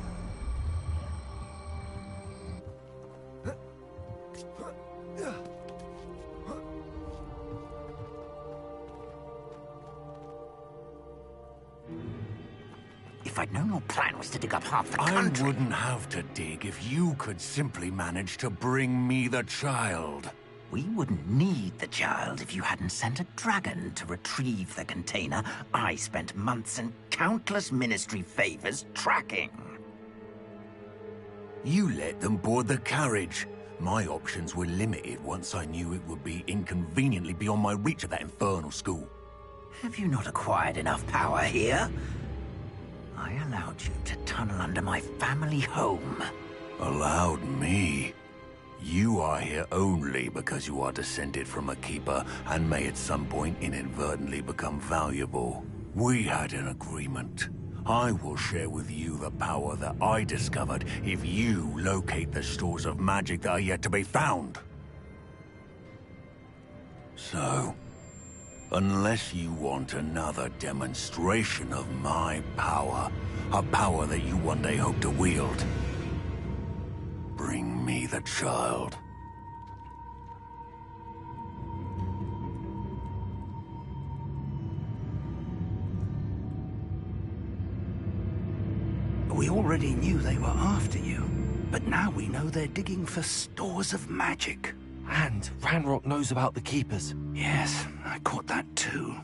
If I'd known your plan was to dig up half the country... I wouldn't have to dig if you could simply manage to bring me the child. We wouldn't need the child if you hadn't sent a dragon to retrieve the container I spent months and countless ministry favors tracking. You let them board the carriage. My options were limited once I knew it would be inconveniently beyond my reach at that infernal school. Have you not acquired enough power here? I allowed you to tunnel under my family home. Allowed me? You are here only because you are descended from a keeper and may at some point inadvertently become valuable. We had an agreement. I will share with you the power that I discovered if you locate the stores of magic that are yet to be found. So, unless you want another demonstration of my power, a power that you one day hope to wield, bring me the child. We already knew they were after you, but now we know they're digging for stores of magic. And Ranrock knows about the Keepers. Yes, I caught that too.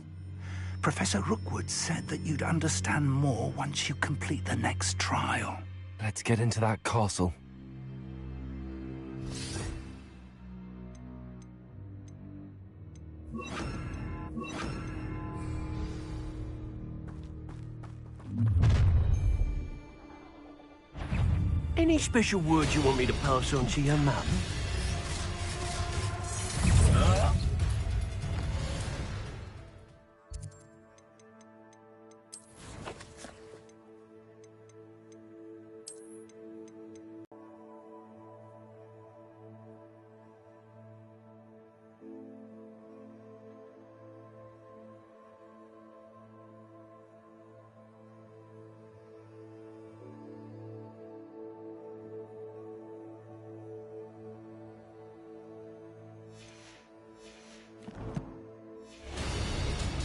Professor Rookwood said that you'd understand more once you complete the next trial. Let's get into that castle. Any special words you want me to pass on to your mum?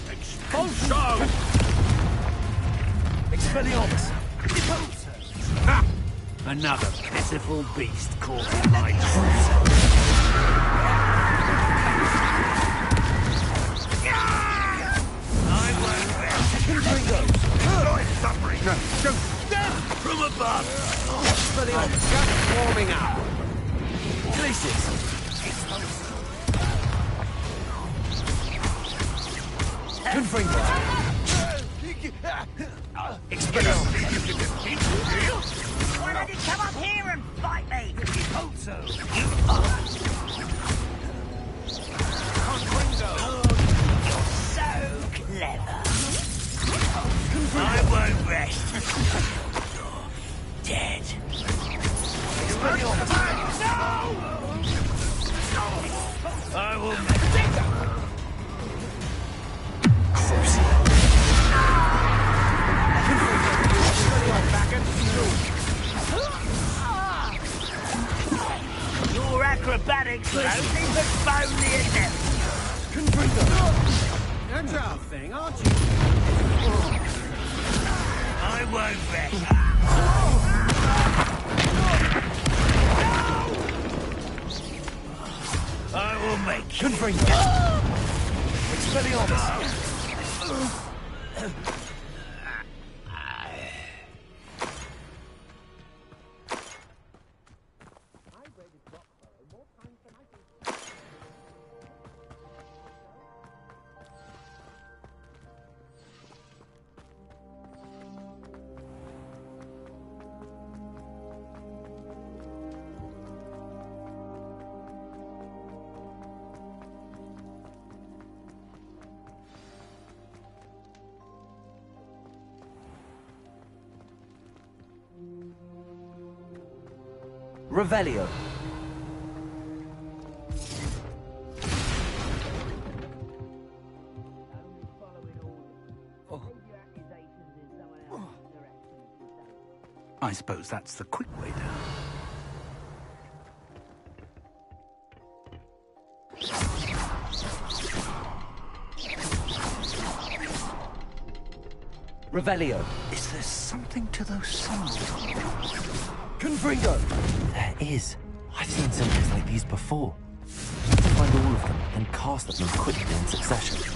Expulso! Expelliarmus! Ha! Another pitiful beast caught in my trousers. I won't rest. I'm suffering. No, don't. From above! Expelliarmus. Gas warming up. Places. Confringo. Why don't you come up here and fight me? Also, You're so clever. I won't rest. Dead. I will Your acrobatics were only but bony enough. Agile thing, aren't you? I won't rest. Confringo! Expelliarmus! Revelio. I suppose that's the quick way down. Revelio. Is there something to those sounds? Confringo! There is. I've seen symbols like these before. I have to find all of them and cast them quickly in succession.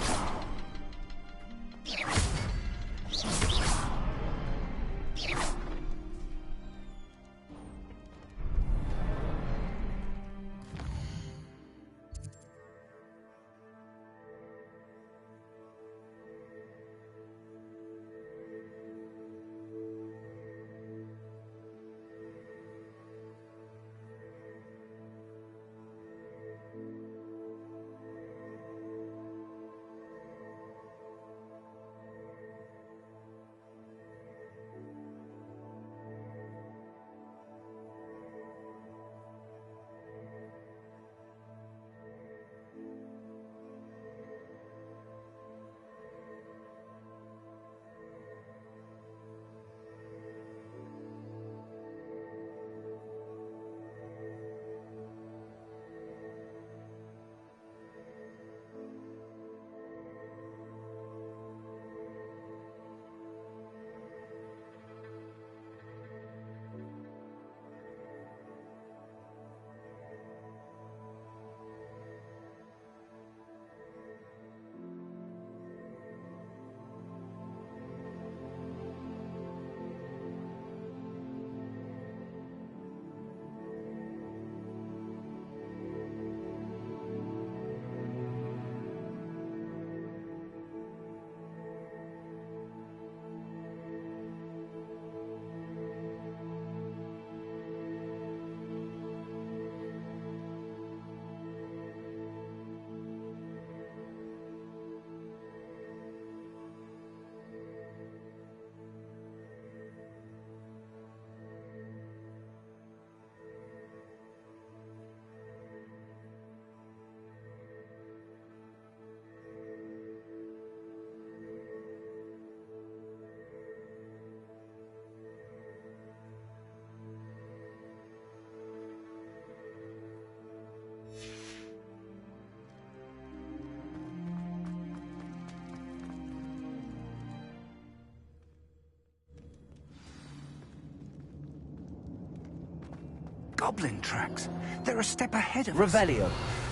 Goblin tracks. They're a step ahead of us. Revelio.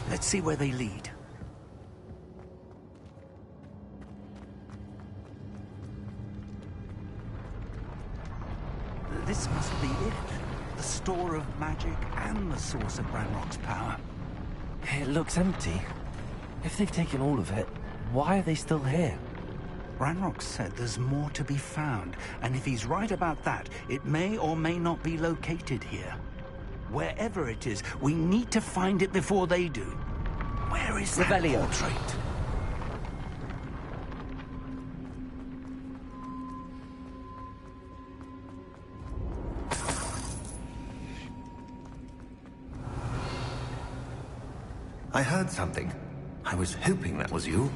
Let's see where they lead. This must be it. The store of magic and the source of Ranrock's power. It looks empty. If they've taken all of it, why are they still here? Ranrock said there's more to be found, and if he's right about that, it may or may not be located here. Wherever it is, we need to find it before they do. Where is that Revelio. portrait? I heard something. I was hoping that was you.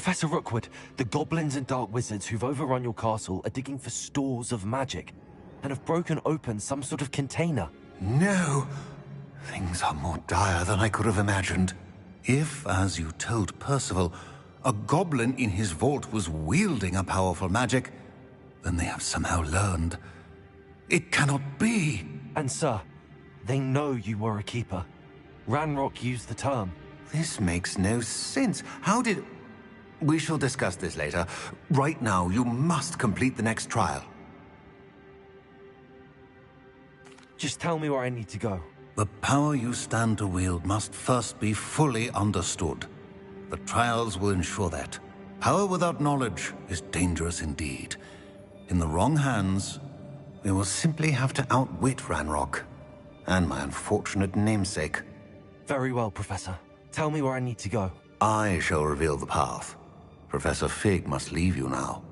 Professor Rookwood, the goblins and dark wizards who've overrun your castle are digging for stores of magic and have broken open some sort of container. No! Things are more dire than I could have imagined. If, as you told Percival, a goblin in his vault was wielding a powerful magic, then they have somehow learned. It cannot be! And sir, they know you were a keeper. Ranrock used the term. This makes no sense. How did... We shall discuss this later. Right now, you must complete the next trial. Just tell me where I need to go. The power you stand to wield must first be fully understood. The trials will ensure that. Power without knowledge is dangerous indeed. In the wrong hands, we will simply have to outwit Ranrock and my unfortunate namesake. Very well, Professor. Tell me where I need to go. I shall reveal the path. Professor Fig must leave you now.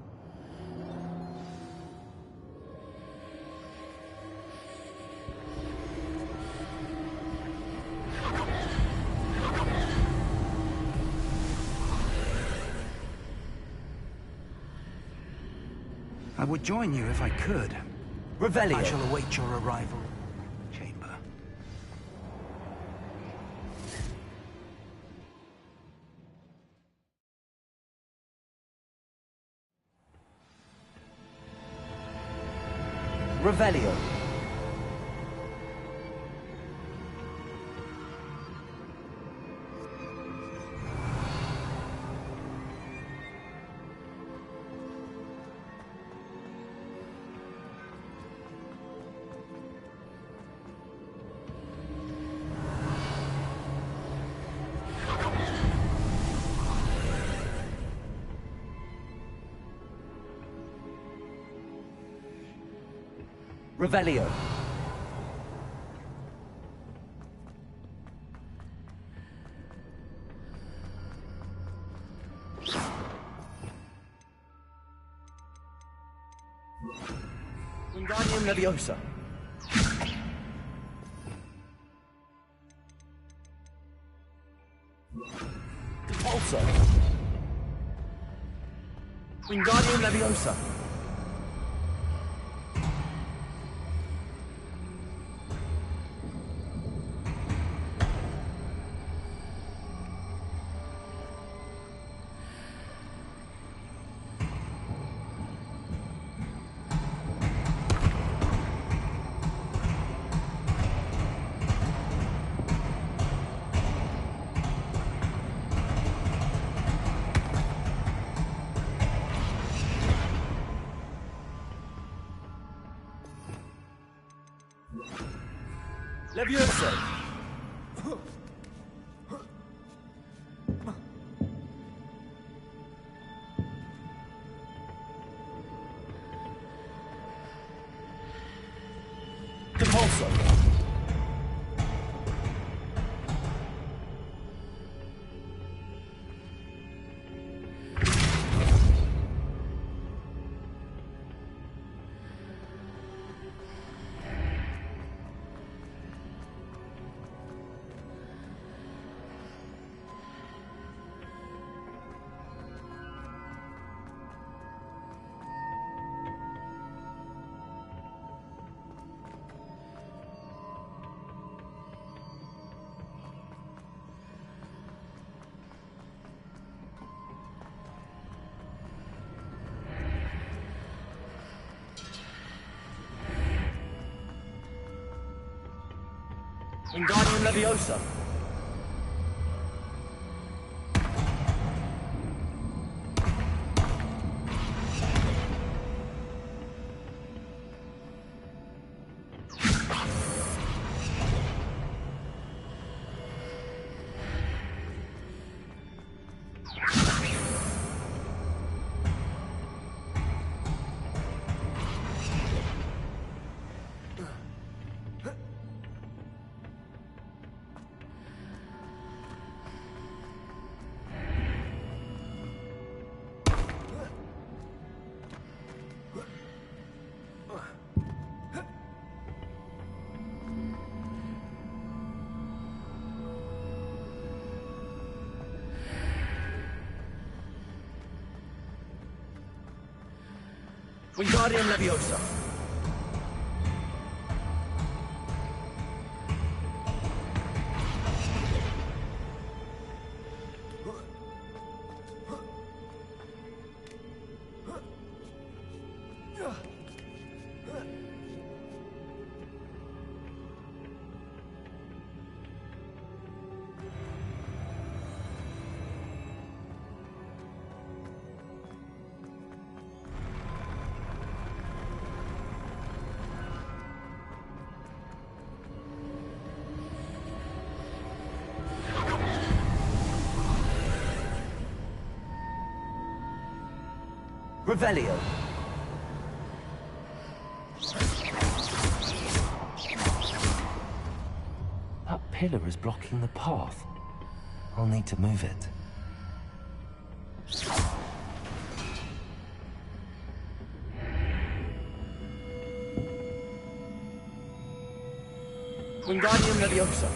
I would join you if I could. Revelio. I shall await your arrival. Chamber. Revelio. Revelio. Wingardium Leviosa. Repulsor. Wingardium Leviosa. Leviosa. Repulsor. Wingardium Leviosa. Wingardium Leviosa. Revelio. That pillar is blocking the path. I'll need to move it. Wingardium Leviosa.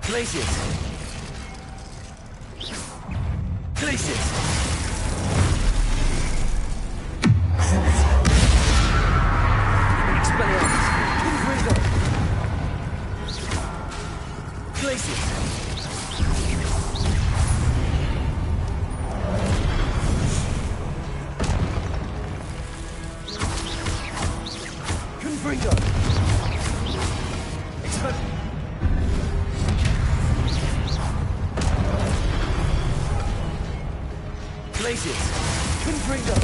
Glacius! Glacius! Expelliarmus! Confringo! Glacius! Confringo! Glacius! Confringo!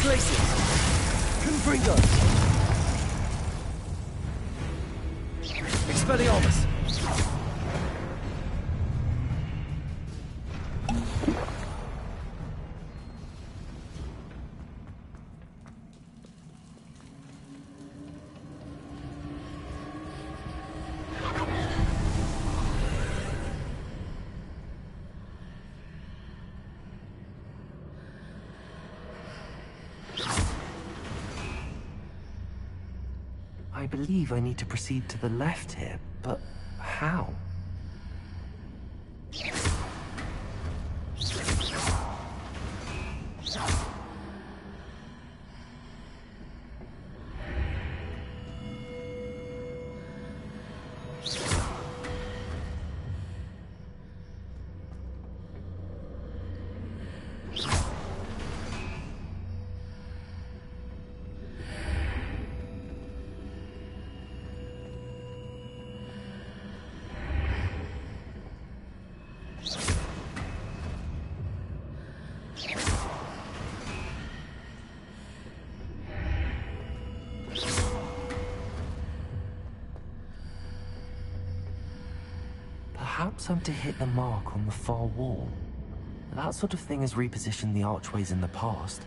Glacius! Confringo! Expelliarmus! I believe I need to proceed to the left here, but how? Perhaps I'm to hit the mark on the far wall. That sort of thing has repositioned the archways in the past.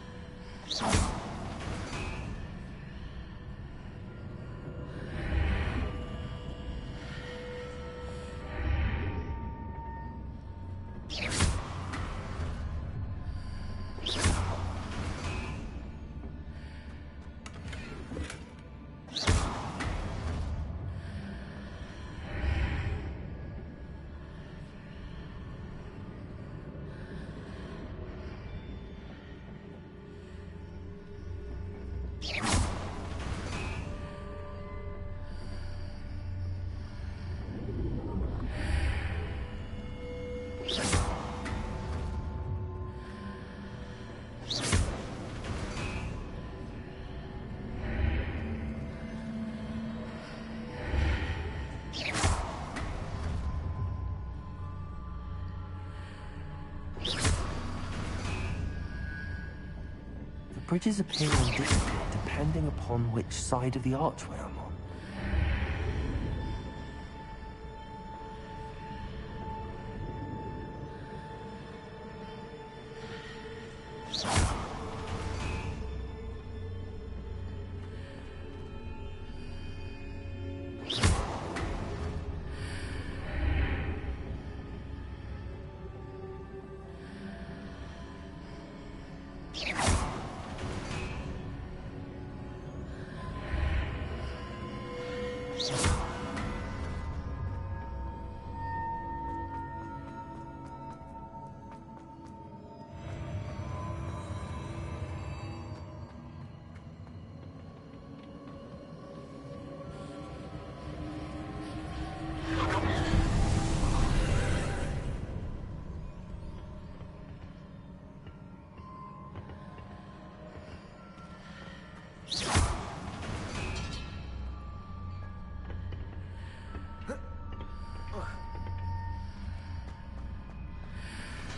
bridges appear and disappear depending upon which side of the archway I'm on.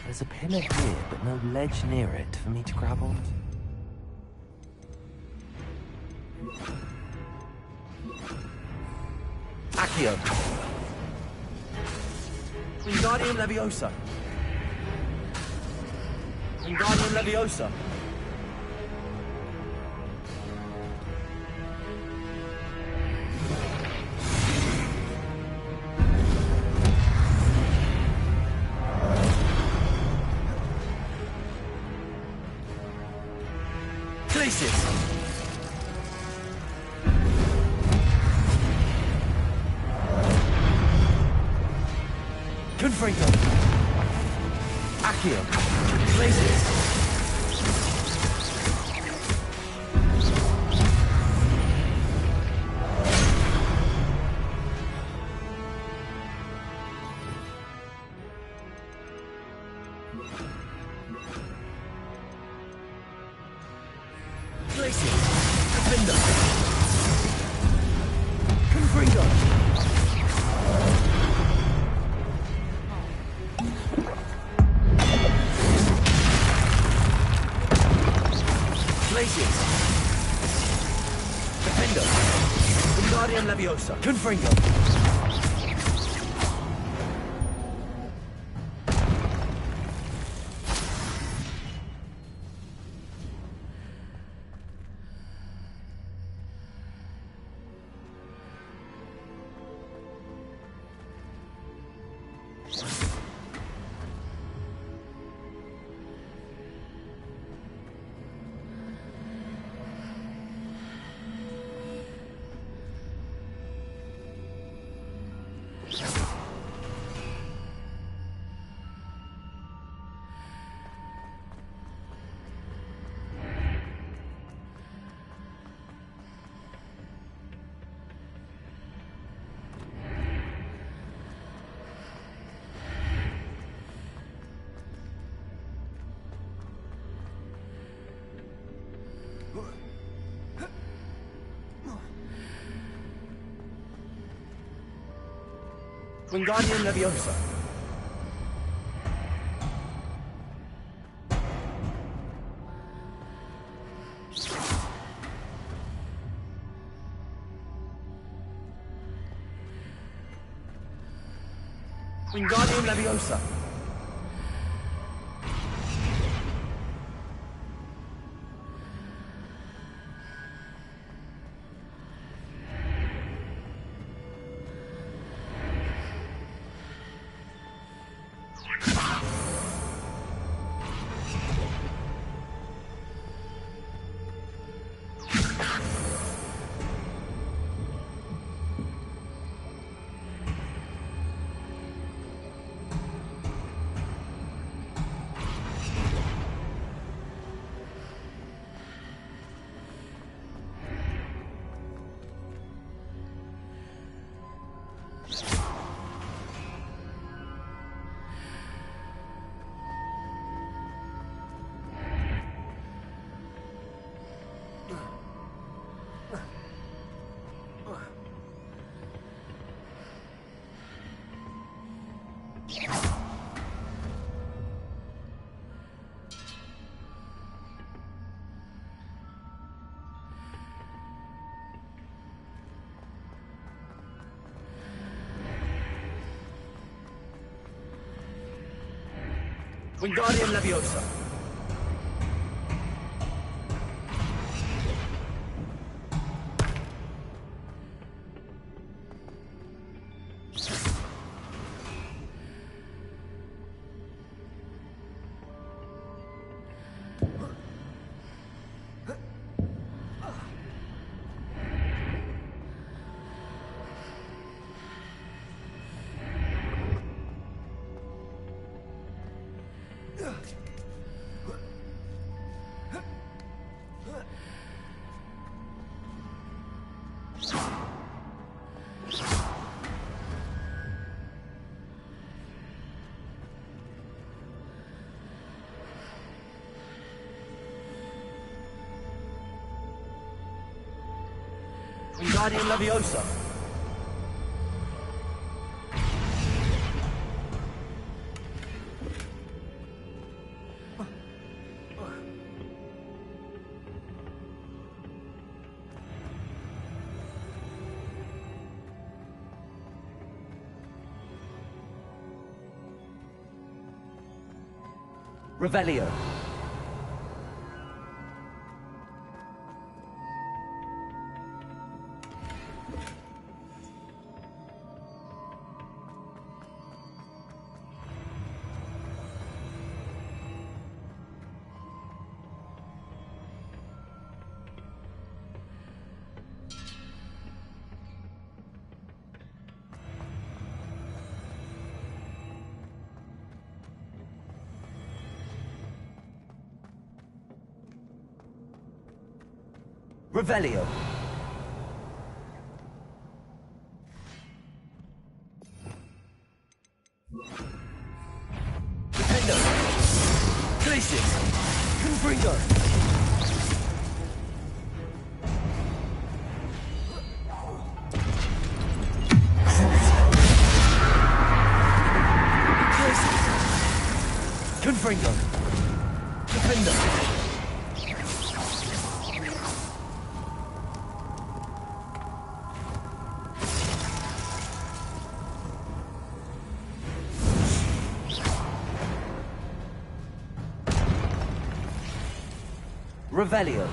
There's a pillar here, but no ledge near it for me to grab onto. Accio! Wingardium Leviosa! Wingardium Leviosa! Confringo! Accio! Glacius! Glacius! Defender! Confringo! Glacius! Defender! Wingardium Leviosa! Confringo! Wingardium Leviosa! Wingardium Leviosa! Wingardium Leviosa. Wingardium Leviosa. Revelio. Revelio. Defender. Glacius. Confringo. Confringo. Defender. Revelio.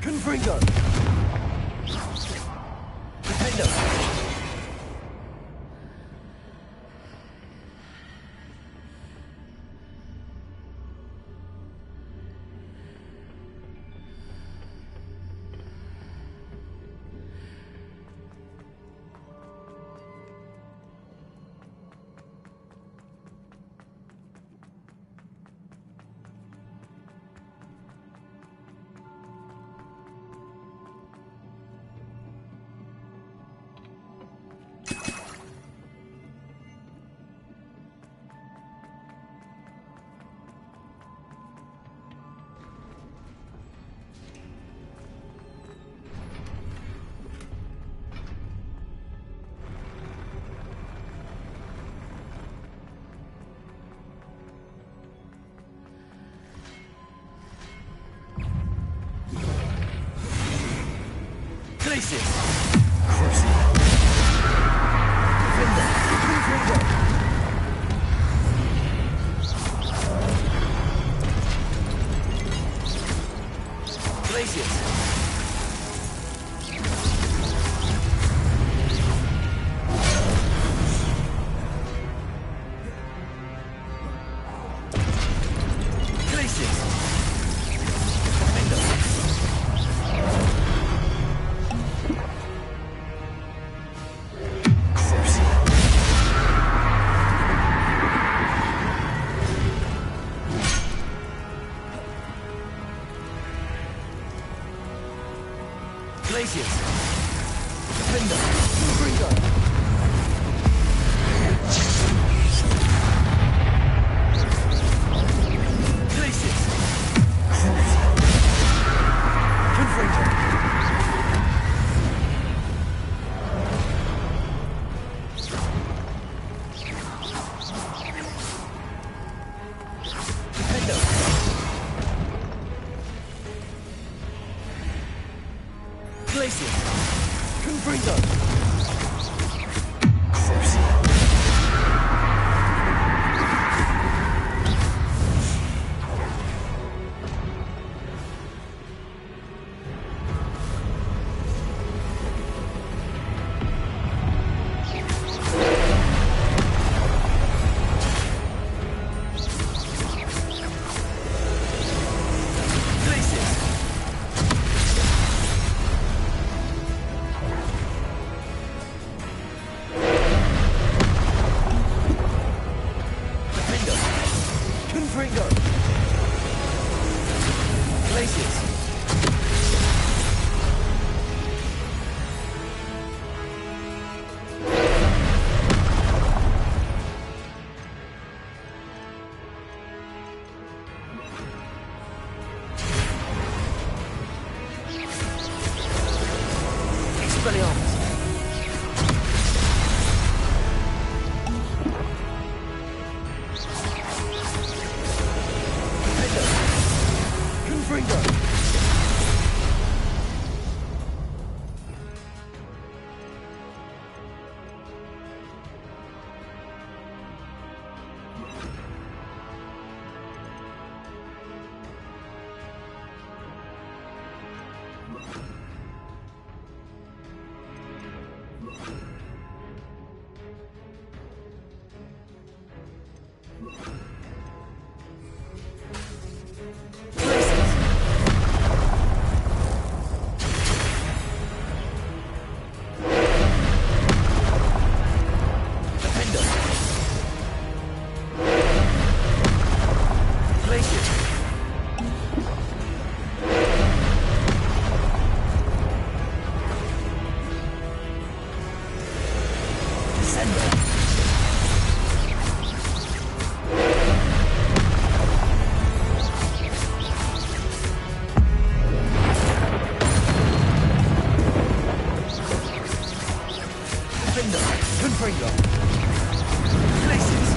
Confringo. Defender. Places. Crucial. Defender. Confringo. Glaciers. Glaciers. Defender. Glaciers. Defender. Confringo. Glaciers. Confringo. Defender. Glaciers. Confringo. Confringo. Glaciers. Expelliarmus. Confringo. Confringo. Glaciers.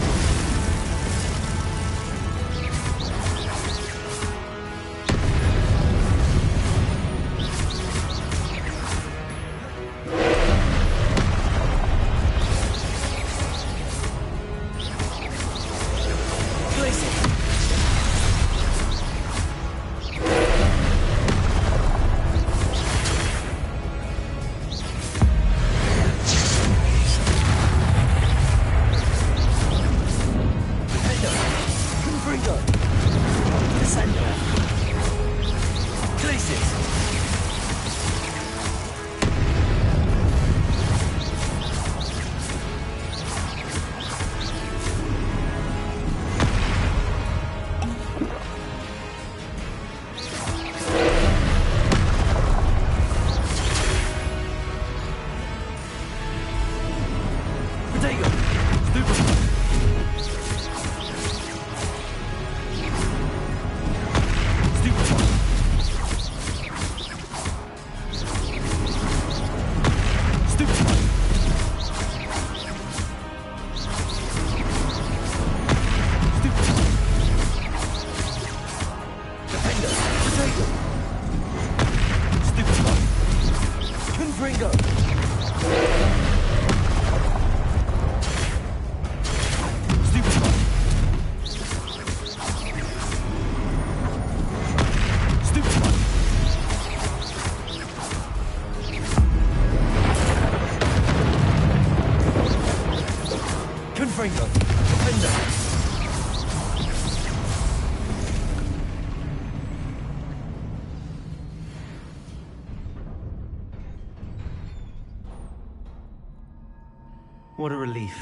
Confringo! Confringo! Defender! What a relief.